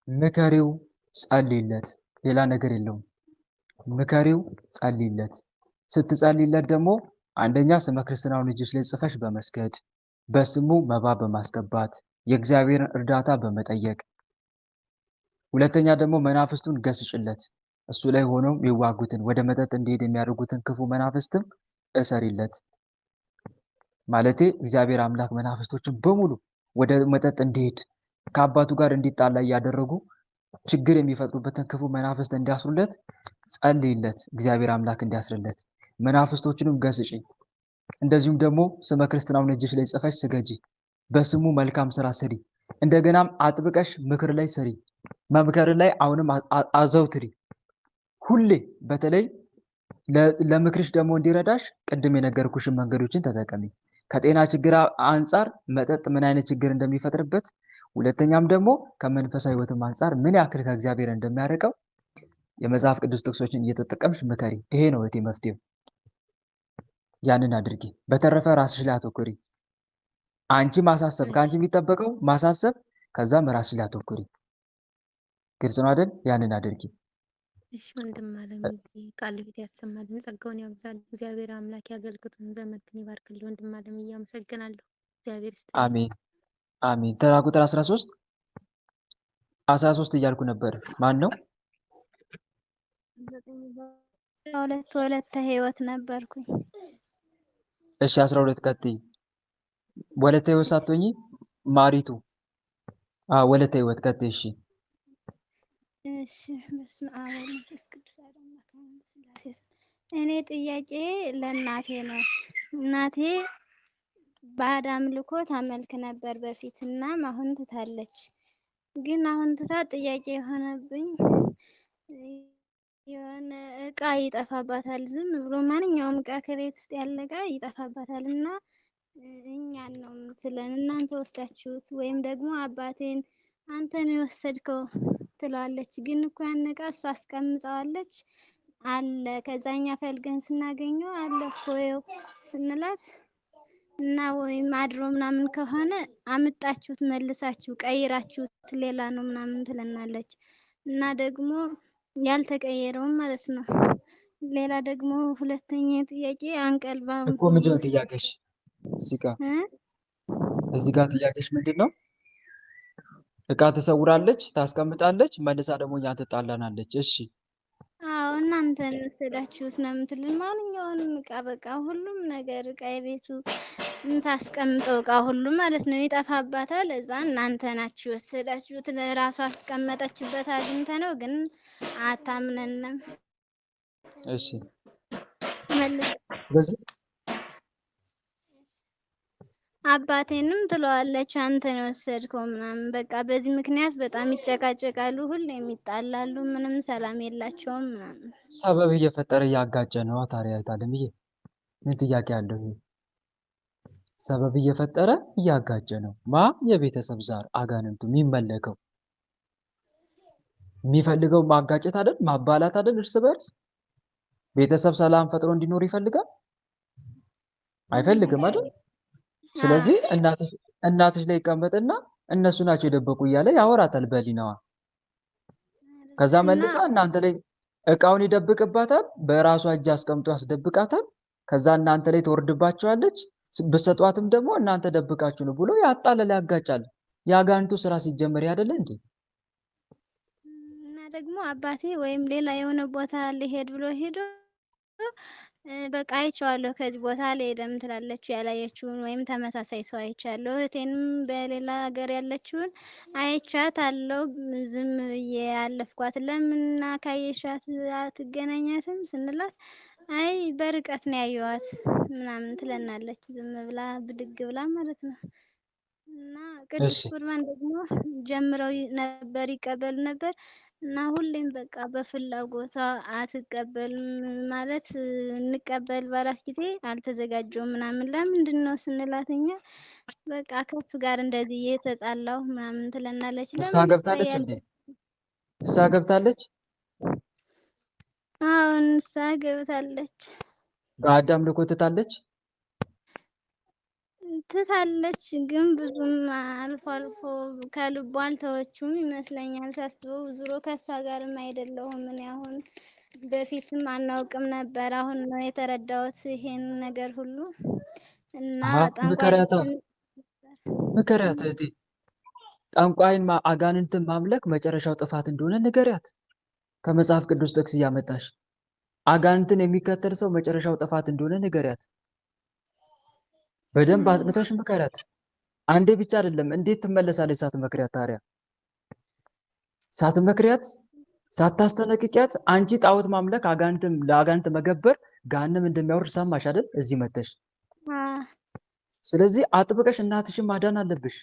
ምከሪው፣ ጸልይለት፣ ሌላ ነገር የለውም። ምከሪው፣ ጸልይለት። ስትጸልይለት ደግሞ አንደኛ ስመ ክርስትናውን እጅሽ ላይ ጽፈሽ በመስገድ በስሙ መባ በማስገባት የእግዚአብሔርን እርዳታ በመጠየቅ፣ ሁለተኛ ደግሞ መናፍስቱን ገስጭለት። እሱ ላይ ሆነው የሚዋጉትን ወደ መጠጥ እንዲሄድ የሚያደርጉትን ክፉ መናፍስትም እሰሪለት። ማለቴ እግዚአብሔር አምላክ መናፍስቶችን በሙሉ ወደ መጠጥ እንዲሄድ ከአባቱ ጋር እንዲጣላ እያደረጉ ችግር የሚፈጥሩበትን ክፉ መናፍስት እንዲያስሩለት ጸልይለት። እግዚአብሔር አምላክ እንዲያስርለት መናፍስቶችንም ገስጪ። እንደዚሁም ደግሞ ስመ ክርስትናውን እጅሽ ላይ ጽፈሽ ስገጂ፣ በስሙ መልካም ስራ ስሪ። እንደገናም አጥብቀሽ ምክር ላይ ስሪ። መምከር ላይ አሁንም አዘውትሪ ሁሌ። በተለይ ለምክርሽ ደግሞ እንዲረዳሽ ቅድም የነገርኩሽን መንገዶችን ተጠቀሚ። ከጤና ችግር አንጻር መጠጥ ምን አይነት ችግር እንደሚፈጥርበት፣ ሁለተኛም ደግሞ ከመንፈሳዊ ሕይወትም አንጻር ምን ያክል ከእግዚአብሔር እንደሚያርቀው የመጽሐፍ ቅዱስ ጥቅሶችን እየተጠቀምሽ ምከሪ። ይሄ ነው እህቴ መፍትሄው። ያንን አድርጊ። በተረፈ ራስሽ ላይ አተኩሪ። አንቺ ማሳሰብ ከአንቺ የሚጠበቀው ማሳሰብ፣ ከዛም ራስሽ ላይ አተኩሪ። ግልጽ ነው አይደል? ያንን አድርጊ። እሺ ወንድም አለም ቃል ፊት ያሰማልን፣ ጸጋውን ያብዛል። እግዚአብሔር አምላክ ያገልግቱን፣ ዘመንክን ይባርክልኝ። ወንድም አለም አመሰግናለሁ። እግዚአብሔር ይስጥልኝ። አሜን አሜን። ተራ ቁጥር 13 እያልኩ ነበር። ማን ነው? ወለተ ህይወት ነበርኩኝ። እሺ 12 ቀጥይ። ወለተ ህይወት ሳትሆኚ ማሪቱ። ወለተ ህይወት ቀጥይ። እሺ እሺ በስመ አብ ወወልድ ወመንፈስ ቅዱስ አሐዱ አምላክ ሥላሴ። እኔ ጥያቄ ለእናቴ ነው። እናቴ ባዕድ አምልኮ ታመልክ ነበር በፊት እና አሁን ትታለች። ግን አሁን ትታ ጥያቄ የሆነብኝ የሆነ እቃ ይጠፋባታል። ዝም ብሎ ማንኛውም እቃ ከቤት ውስጥ ያለ እቃ ይጠፋባታል እና እኛን ነው የምትለን፣ እናንተ ወስዳችሁት ወይም ደግሞ አባቴን አንተ ነው የወሰድከው ትለዋለች። ግን እኮ ያን እቃ እሷ አስቀምጠዋለች አለ። ከዛኛ ፈልገን ስናገኘው አለ እኮ ይኸው ስንላት እና ወይም አድሮ ምናምን ከሆነ አምጣችሁት መልሳችሁ ቀይራችሁት ሌላ ነው ምናምን ትለናለች። እና ደግሞ ያልተቀየረውም ማለት ነው። ሌላ ደግሞ ሁለተኛ ጥያቄ አንቀልባ እኮ ምንድን ነው ጥያቄሽ? እዚህ ጋር ጥያቄሽ ምንድን ነው? እቃ ትሰውራለች፣ ታስቀምጣለች፣ መልሳ ደግሞ እኛን ትጣላናለች። እሺ አዎ እናንተ ነው የወሰዳችሁት ነው የምትልን። ማንኛውንም እቃ በቃ ሁሉም ነገር እቃ የቤቱ የምታስቀምጠው እቃ ሁሉ ማለት ነው ይጠፋባታል። እዛ እናንተ ናችሁ የወሰዳችሁት። ለራሷ አስቀመጠችበት አግኝተ ነው ግን አታምነንም። እሺ ስለዚህ አባቴንም ትለዋለች አንተ ነው የወሰድከው ምናምን። በቃ በዚህ ምክንያት በጣም ይጨቃጨቃሉ፣ ሁሌም ይጣላሉ፣ ምንም ሰላም የላቸውም ምናምን። ሰበብ እየፈጠረ እያጋጨ ነው። ታዲያ ታለምዬ ምን ጥያቄ አለው? ሰበብ እየፈጠረ እያጋጨ ነው። የቤተሰብ ዛር አጋንንቱ የሚመለከው የሚፈልገው ማጋጨት አይደል? ማባላት አይደል? እርስ በርስ ቤተሰብ ሰላም ፈጥሮ እንዲኖር ይፈልጋል? አይፈልግም አይደል? ስለዚህ እናትሽ ላይ ይቀመጥና እነሱ ናቸው የደበቁ እያለ ያወራታል በሊናዋ። ከዛ መልሳ እናንተ ላይ እቃውን ይደብቅባታል፣ በራሷ እጅ አስቀምጦ ያስደብቃታል። ከዛ እናንተ ላይ ትወርድባቸዋለች። ብትሰጧትም ደግሞ እናንተ ደብቃችሁ ነው ብሎ ያጣላል፣ ያጋጫል። የአጋንንቱ ስራ ሲጀመር አይደለ እንዴ? እና ደግሞ አባቴ ወይም ሌላ የሆነ ቦታ ሊሄድ ብሎ ሄዶ በቃ አይቼዋለሁ ከዚህ ቦታ አልሄድም ትላለች። ያላየችውን ወይም ተመሳሳይ ሰው አይቻለሁ። እህቴንም በሌላ ሀገር ያለችውን አይቻታለሁ። ዝም ብዬ ያለፍኳት። ለምንና ካየሻት አትገናኛትም ስንላት አይ በርቀት ነው ያየዋት ምናምን ትለናለች። ዝም ብላ ብድግ ብላ ማለት ነው። እና ቅዱስ ቁርባን ደግሞ ጀምረው ነበር ይቀበሉ ነበር እና ሁሌም በቃ በፍላጎቷ አትቀበልም ማለት እንቀበል ባላት ጊዜ አልተዘጋጀውም ምናምን። ለምንድን ነው ስንላት እኛ በቃ ከሱ ጋር እንደዚህ እየተጣላሁ ምናምን ትለናለች። ንስሐ ገብታለች እንዴ? ንስሐ ገብታለች? አዎ ንስሐ ገብታለች። በአዳም ልኮ ትታለች? ትታለች ግን ብዙም አልፎ አልፎ ከልቧ አልተወችም ይመስለኛል ሳስበው። ዙሮ ከእሷ ጋርም አይደለሁም እኔ አሁን። በፊትም አናውቅም ነበር፣ አሁን ነው የተረዳሁት ይሄን ነገር ሁሉ። እና ምከሪያት እህቴ። ጠንቋይን አጋንንትን ማምለክ መጨረሻው ጥፋት እንደሆነ ንገሪያት። ከመጽሐፍ ቅዱስ ጥቅስ እያመጣሽ አጋንንትን የሚከተል ሰው መጨረሻው ጥፋት እንደሆነ ንገሪያት። በደንብ አጽንተሽ ምከሪያት። አንዴ ብቻ አይደለም። እንዴት ትመለሳለች ሳትመክሪያት? ታዲያ ሳትመክሪያት ሳታስጠነቅቂያት አንቺ ጣዖት ማምለክ ለአጋንንት መገበር ገሃነም እንደሚያወርድ ሰማሽ አይደል? እዚህ መተሽ። ስለዚህ አጥብቀሽ እናትሽን ማዳን አለብሽ።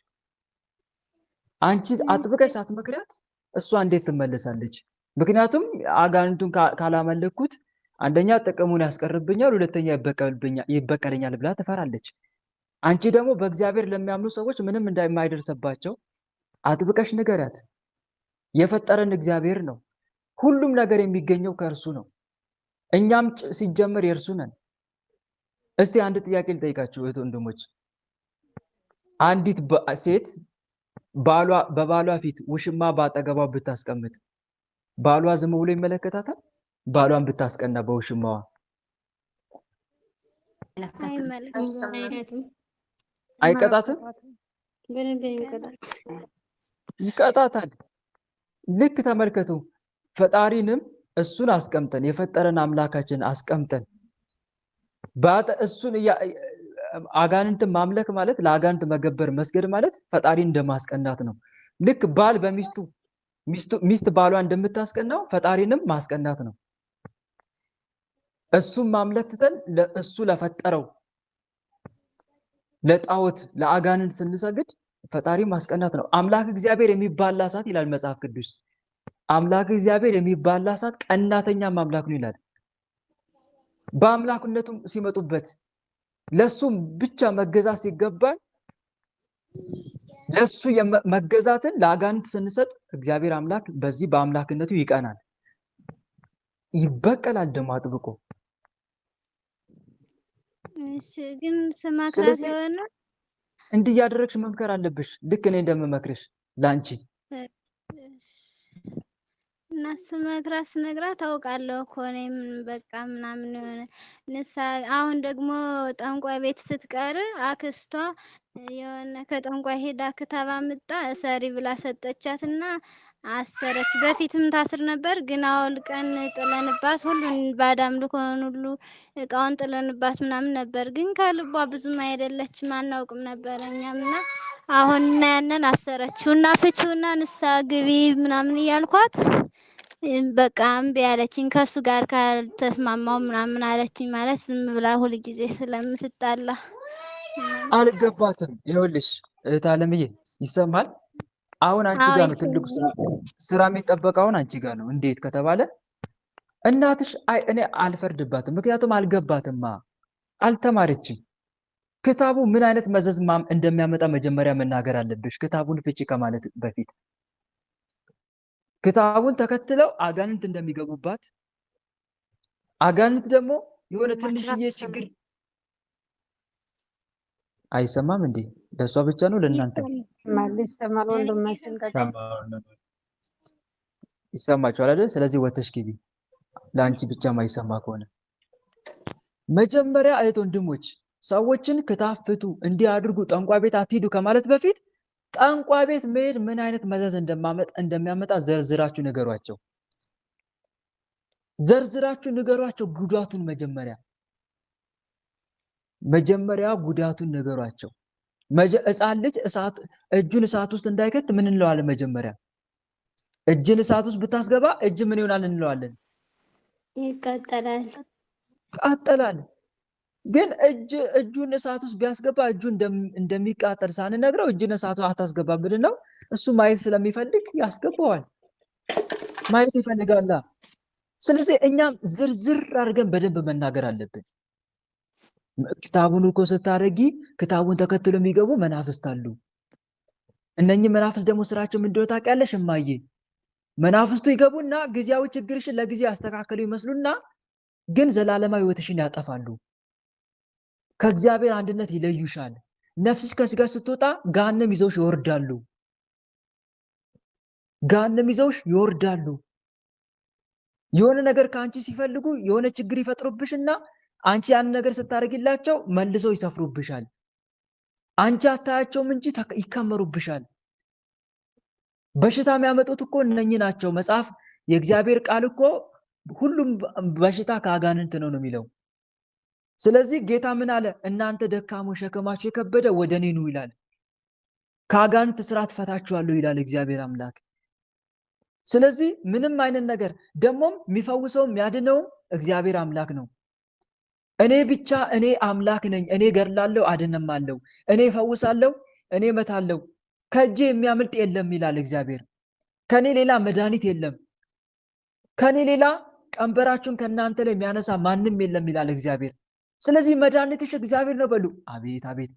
አንቺ አጥብቀሽ ሳትመክሪያት እሷ እንዴት ትመለሳለች? ምክንያቱም አጋንንቱን ካላመለኩት አንደኛ ጥቅሙን ያስቀርብኛል፣ ሁለተኛ ይበቀለኛል ብላ ትፈራለች። አንቺ ደግሞ በእግዚአብሔር ለሚያምኑ ሰዎች ምንም እንደማይደርሰባቸው አጥብቀሽ ንገሪያት። የፈጠረን እግዚአብሔር ነው። ሁሉም ነገር የሚገኘው ከእርሱ ነው። እኛም ሲጀመር የእርሱ ነን። እስቲ አንድ ጥያቄ ልጠይቃችሁ እህት ወንድሞች። አንዲት ሴት በባሏ ፊት ውሽማ በአጠገቧ ብታስቀምጥ ባሏ ዝም ብሎ ይመለከታታል? ባሏን ብታስቀና በውሽማዋ አይቀጣትም? ይቀጣታል። ልክ ተመልከቱ። ፈጣሪንም እሱን አስቀምጠን የፈጠረን አምላካችን አስቀምጠን እሱን አጋንንትን ማምለክ ማለት ለአጋንንት መገበር መስገድ ማለት ፈጣሪን እንደማስቀናት ነው። ልክ ባል በሚስቱ ሚስት ባሏ እንደምታስቀናው ፈጣሪንም ማስቀናት ነው። እሱን ማምለክ ትተን እሱ ለፈጠረው ለጣዖት ለአጋንንት ስንሰግድ ፈጣሪ ማስቀናት ነው። አምላክ እግዚአብሔር የሚባላ እሳት ይላል መጽሐፍ ቅዱስ። አምላክ እግዚአብሔር የሚባላ እሳት ቀናተኛ አምላክ ነው ይላል። በአምላክነቱ ሲመጡበት ለሱ ብቻ መገዛት ሲገባል ለሱ መገዛትን ለአጋንንት ስንሰጥ እግዚአብሔር አምላክ በዚህ በአምላክነቱ ይቀናል፣ ይበቀላል ደግሞ አጥብቆ። እሺ ግን ስማክራት የሆነ እንዲህ ያደረግሽ መምከር አለብሽ፣ ልክ እኔ እንደምመክርሽ ላንቺ። እና ስመክራት ስነግራት ታውቃለሁ እኮ እኔም በቃ ምናምን የሆነ አሁን ደግሞ ጠንቋይ ቤት ስትቀር አክስቷ የሆነ ከጠንቋይ ሄዳ ክታብ አምጣ እሰሪ ብላ ሰጠቻት እና አሰረች። በፊትም ታስር ነበር ግን አውልቀን ጥለንባት ሁሉን ባዕድ አምልኮን ሁሉ እቃውን ጥለንባት ምናምን ነበር። ግን ከልቧ ብዙም አይደለችም፣ አናውቅም ነበር እኛም እና አሁን ያንን አሰረችው እና ፍቺውና ንስሐ ግቢ ምናምን እያልኳት በቃ እምቢ አለችኝ። ከሱ ጋር ካልተስማማው ምናምን አለችኝ። ማለት ዝም ብላ ሁል ጊዜ ስለምትጣላ አልገባትም። ይኸውልሽ እህት አለምዬ ይሰማል። አሁን አንቺ ጋር ነው ትልቁ ስራ የሚጠበቀውን አንቺ ጋር ነው። እንዴት ከተባለ እናትሽ እኔ አልፈርድባትም፣ ምክንያቱም አልገባትማ፣ አልተማረችም። ክታቡ ምን አይነት መዘዝ እንደሚያመጣ መጀመሪያ መናገር አለብሽ፣ ክታቡን ፍቺ ከማለት በፊት። ክታቡን ተከትለው አጋንንት እንደሚገቡባት፣ አጋንንት ደግሞ የሆነ ትንሽዬ ችግር አይሰማም እንዴ? ለእሷ ብቻ ነው ለእናንተ? ይሰማል ወንድማችን ይሰማችኋል አይደል? ስለዚህ ወተሽ ግቢ። ለአንቺ ብቻ ማይሰማ ከሆነ መጀመሪያ እህት ወንድሞች ሰዎችን ክታፍቱ እንዲያድርጉ ጠንቋይ ቤት አትሂዱ ከማለት በፊት ጠንቋይ ቤት መሄድ ምን አይነት መዘዝ እንደሚያመጣ ዘርዝራችሁ ንገሯቸው። ዘርዝራችሁ ንገሯቸው ጉዳቱን። መጀመሪያ ጉዳቱን ንገሯቸው። ሕፃን ልጅ እጁን እሳት ውስጥ እንዳይከት ምን እንለዋለን? መጀመሪያ እጅን እሳት ውስጥ ብታስገባ እጅ ምን ይሆናል እንለዋለን? ይቃጠላል። ግን እጁን እሳት ውስጥ ቢያስገባ እጁ እንደሚቃጠል ሳንነግረው እጅን እሳት ውስጥ አታስገባ ብለን ነው። እሱ ማየት ስለሚፈልግ ያስገባዋል። ማየት ይፈልጋል። ስለዚህ እኛም ዝርዝር አድርገን በደንብ መናገር አለብን። ክታቡን እኮ ስታረጊ ክታቡን ተከትሎ የሚገቡ መናፍስት አሉ። እነኚህ መናፍስት ደግሞ ስራቸው ምን እንደሆነ ታውቂያለሽ እማዬ? መናፍስቱ ይገቡና ጊዜያዊ ችግርሽን ለጊዜ ያስተካከሉ ይመስሉና ግን ዘላለማዊ ሕይወትሽን ያጠፋሉ። ከእግዚአብሔር አንድነት ይለዩሻል። ነፍስሽ ከስጋ ስትወጣ ገሃነም ይዘውሽ ይወርዳሉ። የሆነ ነገር ከአንቺ ሲፈልጉ የሆነ ችግር ይፈጥሩብሽና አንቺ ያን ነገር ስታደርጊላቸው መልሰው ይሰፍሩብሻል። አንቺ አታያቸውም እንጂ ይከመሩብሻል። በሽታ የሚያመጡት እኮ እነኚህ ናቸው። መጽሐፍ የእግዚአብሔር ቃል እኮ ሁሉም በሽታ ከአጋንንት ነው የሚለው። ስለዚህ ጌታ ምን አለ? እናንተ ደካሞች ሸክማችሁ የከበደ ወደ እኔ ኑ ይላል። ከአጋንንት ስራት ፈታችኋለሁ ይላል እግዚአብሔር አምላክ። ስለዚህ ምንም አይነት ነገር ደግሞም የሚፈውሰውም የሚያድነውም እግዚአብሔር አምላክ ነው። እኔ አምላክ ነኝ፣ እኔ ገድላለሁ፣ አድነማለሁ፣ እኔ እፈውሳለሁ፣ እኔ እመታለሁ፣ ከእጄ የሚያመልጥ የለም ይላል እግዚአብሔር። ከኔ ሌላ መድኃኒት የለም፣ ከኔ ሌላ ቀንበራችሁን ከእናንተ ላይ የሚያነሳ ማንም የለም ይላል እግዚአብሔር። ስለዚህ መድኃኒትሽ እግዚአብሔር ነው በሉ። አቤት አቤት!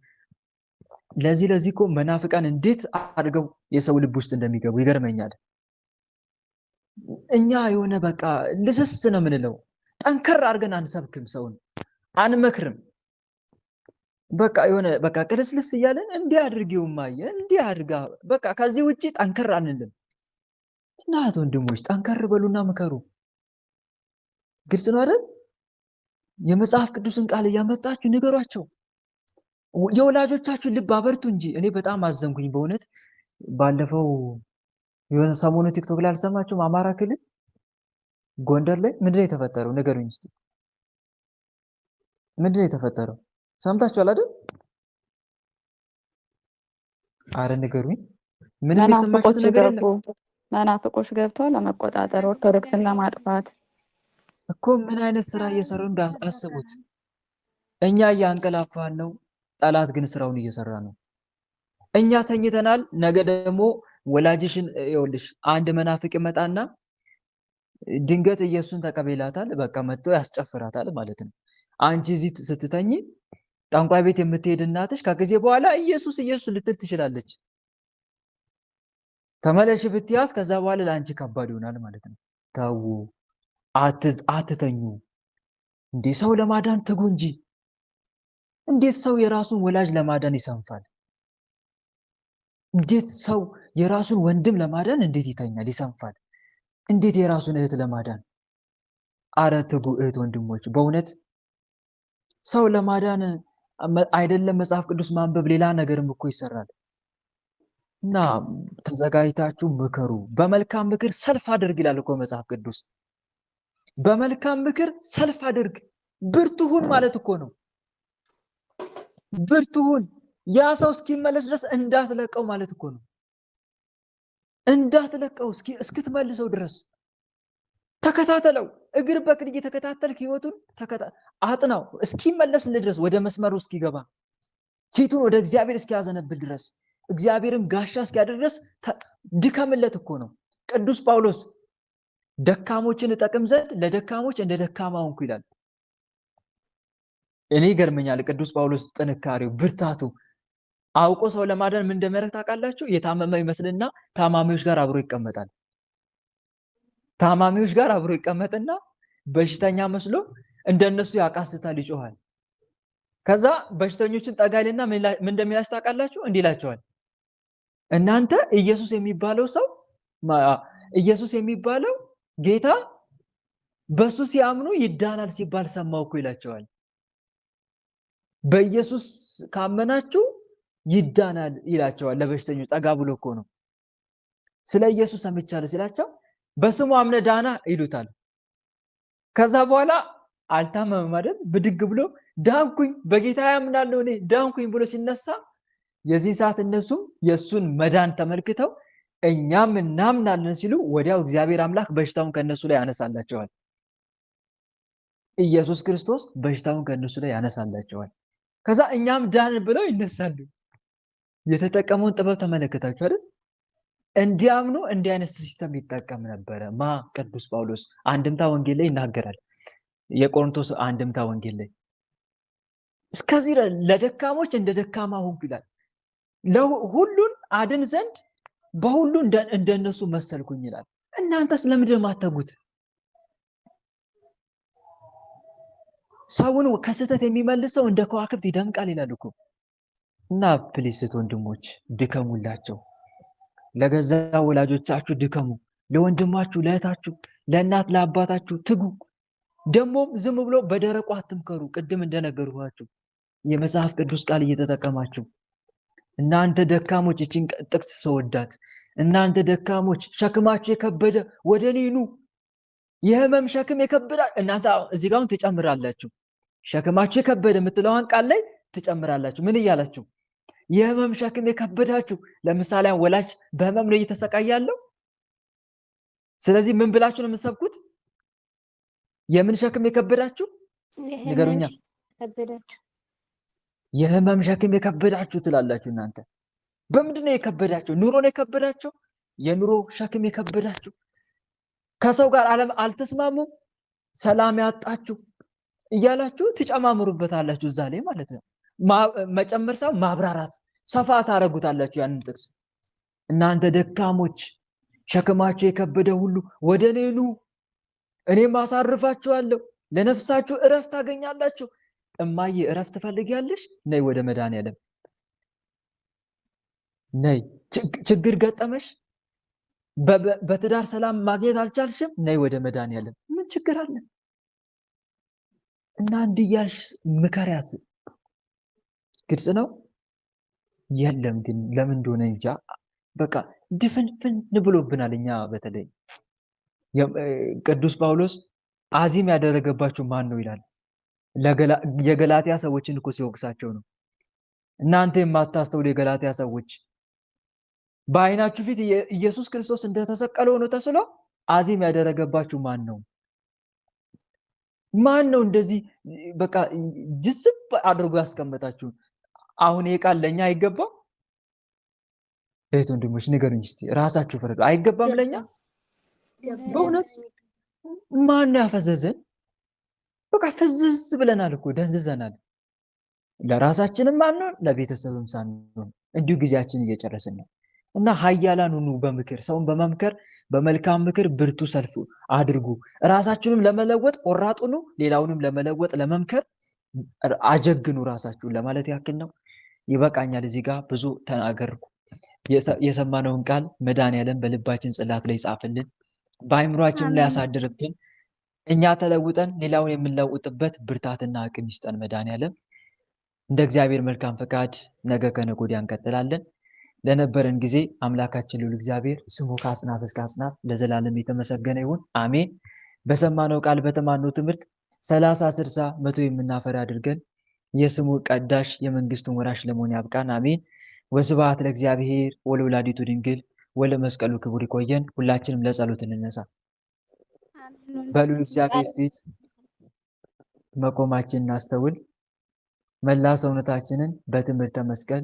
ለዚህ እኮ መናፍቃን እንዴት አድርገው የሰው ልብ ውስጥ እንደሚገቡ ይገርመኛል። እኛ የሆነ በቃ ልስስ ነው የምንለው። ጠንከር አድርገን አንሰብክም፣ ሰውን አንመክርም። በቃ የሆነ በቃ ቅልስልስ እያለን እንዲህ አድርጊውማ እንዲህ አድርጋ በቃ ከዚህ ውጪ ጠንከር አንልም። እናት ወንድሞች ጠንከር በሉና ምከሩ። ግልጽ ነው አይደል? የመጽሐፍ ቅዱስን ቃል እያመጣችሁ ንገሯቸው። የወላጆቻችሁ ልብ አበርቱ እንጂ። እኔ በጣም አዘንኩኝ በእውነት። ባለፈው የሆነ ሰሞኑ ቲክቶክ ላይ አልሰማችሁም? አማራ ክልል ጎንደር ላይ ምንድን ነው የተፈጠረው? ንገሩኝ እስቲ። ምንድን ነው የተፈጠረው? ሰምታችኋል አይደል? አረ ንገሩኝ። ምንም የሰማችሁት ነገር የለም? መናፍቆች ገብተው ለመቆጣጠር ኦርቶዶክስን ለማጥፋት እኮ ምን አይነት ስራ እየሰሩ አስቡት። እኛ እያንቀላፋን ነው፣ ጠላት ግን ስራውን እየሰራ ነው። እኛ ተኝተናል። ነገ ደግሞ ወላጅሽን ይኸውልሽ አንድ መናፍቅ ይመጣና ድንገት ኢየሱስን ተቀበላታል፣ በቃ መጥቶ ያስጨፍራታል ማለት ነው። አንቺ እዚህ ስትተኝ ጠንቋይ ቤት የምትሄድ እናትሽ ከጊዜ በኋላ ኢየሱስ ልትል ትችላለች። ተመለሽ ብትያት ከዛ በኋላ ለአንቺ ከባድ ይሆናል ማለት ነው። ተው፣ አትተኙ እንዴ! ሰው ለማዳን ትጉ እንጂ። እንዴት ሰው የራሱን ወላጅ ለማዳን ይሰንፋል? እንዴት ሰው የራሱን ወንድም ለማዳን እንዴት ይተኛል፣ ይሰንፋል? እንዴት የራሱን እህት ለማዳን? አረ ትጉ እህት ወንድሞች፣ በእውነት ሰው ለማዳን አይደለም መጽሐፍ ቅዱስ ማንበብ ሌላ ነገርም እኮ ይሰራል። እና ተዘጋጅታችሁ ምከሩ። በመልካም ምክር ሰልፍ አድርግ ይላል እኮ መጽሐፍ ቅዱስ። በመልካም ምክር ሰልፍ አድርግ፣ ብርቱ ሁን ማለት እኮ ነው። ብርቱ ሁን። ያ ሰው እስኪመለስ ድረስ እንዳትለቀው ማለት እኮ ነው። እንዳትለቀው እስክትመልሰው ድረስ ተከታተለው። እግር በእግር እየተከታተልክ ህይወቱን አጥናው እስኪመለስልህ ድረስ፣ ወደ መስመሩ እስኪገባ፣ ፊቱን ወደ እግዚአብሔር እስኪያዘነብል ድረስ፣ እግዚአብሔርም ጋሻ እስኪያደርግ ድረስ ድከምለት እኮ ነው። ቅዱስ ጳውሎስ ደካሞችን እጠቅም ዘንድ ለደካሞች እንደ ደካማ ሆንኩ ይላል። እኔ ይገርመኛል ቅዱስ ጳውሎስ ጥንካሬው፣ ብርታቱ። አውቆ ሰው ለማዳን ምን እንደሚያደርግ ታውቃላችሁ? የታመመ ይመስልና ታማሚዎች ጋር አብሮ ይቀመጣል። ታማሚዎች ጋር አብሮ ይቀመጥና በሽተኛ መስሎ እንደነሱ ያቃስታል፣ ይጮሃል። ከዛ በሽተኞችን ጠጋ ይልና ምን እንደሚላቸው ታውቃላችሁ? እንዲህ ይላቸዋል፣ እናንተ ኢየሱስ የሚባለው ሰው ኢየሱስ የሚባለው ጌታ በሱ ሲያምኑ ይዳናል ሲባል ሰማሁ እኮ ይላቸዋል። በኢየሱስ ካመናችሁ ይዳናል ይላቸዋል ለበሽተኞች። ጠጋ ብሎ እኮ ነው ስለ ኢየሱስ ሰምቻለሁ ሲላቸው በስሙ አምነ ዳና ይሉታል። ከዛ በኋላ አልታመመም አይደል? ብድግ ብሎ ዳንኩኝ፣ በጌታ ያምናለሁ እኔ ዳንኩኝ ብሎ ሲነሳ የዚህ ሰዓት እነሱም የሱን መዳን ተመልክተው እኛም እናምናለን ሲሉ ወዲያው እግዚአብሔር አምላክ በሽታውን ከነሱ ላይ ያነሳላቸዋል። ኢየሱስ ክርስቶስ በሽታውን ከነሱ ላይ ያነሳላቸዋል። ከዛ እኛም ዳን ብለው ይነሳሉ። የተጠቀመውን ጥበብ ተመለከታችሁ አይደል? እንዲያምኑ እንዲህ አይነት ሲስተም ይጠቀም ነበረ። ቅዱስ ጳውሎስ አንድምታ ወንጌል ላይ ይናገራል። የቆሮንቶስ አንድምታ ወንጌል ላይ እስከዚህ ለደካሞች እንደ ደካማ ሆንኩ ይላል። ሁሉን አድን ዘንድ በሁሉ እንደነሱ መሰልኩኝ ይላል። እናንተስ ለምንድን ነው የማትተጉት? ሰውን ከስህተት የሚመልሰው እንደ ከዋክብት ይደምቃል ይላል እኮ። እና ፕሊስ ወንድሞች ድከሙላቸው። ለገዛ ወላጆቻችሁ ድከሙ፣ ለወንድማችሁ፣ ለእህታችሁ፣ ለእናት ለአባታችሁ ትጉ። ደግሞም ዝም ብሎ በደረቁ አትምከሩ። ቅድም እንደነገርኳችሁ የመጽሐፍ ቅዱስ ቃል እየተጠቀማችሁ እናንተ ደካሞች፣ እቺን ጥቅስ ሰወዳት፣ እናንተ ደካሞች ሸክማችሁ የከበደ ወደ እኔ ኑ፣ የህመም ሸክም የከበደ እናንተ እዚህ ጋር ትጨምራላችሁ። ሸክማችሁ የከበደ የምትለዋን ቃል ላይ ትጨምራላችሁ። ምን እያላችሁ? የህመም ሸክም የከበዳችሁ። ለምሳሌ ወላጅ በህመም ነው እየተሰቃያለው። ስለዚህ ምን ብላችሁ ነው የምትሰብኩት? የምን ሸክም የከበዳችሁ ንገሩኛ። የህመም ሸክም የከበዳችሁ ትላላችሁ እናንተ። በምንድን ነው የከበዳችሁ? ኑሮ ነው የከበዳችሁ? የኑሮ ሸክም የከበዳችሁ፣ ከሰው ጋር አልተስማሙም፣ ሰላም ያጣችሁ እያላችሁ ትጨማምሩበታላችሁ እዛ ላይ ማለት ነው። መጨመር ሳይሆን ማብራራት፣ ሰፋ ታረጉታላችሁ ያንን ጥቅስ። እናንተ ደካሞች ሸክማችሁ የከበደ ሁሉ ወደ እኔ ኑ፣ እኔም አሳርፋችኋለሁ፣ ለነፍሳችሁ እረፍት ታገኛላችሁ። እማዬ እረፍት ትፈልጊያለሽ? ነይ ወደ መድኃኒዓለም ነይ። ችግር ገጠመሽ? በትዳር ሰላም ማግኘት አልቻልሽም? ነይ ወደ መድኃኒዓለም። ምን ችግር አለ? እና እንዲህ እያልሽ ምከሪያት። ግልጽ ነው። የለም ግን ለምን እንደሆነ እንጃ በቃ ድፍንፍን ብሎብናል። እኛ በተለይ ቅዱስ ጳውሎስ አዚም ያደረገባችሁ ማን ነው ይላል። የገላትያ ሰዎችን እኮ ሲወቅሳቸው ነው። እናንተ የማታስተውሉ የገላትያ ሰዎች በዓይናችሁ ፊት ኢየሱስ ክርስቶስ እንደተሰቀለ ሆኖ ተስሎ አዚም ያደረገባችሁ ማን ነው? ማን ነው እንደዚህ በቃ ጅስብ አድርጎ ያስቀመጣችሁ? አሁን ይሄ ቃል ለኛ አይገባም? እህት ወንድሞች ንገሩኝ እስቲ፣ ራሳችሁ ፍረዱ። አይገባም ለኛ? በእውነት ማን ነው ያፈዘዘን? በቃ ፍዝዝ ብለናል እኮ ደንዝዘናል። ለራሳችንም ማንሆን ለቤተሰብም ሳንሆን እንዲሁ ጊዜያችን እየጨረስን ነው። እና ኃያላን ሁኑ በምክር፣ ሰውን በመምከር በመልካም ምክር ብርቱ ሰልፍ አድርጉ። ራሳችሁንም ለመለወጥ ቆራጥ ሁኑ፣ ሌላውንም ለመለወጥ ለመምከር አጀግኑ ራሳችሁን ለማለት ያክል ነው። ይበቃኛል። እዚህ ጋር ብዙ ተናገርኩ። የሰማነውን ቃል መድኃኒዓለም በልባችን ጽላት ላይ ጻፍልን፣ በአእምሯችን ላይ ያሳድርብን። እኛ ተለውጠን ሌላውን የምንለውጥበት ብርታትና አቅም ይስጠን መድኃኒዓለም። እንደ እግዚአብሔር መልካም ፈቃድ ነገ ከነገ ወዲያ እንቀጥላለን። ለነበረን ጊዜ አምላካችን ልዑል እግዚአብሔር ስሙ ከአጽናፍ እስከ አጽናፍ ለዘላለም የተመሰገነ ይሁን፣ አሜን። በሰማነው ቃል በተማርነው ትምህርት 30፣ 60፣ 100 የምናፈራ አድርገን የስሙ ቀዳሽ የመንግስቱን ወራሽ ለመሆን ያብቃን፣ አሜን። ወስብሐት ለእግዚአብሔር ወለወላዲቱ ድንግል ወለመስቀሉ ክቡር። ይቆየን። ሁላችንም ለጸሎት እንነሳ። በልዑል እግዚአብሔር ፊት መቆማችን እናስተውል። መላ ሰውነታችንን በትምህርተ መስቀል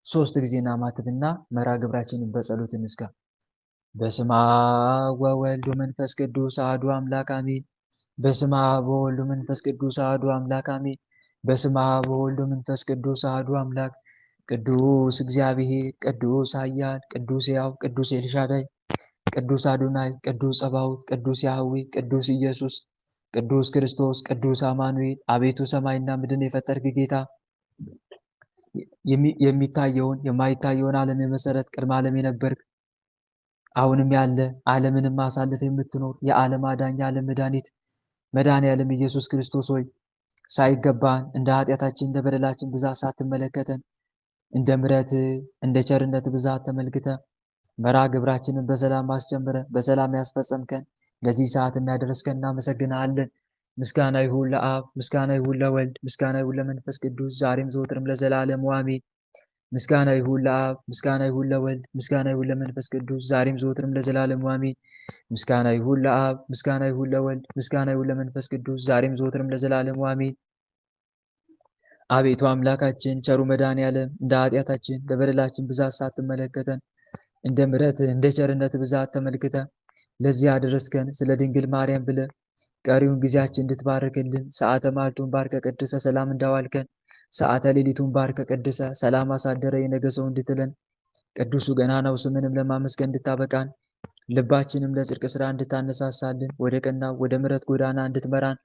3 ጊዜ እናማትብና መርሐ ግብራችንን በጸሎት እንዝጋ። በስመ አብ ወወልድ ወመንፈስ ቅዱስ አሐዱ አምላክ አሜን። በስመ አብ ወወልድ ወመንፈስ ቅዱስ አሐዱ አምላክ አሜን። በስመ አብ ወወልድ ወመንፈስ ቅዱስ አሐዱ አምላክ። ቅዱስ እግዚአብሔር፣ ቅዱስ ኃያል፣ ቅዱስ ሕያው፣ ቅዱስ ኤልሻዳይ፣ ቅዱስ አዶናይ፣ ቅዱስ ጸባኦት፣ ቅዱስ ያህዌ፣ ቅዱስ ኢየሱስ፣ ቅዱስ ክርስቶስ፣ ቅዱስ አማኑኤል፣ አቤቱ ሰማይና ምድርን የፈጠርክ ጌታ የሚታየውን የማይታየውን ዓለም የመሰረት ቅድመ ዓለም የነበርክ አሁንም ያለ ዓለምንም አሳልፈ የምትኖር የዓለም አዳኝ የዓለም መድኃኒት መድኃኔዓለም ኢየሱስ ክርስቶስ ሆይ ሳይገባን እንደ ኃጢአታችን እንደ በደላችን ብዛት ሳትመለከተን እንደ ምሕረት እንደ ቸርነት ብዛት ተመልክተ መርሃ ግብራችንን በሰላም አስጀምረ በሰላም ያስፈጸምከን ለዚህ ሰዓት የሚያደረስከን እናመሰግናለን። ምስጋና ይሁን ለአብ፣ ምስጋና ይሁን ለወልድ፣ ምስጋና ይሁን ለመንፈስ ቅዱስ ዛሬም ዘወትርም ለዘላለሙ አሜን። ምስጋና ይሁን ለአብ፣ ምስጋና ይሁን ለወልድ፣ ምስጋና ይሁን ለመንፈስ ቅዱስ ዛሬም ዘወትርም ለዘላለሙ አሜን። ምስጋና ይሁን ለአብ፣ ምስጋና ይሁን ለወልድ፣ ምስጋና ይሁን ለመንፈስ ቅዱስ ዛሬም ዘወትርም ለዘላለሙ አሜን። አቤቱ አምላካችን ቸሩ መድኃኔዓለም እንደ ኃጢአታችን እንደ በደላችን ብዛት ሳትመለከተን እንደ ምሕረት እንደ ቸርነት ብዛት ተመልክተ ለዚህ ያደረስከን ስለ ድንግል ማርያም ብለ ቀሪውን ጊዜያችን እንድትባርክልን ሰዓተ ማልቱን ባርከ ቀድሰ ሰላም እንዳዋልከን ሰዓተ ሌሊቱን ባርከ ቀድሰ ሰላም አሳደረ የነገ ሰው እንድትለን ቅዱሱ ገናናው ስምንም ለማመስገን እንድታበቃን ልባችንም ለጽድቅ ስራ እንድታነሳሳልን ወደ ቀናው ወደ ምሕረት ጎዳና እንድትመራን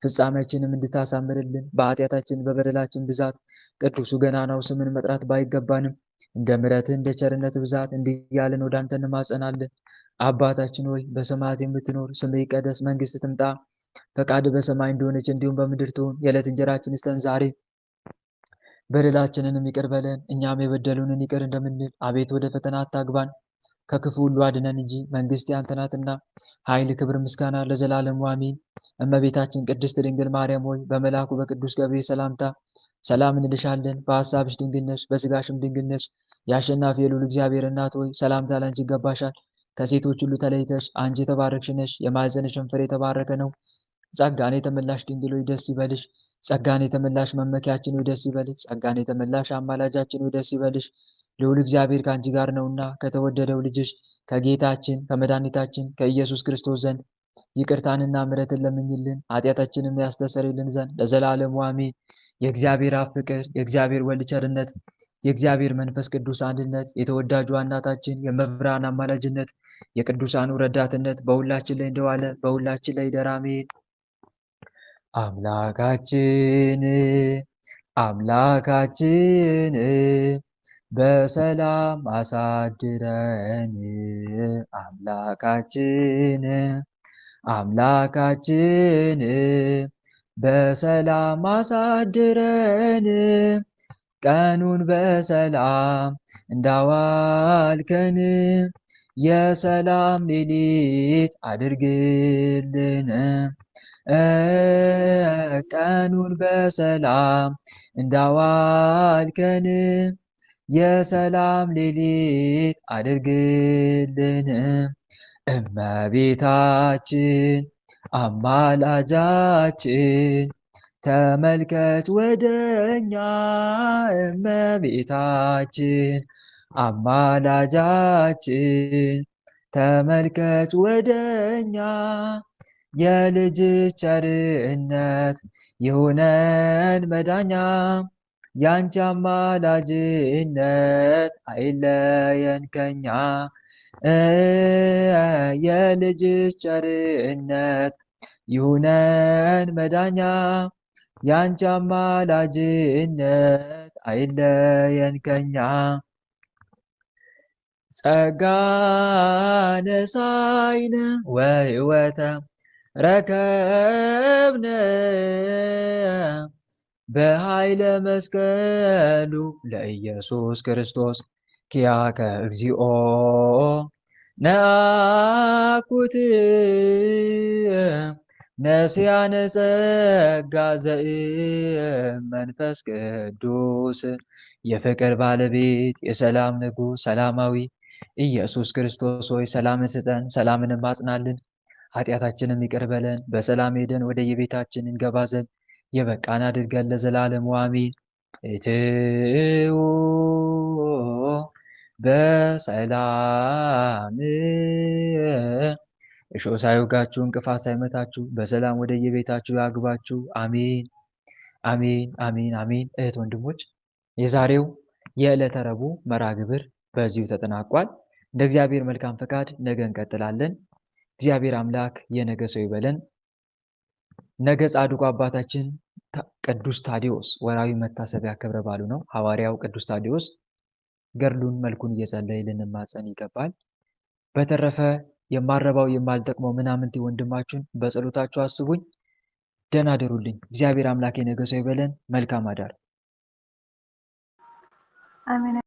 ፍጻሜያችንም እንድታሳምርልን በኃጢአታችን በበደላችን ብዛት ቅዱሱ ገናናው ስምን መጥራት ባይገባንም እንደ ምሕረትህ እንደ ቸርነት ብዛት እንዲህ እያልን ወደ አንተ እንማጸናለን። አባታችን ሆይ በሰማያት የምትኖር ስምህ ይቀደስ፣ መንግስትህ ትምጣ፣ ፈቃድህ በሰማይ እንደሆነች እንዲሁም በምድር ትሁን። የዕለት እንጀራችንን ስጠን ዛሬ፣ በደላችንንም ይቅር በለን እኛም የበደሉንን ይቅር እንደምንል። አቤት ወደ ፈተና አታግባን ከክፉ ሁሉ አድነን እንጂ መንግስት ያንተ ናትና ኃይል፣ ክብር፣ ምስጋና ለዘላለሙ አሜን። እመቤታችን ቅድስት ድንግል ማርያም ሆይ በመልአኩ በቅዱስ ገብርኤል ሰላምታ ሰላም እንልሻለን። በሐሳብሽ ድንግል ነሽ፣ በስጋሽም ድንግል ነሽ። የአሸናፊ የልዑል እግዚአብሔር እናት ሆይ ሰላምታ ላንቺ ይገባሻል። ከሴቶች ሁሉ ተለይተሽ አንቺ የተባረክሽ ነሽ፣ የማኅፀንሽም ፍሬ የተባረከ ነው። ጸጋን የተመላሽ ድንግል ሆይ ደስ ይበልሽ። ጸጋን የተመላሽ መመኪያችን ሆይ ደስ ይበልሽ። ጸጋን የተመላሽ አማላጃችን ሆይ ደስ ይበልሽ። ልዑል እግዚአብሔር ከአንቺ ጋር ነውና ከተወደደው ልጅሽ ከጌታችን ከመድኃኒታችን ከኢየሱስ ክርስቶስ ዘንድ ይቅርታንና ምሕረትን ለምኝልን ኃጢአታችንም ያስተሰርይልን ዘንድ ለዘላለሙ አሜን። የእግዚአብሔር አብ ፍቅር፣ የእግዚአብሔር ወልድ ቸርነት፣ የእግዚአብሔር መንፈስ ቅዱስ አንድነት፣ የተወዳጁ እናታችን የመብርሃን አማላጅነት፣ የቅዱሳኑ ረዳትነት በሁላችን ላይ እንደዋለ በሁላችን ላይ ይደር አሜን። አምላካችን አምላካችን በሰላም አሳድረን። አምላካችን አምላካችን በሰላም አሳድረን። ቀኑን በሰላም እንዳዋልከን የሰላም ሌሊት አድርግልን። ቀኑን በሰላም እንዳዋልከን የሰላም ሌሊት አድርግልን። እመቤታችን አማላጃችን ተመልከት ወደኛ። እመቤታችን አማላጃችን ተመልከት ወደኛ። የልጅ ቸርነት ይሁነን መዳኛ። ያንቺ አማላጅነት አይለየን ከኛ። የልጅ ቸርነት ይሁነን መዳኛ። ያንቺ አማላጅነት አይለየን ከኛ። ጸጋ ነሳይነ ወሕይወተ ረከብነ በኃይለ መስቀሉ ለኢየሱስ ክርስቶስ ኪያከ እግዚኦ ነአኩት ነስያነ ጸጋ ዘእመንፈስ ቅዱስ። የፍቅር ባለቤት የሰላም ንጉሥ ሰላማዊ ኢየሱስ ክርስቶስ ሆይ ሰላምን ስጠን፣ ሰላምንም አጽናልን፣ ኃጢአታችንም ይቅር በለን፣ በሰላም ሄደን ወደ የቤታችን እንገባ ዘንድ የበቃን አድርገን ለዘላለሙ አሜን። እትኡ በሰላም እሾህ ሳይወጋችሁ እንቅፋት ሳይመታችሁ በሰላም ወደ የቤታችሁ ያግባችሁ። አሜን አሜን አሜን አሜን። እህት ወንድሞች፣ የዛሬው የዕለተ ረቡዕ መርሐ ግብር በዚሁ ተጠናቋል። እንደ እግዚአብሔር መልካም ፈቃድ ነገ እንቀጥላለን። እግዚአብሔር አምላክ የነገ ሰው ይበለን። ነገ ጻድቁ አባታችን ቅዱስ ታዲዮስ ወራዊ መታሰቢያ ክብረ በዓሉ ነው። ሐዋርያው ቅዱስ ታዲዮስ ገድሉን መልኩን እየጸለይ ልንማጸን ይገባል። በተረፈ የማረባው የማልጠቅመው ምናምንቴ ወንድማችሁን በጸሎታችሁ አስቡኝ። ደህና አደሩልኝ። እግዚአብሔር አምላክ የነገ ሰው ይበለን። መልካም አዳር። አሜን።